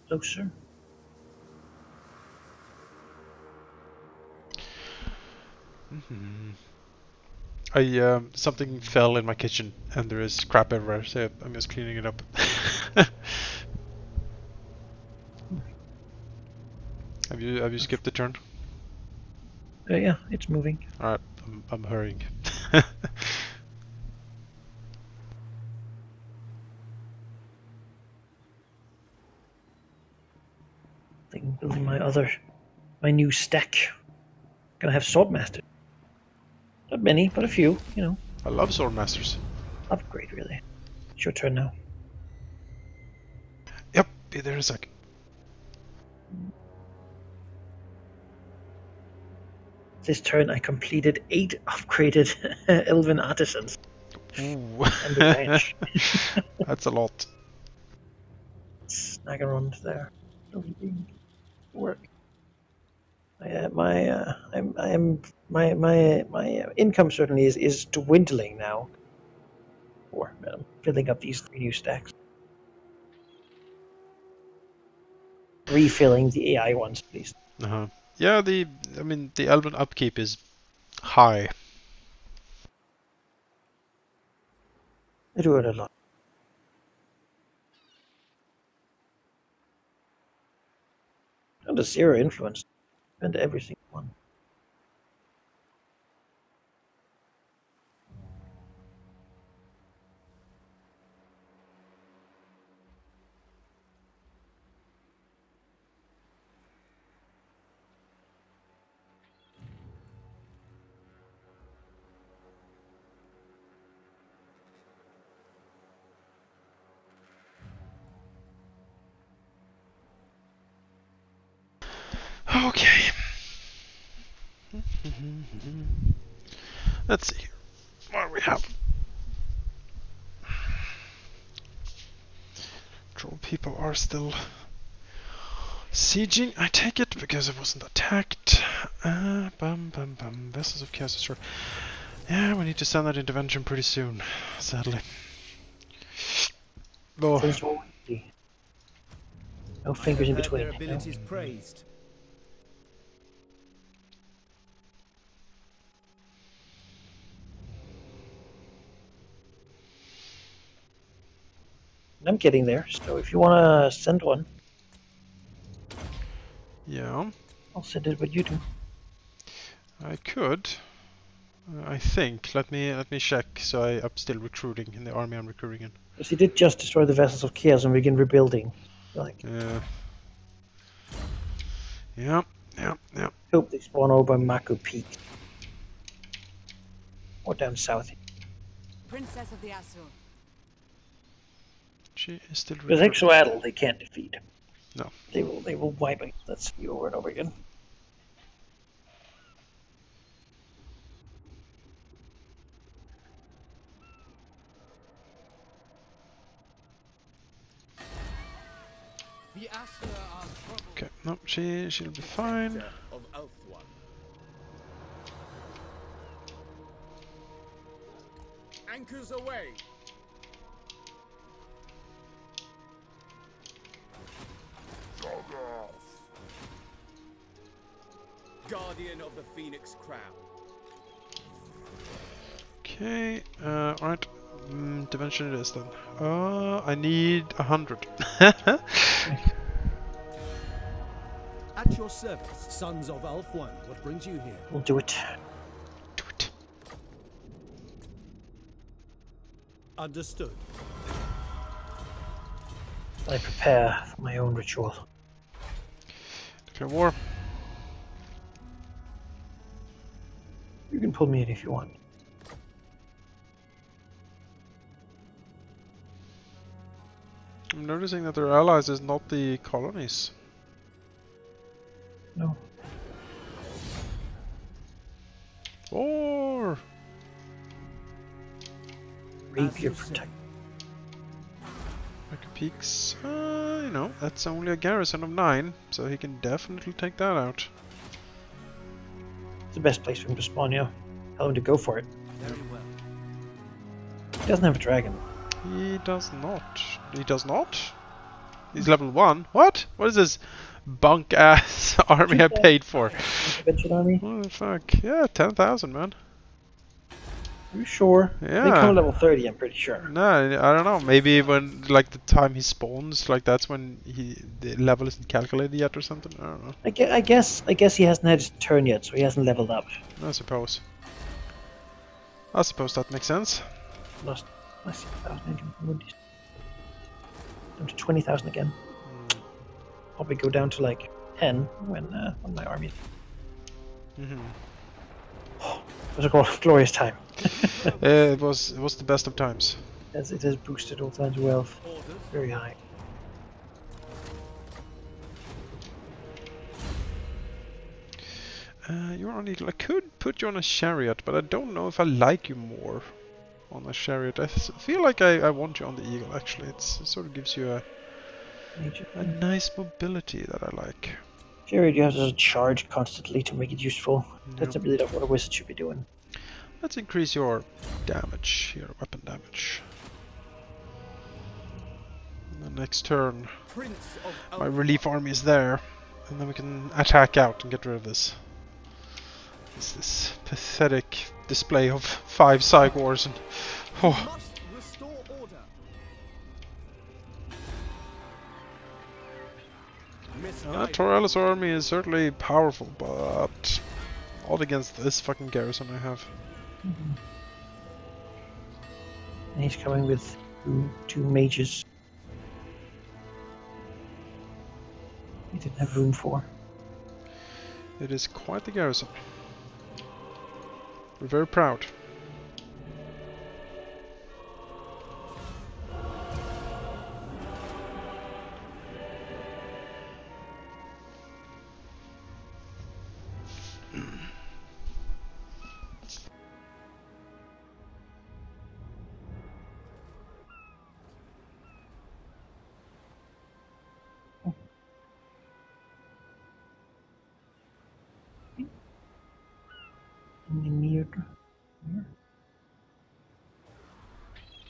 Closer. Something fell in my kitchen and there is crap everywhere, so I'm just cleaning it up. Have you skipped the turn? Yeah, it's moving. Alright, I'm hurrying. I'm building my new stack. Gonna have Swordmaster. Not many, but a few, you know. I love Swordmasters. Upgrade, really. It's your turn now. Yep, be there in a sec. This turn I completed 8 upgraded Elven Artisans. Ooh. And the branch. That's a lot. Snag around there. Work. My income certainly is dwindling now. I'm filling up these 3 new stacks. Refilling the AI ones, please. Yeah, the Elven upkeep is high. I do it a lot. And a 0 influence. And every single one. Okay. Let's see. What do we have? Troll people are still sieging, I take it, because it wasn't attacked. Vessels of Chaos Destroy. Yeah, we need to send that intervention pretty soon, sadly. Oh. No fingers in between. Their abilities praised. I'm getting there, so if you want to send one, Yeah, I'll send it what you do. I could. I think. Let me check. So I'm still recruiting in the army. I'm recruiting in. Because he did just destroy the Vessels of Chaos and begin rebuilding. Like, yeah. hope they spawn over Mako Peak. Or down south. Princess of the Asur. She is still Because recruiting. Exoatl they can't defeat. No. They will wipe it. That's you over and over again. The Asur are troubled. Okay, no, she'll be fine. Of Elf One. Anchors away. Guardian of the Phoenix Crown. Okay, right. Dimension it is then. I need 100. At your service, sons of Elf One. What brings you here? We'll do it. Do it. Understood. I prepare for my own ritual. Declare war. You can pull me in if you want. I'm noticing that their allies is not the colonies. No. War! Rapier protect. Micro Peaks, you know, that's only a garrison of 9, so he can definitely take that out. It's the best place for him to spawn, you know. Tell him to go for it. Very well. He doesn't have a dragon. He does not. He does not? He's level 1? What? What is this bunk ass army I paid for? Convention army? What the fuck? Yeah, 10,000, man. Are you sure? Yeah. They come level 30, I'm pretty sure. No, I don't know. Maybe when, like, the time he spawns, like, that's when the level isn't calculated yet or something. I don't know. I guess he hasn't had his turn yet, so he hasn't leveled up. I suppose. I suppose that makes sense. Lost 6,000 income from Woodies. Down to 20,000 again. Probably go down to like 10 when my army. Mm-hmm. It was a glorious time. It was the best of times. As it has boosted all kinds of wealth very high. You're on eagle. I could put you on a chariot, but I don't know if I like you more on a chariot. I feel like I want you on the eagle. Actually, it sort of gives you a nice mobility that I like. Chariot, you have to charge constantly to make it useful. Yep. That's really not what a wizard should be doing. Let's increase your damage, your weapon damage. And the next turn, my relief army is there, and then we can attack out and get rid of this. It's this pathetic display of 5 psych wars and oh. Torellus army is certainly powerful, but all against this fucking garrison I have. Mm-hmm. And he's coming with two mages. He didn't have room for. It is quite the garrison. We're very proud.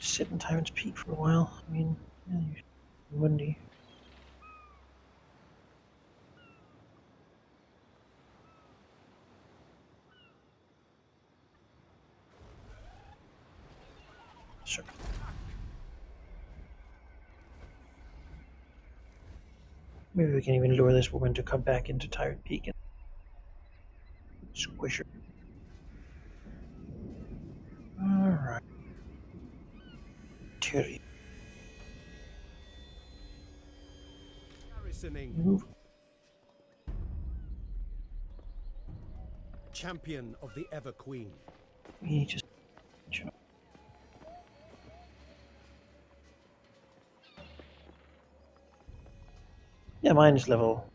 Sit in Tyrant's Peak for a while. I mean, yeah, windy. Sure. Maybe we can even lure this woman to come back into Tyrant Peak and squish her. Alright. Terry. Move. Champion of the Ever Queen. We just. Yeah, mine is level.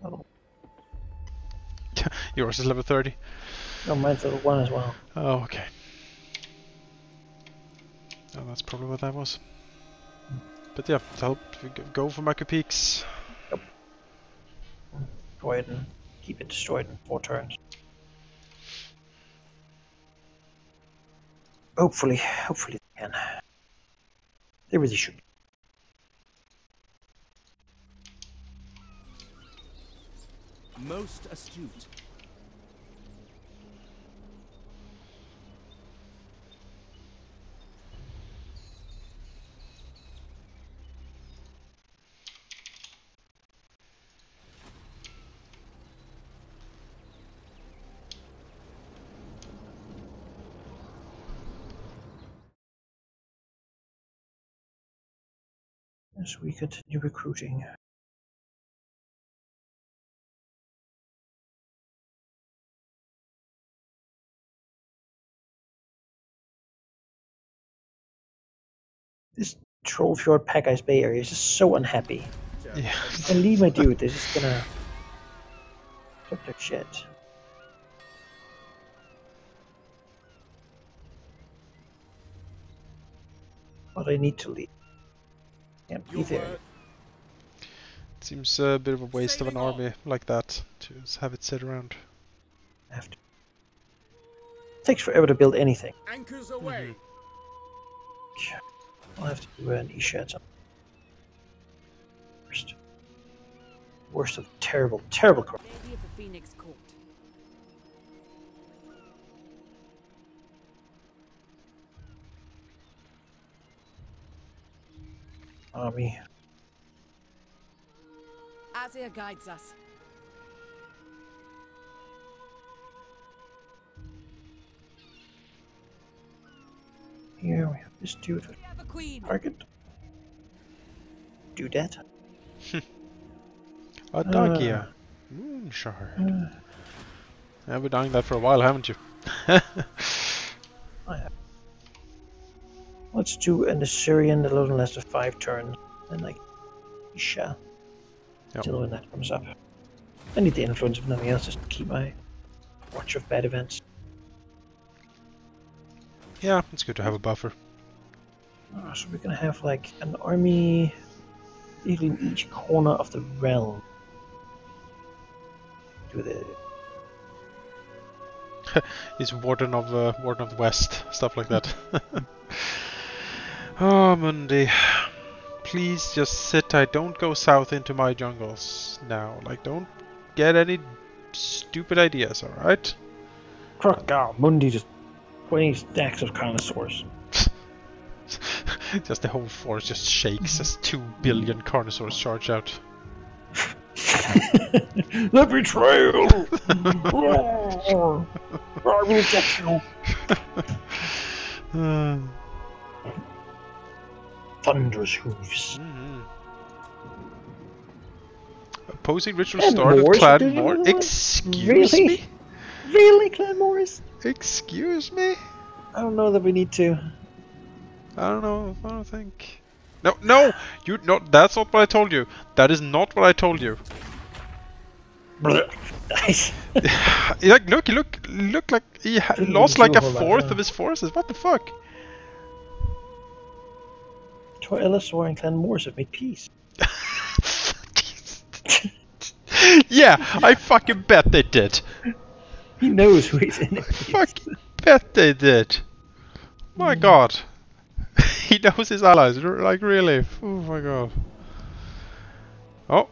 Yours is level 30. No, mine's level 1 as well. Oh, okay. Oh, that's probably what that was. But yeah, help go for Micro Peaks. Yep. Go ahead and keep it destroyed in 4 turns. Hopefully they can. They really should. Most astute. As we continue recruiting. This Trollfjord Pack Ice Bay area is just so unhappy. Yeah. If I leave my dude, they're just gonna talk their shit. But I need to leave. Can't be there. It seems a bit of a waste of an army like that to just have it sit around. I have to. It takes forever to build anything. Anchors away. I'll have to do an Isha at some first. Worst of terrible, terrible crap. Lady of the Phoenix Court. Army. Azir guides us. Here we have this dude. We have a queen. Target. Do that. Adagia. Moonshard. I've been dying that for a while, haven't you? I have. Let's do an Assyrian that only lasts 5 turns. And like Isha. Yep. Till when that comes up. I need the influence of nothing else just to keep my watch of bad events. Yeah, it's good to have a buffer. So we're gonna have like an army in each corner of the realm. Do the He's Warden of the West, stuff like that. Oh, Mundi. Please just sit tight. Don't go south into my jungles now. Like, don't get any stupid ideas, alright? Crocodile Mundi just 20 stacks of Carnosaurs. Just the whole force just shakes as 2 billion Carnosaurs charge out. The betrayal! I will get you! Thunderous hooves. Opposing ritual Clan started. Moors? Clan Moor. Excuse Really? me? Really, Clan Morris? Excuse me? I don't know that we need to. I don't know. I don't think. No, no! You not. That's not what I told you. That is not what I told you. Nice. Like, look like he lost like a fourth of his forces. What the fuck? Tor Ellisor and Clan Morris have made peace. Yeah, I fucking bet they did. He knows who he's in. Fucking bet they did. My god. He knows his allies, like really. Oh my god. Oh.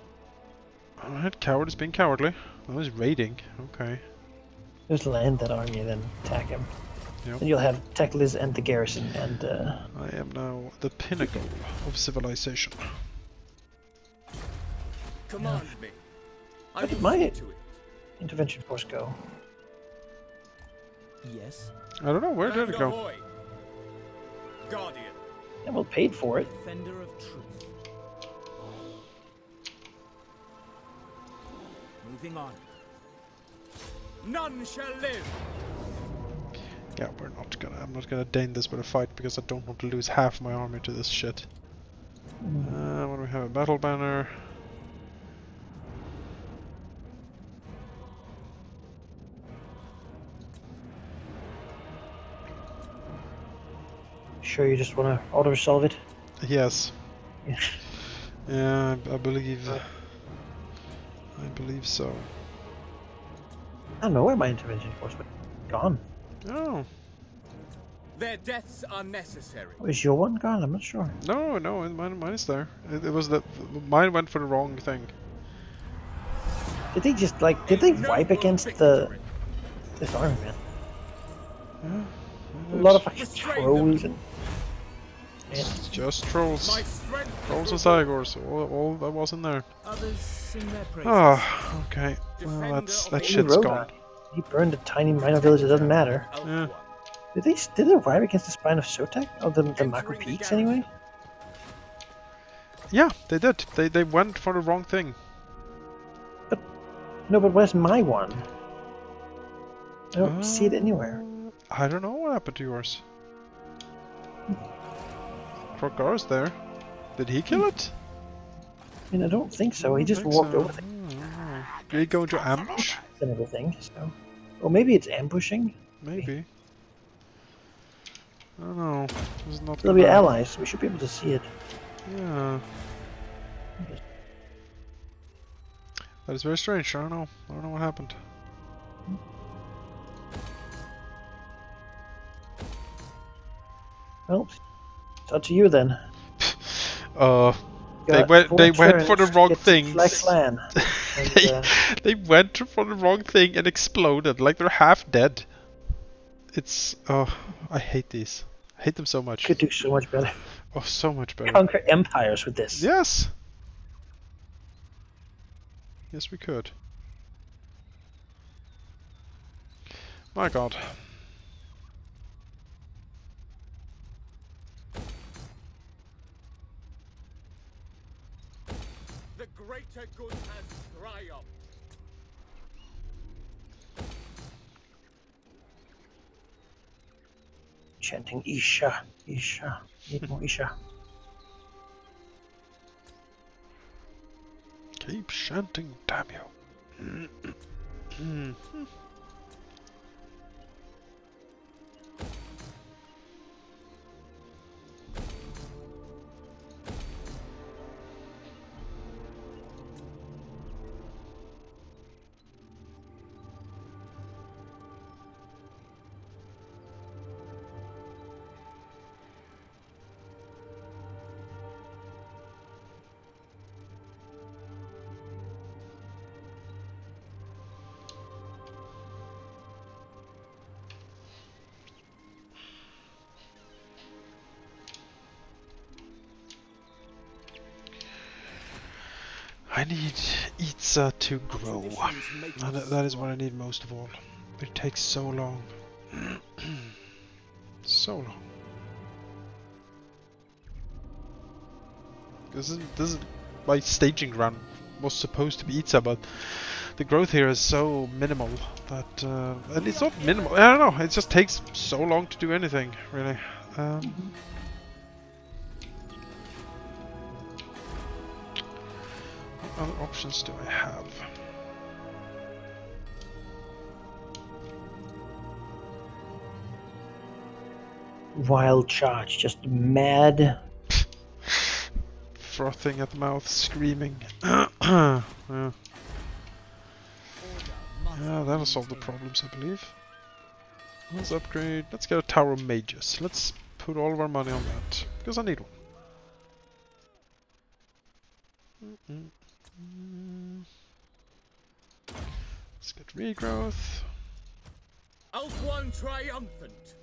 Alright, coward is being cowardly. Oh, he's raiding. Okay. Just land that army and then attack him. Yep. And you'll have Teklis and the garrison and I am now the pinnacle of civilization. Command me. I Where did will my see to it. intervention force go? Yes. I don't know, where did it go? Ahoy. Guardian. Yeah, well, paid for it. Defender of truth. Moving on. None shall live. Yeah, I'm not gonna deign this with a fight because I don't want to lose half my army to this shit. What do we have? A battle banner. Sure, you just want to auto-resolve it? Yes. Yeah. Yeah, I believe I believe so. I don't know where my intervention was, but gone. Oh. Their deaths are necessary. Is your one gone? I'm not sure. No, mine is there. It was that mine went for the wrong thing. Did they just like? Did they wipe against this army, man? Yeah, A lot of fucking trolls and. It's just trolls. Trolls and Cygors, all that was in there. Others sing their praises. Ah, okay. Well, that shit's gone. He burned a tiny minor village. It doesn't matter. Yeah. Did they wipe against the spine of Sotek? Oh, the macro peaks anyway. Yeah, they did. They went for the wrong thing. No, but where's my one? I don't see it anywhere. I don't know what happened to yours. Krogar's there. Did he kill it? I mean, I don't think so. He just walked over things Did he go into ambush? and everything. So, or maybe it's ambushing. Maybe. I don't know. This is not They'll be allies. We should be able to see it. Yeah. That is very strange. I don't know. I don't know what happened. Well, it's up to you then. They went for the wrong thing. They went for the wrong thing and exploded like they're half dead. It's I hate these. I hate them so much. Could do so much better. Oh, so much better. Conquer empires with this. Yes. Yes, we could. My God. The greater good has triumphed. Chanting Isha, Isha, need more Isha. Keep chanting, damn you. I need Itza to grow. That is what I need most of all. It takes so long. So long. This is my staging ground was supposed to be Itza, but the growth here is so minimal that and it's not minimal. I don't know. It just takes so long to do anything, really. What other options do I have? Wild charge, just mad. Frothing at the mouth, screaming. Yeah. Yeah, that'll solve the problems, I believe. Let's upgrade. Let's get a Tower of Mages. Let's put all of our money on that, because I need one. Let's get regrowth. Elf one triumphant.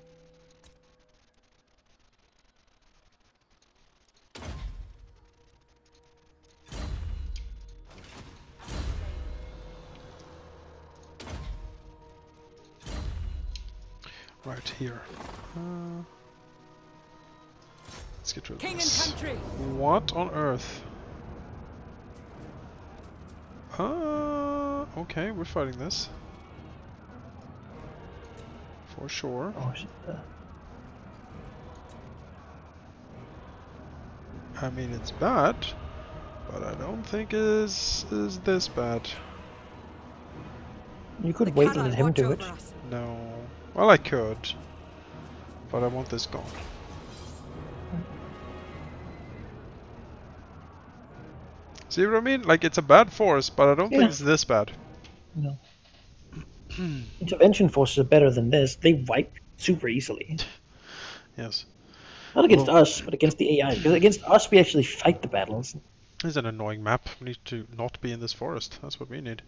Right here. Let's get rid of King this. and country. What on earth? Okay, we're fighting this. For sure. Oh, shit. I mean, it's bad, but I don't think is this bad. You could wait and let him do it. No. Well, I could, but I want this gone. See what I mean? Like, it's a bad force, but I don't Yeah. think it's this bad. No. Intervention forces are better than this. They wipe super easily. Yes. Not against us, but against the AI. Because against us, we actually fight the battles. This is an annoying map. We need to not be in this forest. That's what we need.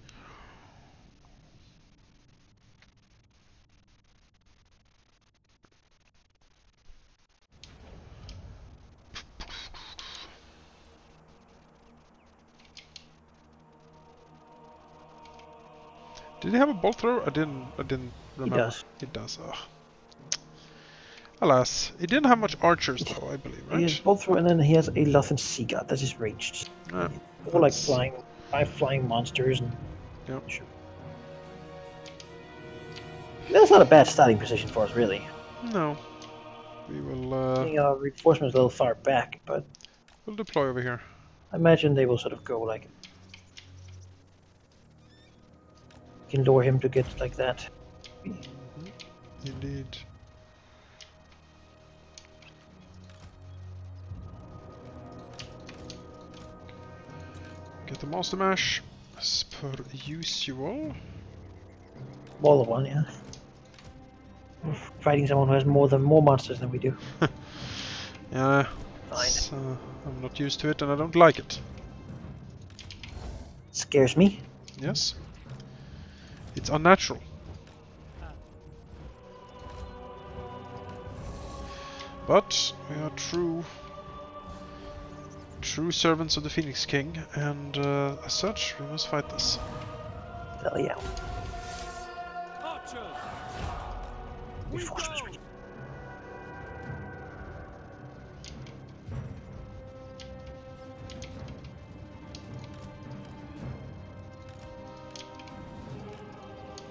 Did he have a bolt thrower? I didn't remember. He does. He does. Ugh. Alas, he didn't have much archers though, I believe, right? He has bolt thrower, and then he has a Lothan Sea God. That's his ranged. All like flying monsters. And yep. Sure. That's not a bad starting position for us, really. No. We will. Our reinforcement is a little far back, but we'll deploy over here. I imagine they will sort of go like. We can lure him to get like that. Indeed. Get the monster mash as per usual. Wall of one, yeah. We're fighting someone who has more monsters than we do. Yeah. Fine. I'm not used to it and I don't like it. Scares me. Yes. It's unnatural. But we are true servants of the Phoenix King, and as such, we must fight this. Hell yeah. Archers! Reinforcements.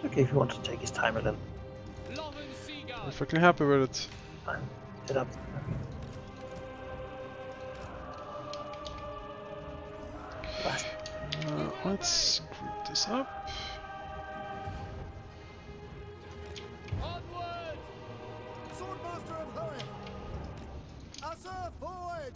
Okay, if he wants to take his time a little. Perfectly happy with it. Time. Set up. Let's group this up. Onward! Swordmaster of Hoeth! Asa forward!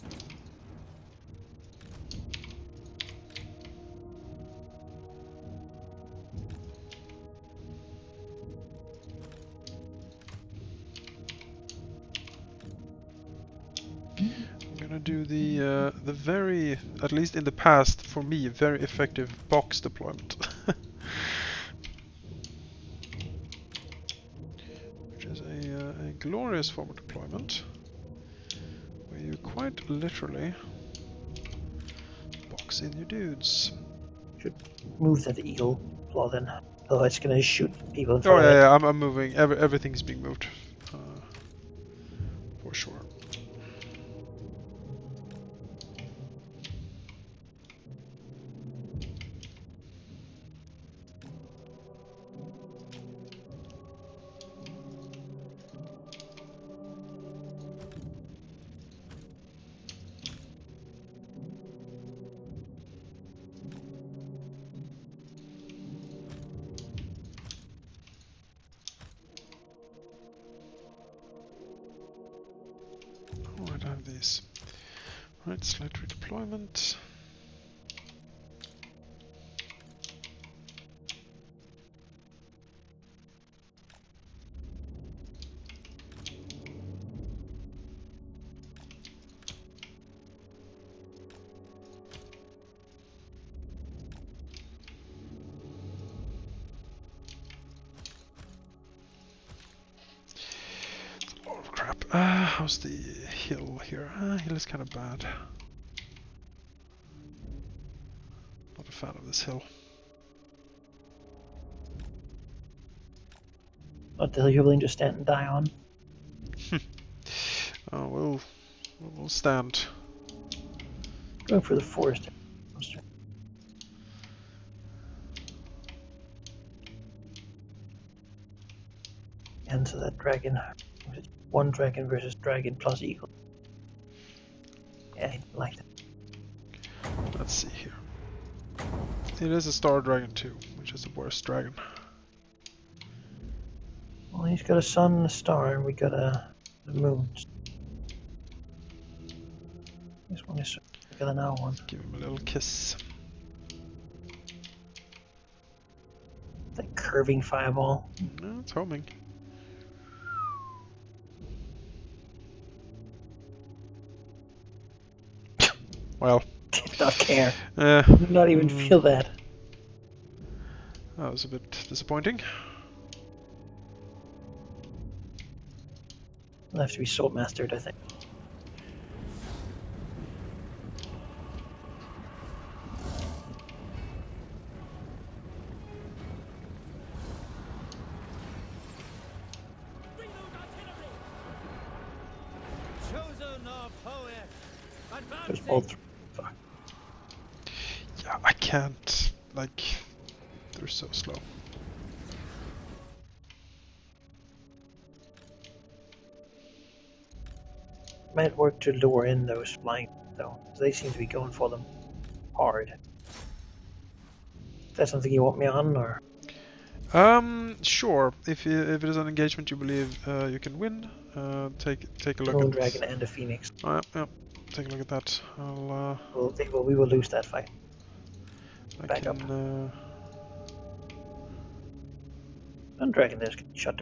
I'm gonna do the very, at least in the past, for me, very effective box deployment. Which is a glorious form of deployment, where you quite literally box in your dudes. Should move that eagle claw then. Otherwise, it's gonna shoot people in front Oh of it. yeah, I'm moving. Everything's being moved, for sure. I have these. Right, slight redeployment. Oh crap. How's the hill here? Hill is kind of bad. Not a fan of this hill. What the hell you're willing to stand and die on? Oh, we'll stand. Going for the forest monster. And so that dragon. One dragon versus dragon plus eagle. Yeah, I like that. Let's see here. It is a star dragon too, which is the worst dragon. Well, he's got a sun and a star, and we got a moon. This one is bigger than our one. Give him a little kiss. Like curving fireball. No, it's homing. Well. Did not care. Uh, Did not even feel that. That was a bit disappointing. I'll have to be sword mastered, I think. Chosen of poet. There's Advancing. both. Fuck. Yeah, I can't. Like, they're so slow. Might work to lure in those flying, though. They seem to be going for them hard. Is that something you want me on, or? Sure. If it is an engagement you believe you can win, take a look Moon at Dragon this. and a Phoenix. Yeah, take a look at that. I'll We will lose that fight. I Back can up. Moon Dragon there's shot.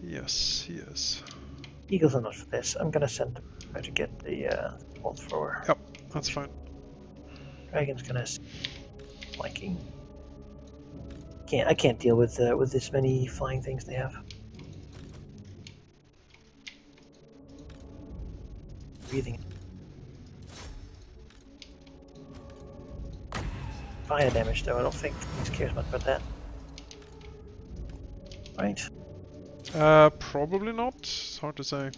Yes, yes. Eagles are not for this. I'm gonna send them try to get the bolt thrower. Yep, that's fine. Dragon's gonna flanking. I can't deal with this many flying things they have. Breathing. Fire damage though. I don't think he cares much about that. Right. Probably not. It's hard to say.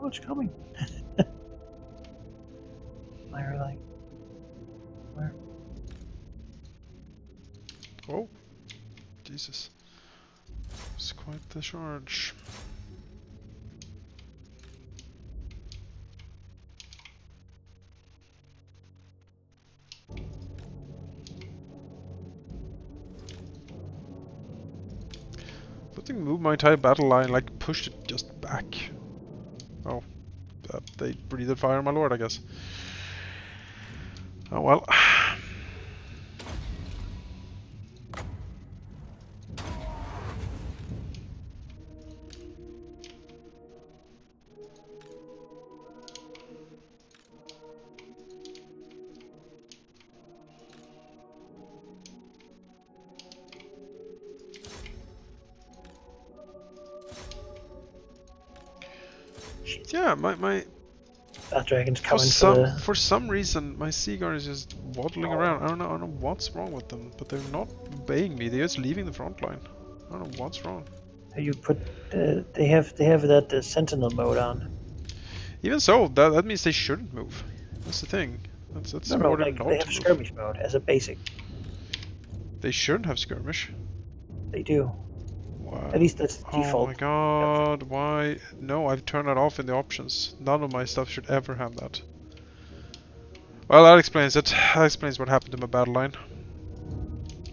Oh, it's coming. Fire like. Where? Oh, Jesus. It's quite the charge. Something moved my entire battle line, like pushed it just back. Oh, they breathed fire, my lord, I guess. Oh well. Yeah, my That dragon's for coming for some reason my Seaguard is just waddling around. I don't know what's wrong with them, but they're not obeying me. They're just leaving the front line. I don't know what's wrong. You put they have that sentinel mode on. Even so, that means they shouldn't move. That's the thing. That's No, more than like not they to have move. skirmish mode as a basic. They shouldn't have skirmish. They do. Wow. At least that's Oh default. my god, why? No, I've turned that off in the options. None of my stuff should ever have that. Well, that explains it. That explains what happened to my battle line.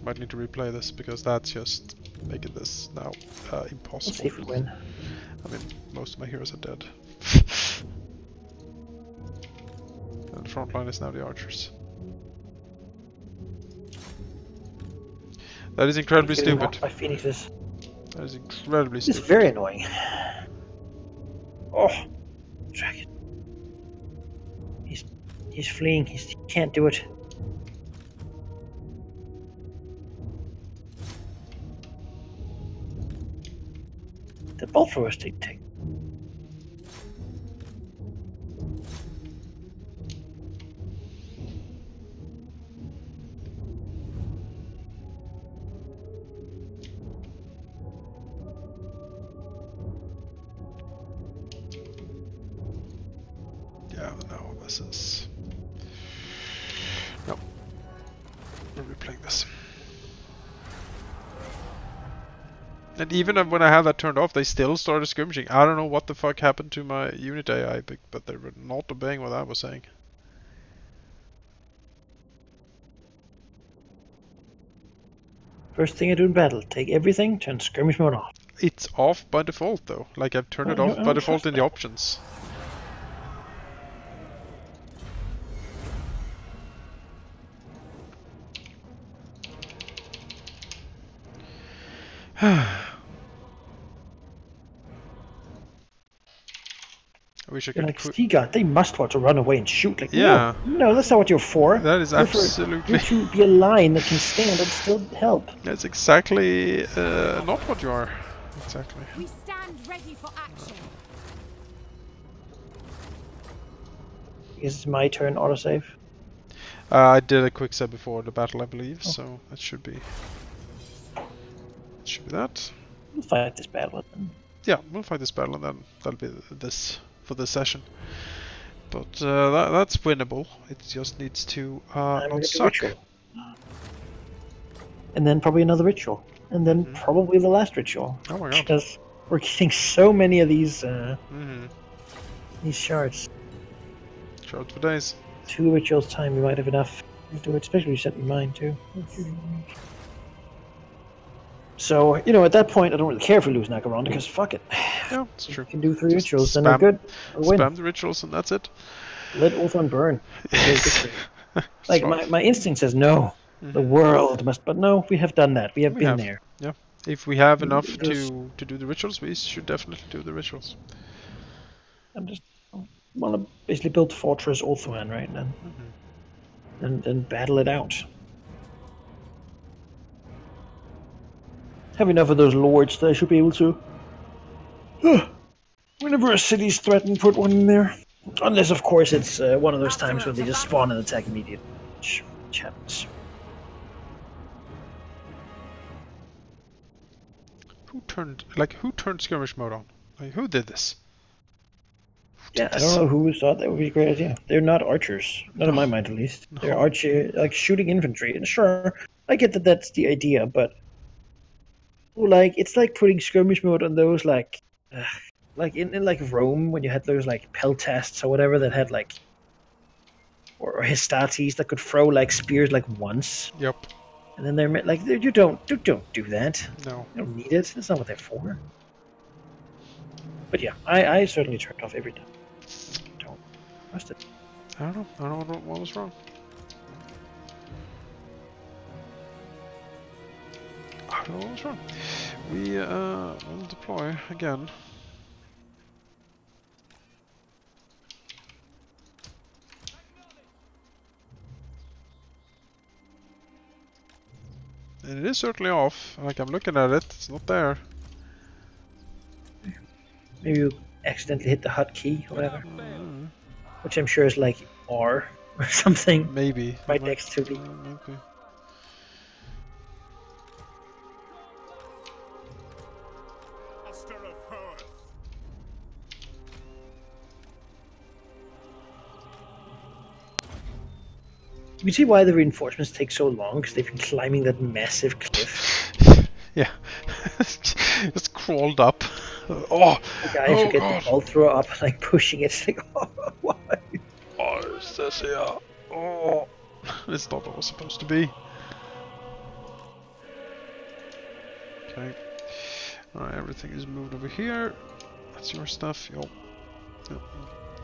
Might need to replay this because that's just making this now impossible. Let's see if we win. I mean, most of my heroes are dead. And the front line is now the archers. That is incredibly stupid. My phoenixes. That is incredibly It's stupid. very annoying. Oh, dragon. He's fleeing. He can't do it. The bolt throwers take. Yeah, no, this is... No. We're replaying this. And even when I had that turned off, they still started skirmishing. I don't know what the fuck happened to my unit AI, but they were not obeying what I was saying. First thing I do in battle, take everything, turn skirmish mode off. It's off by default though. Like I've turned it off by default in the options. I wish I could. Like, Stiga, they must want to run away and shoot. Like, yeah. No, that's not what you're for. That is absolutely. You're to be a line that can stand and still help. That's exactly not what you are. Exactly. We stand ready for action. Is my turn autosave? I did a quick save before the battle, I believe, so that should be. It should be that. We'll fight this battle then. Yeah, we'll fight this battle, and then that'll be this for this session. But that's winnable. It just needs to not suck. And then probably another ritual, and then probably the last ritual. Oh my god! Because we're getting so many of these shards. Shards for days. 2 rituals time, we might have enough to do it. Especially if you sent me mine too. So, you know, at that point, I don't really care if we lose Nagaronda, because fuck it. Yeah, it's true. We can do 3 rituals, then we're good. We'll win. Spam the rituals, and that's it. Let Ulthuan burn. Like, my instinct says no. The world must... But no, we have done that. We have been there. Yeah. If we have enough to do the rituals, we should definitely do the rituals. I want to basically build Fortress Ulthuan, right? And battle it out. Have enough of those lords that I should be able to. Whenever a city's threatened, put one in there. Unless, of course, it's one of those times when they just spawn and attack immediately. Which happens. Who turned skirmish mode on? Like, who did this? Yeah, I don't know who thought that would be a great idea. They're not archers. Not in my mind, at least. No. They're like shooting infantry. And sure, I get that that's the idea, but like it's like putting skirmish mode on those like in like Rome when you had those like peltasts or whatever that had like or Hestates that could throw like spears like once. Yep. And then they're like you don't do that. No. You don't need it. That's not what they're for. But yeah, I certainly turned off every time. Don't trust it. I don't know. I don't know what was wrong. I don't know what was wrong. We will deploy again. And it is certainly off. Like I'm looking at it, it's not there. Maybe you accidentally hit the hotkey or whatever. Which I'm sure is like R or something. Maybe. Right next to the... Maybe. You see why the reinforcements take so long? Because they've been climbing that massive cliff. Yeah. Just crawled up. Oh! The guys who get the ball throw up, like pushing it, it's like, oh, why? Oh, it's this here. Oh! It's not what it was supposed to be. Okay. Alright, everything is moved over here. That's your stuff. Yo. Yep.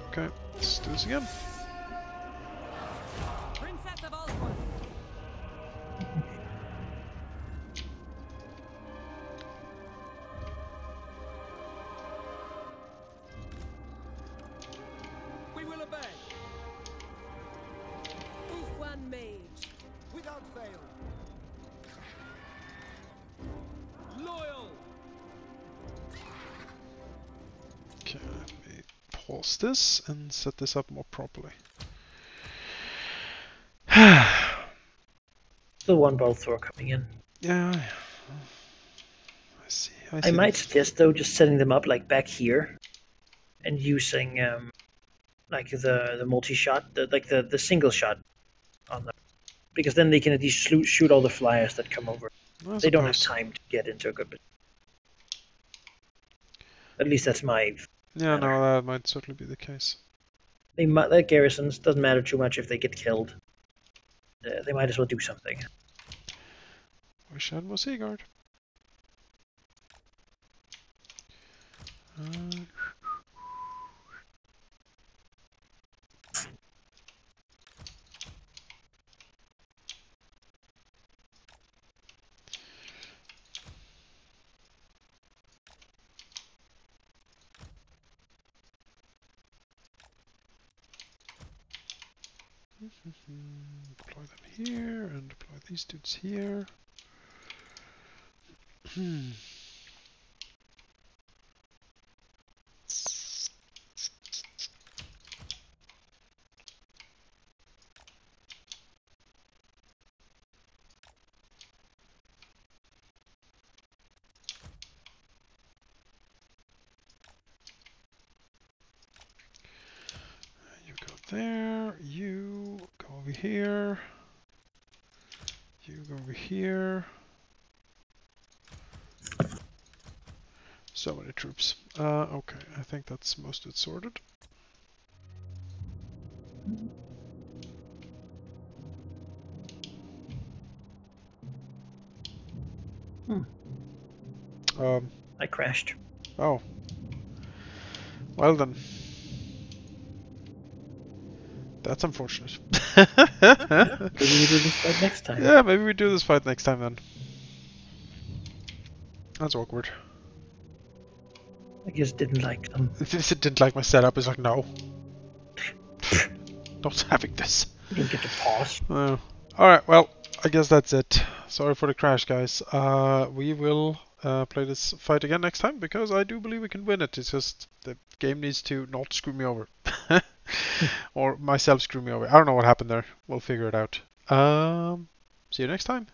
Okay, let's do this again. This and set this up more properly. Still one ball thrower coming in. Yeah, I see. I might suggest though just setting them up like back here, and using like the multi-shot, the single shot on them, because then they can at least shoot all the flyers that come over. They don't have time to get into a good position. At least that's my. Yeah, no, that might certainly be the case. Their garrisons, doesn't matter too much if they get killed. They might as well do something. Wish I had more Seaguard. Deploy them here and deploy these dudes here. You go there, you go over here, you go over here. So many troops. Okay, I think that's most of it sorted. I crashed. Oh. Well then. That's unfortunate. Maybe we do this fight next time. Yeah, maybe we do this fight next time then. That's awkward. I just didn't like them. If it didn't like my setup, it's like, no. Not having this. You don't get to pause. Oh. Alright, well, I guess that's it. Sorry for the crash, guys. We will play this fight again next time, because I do believe we can win it. It's just the game needs to not screw me over. Or myself screw me over. I don't know what happened there. We'll figure it out. See you next time.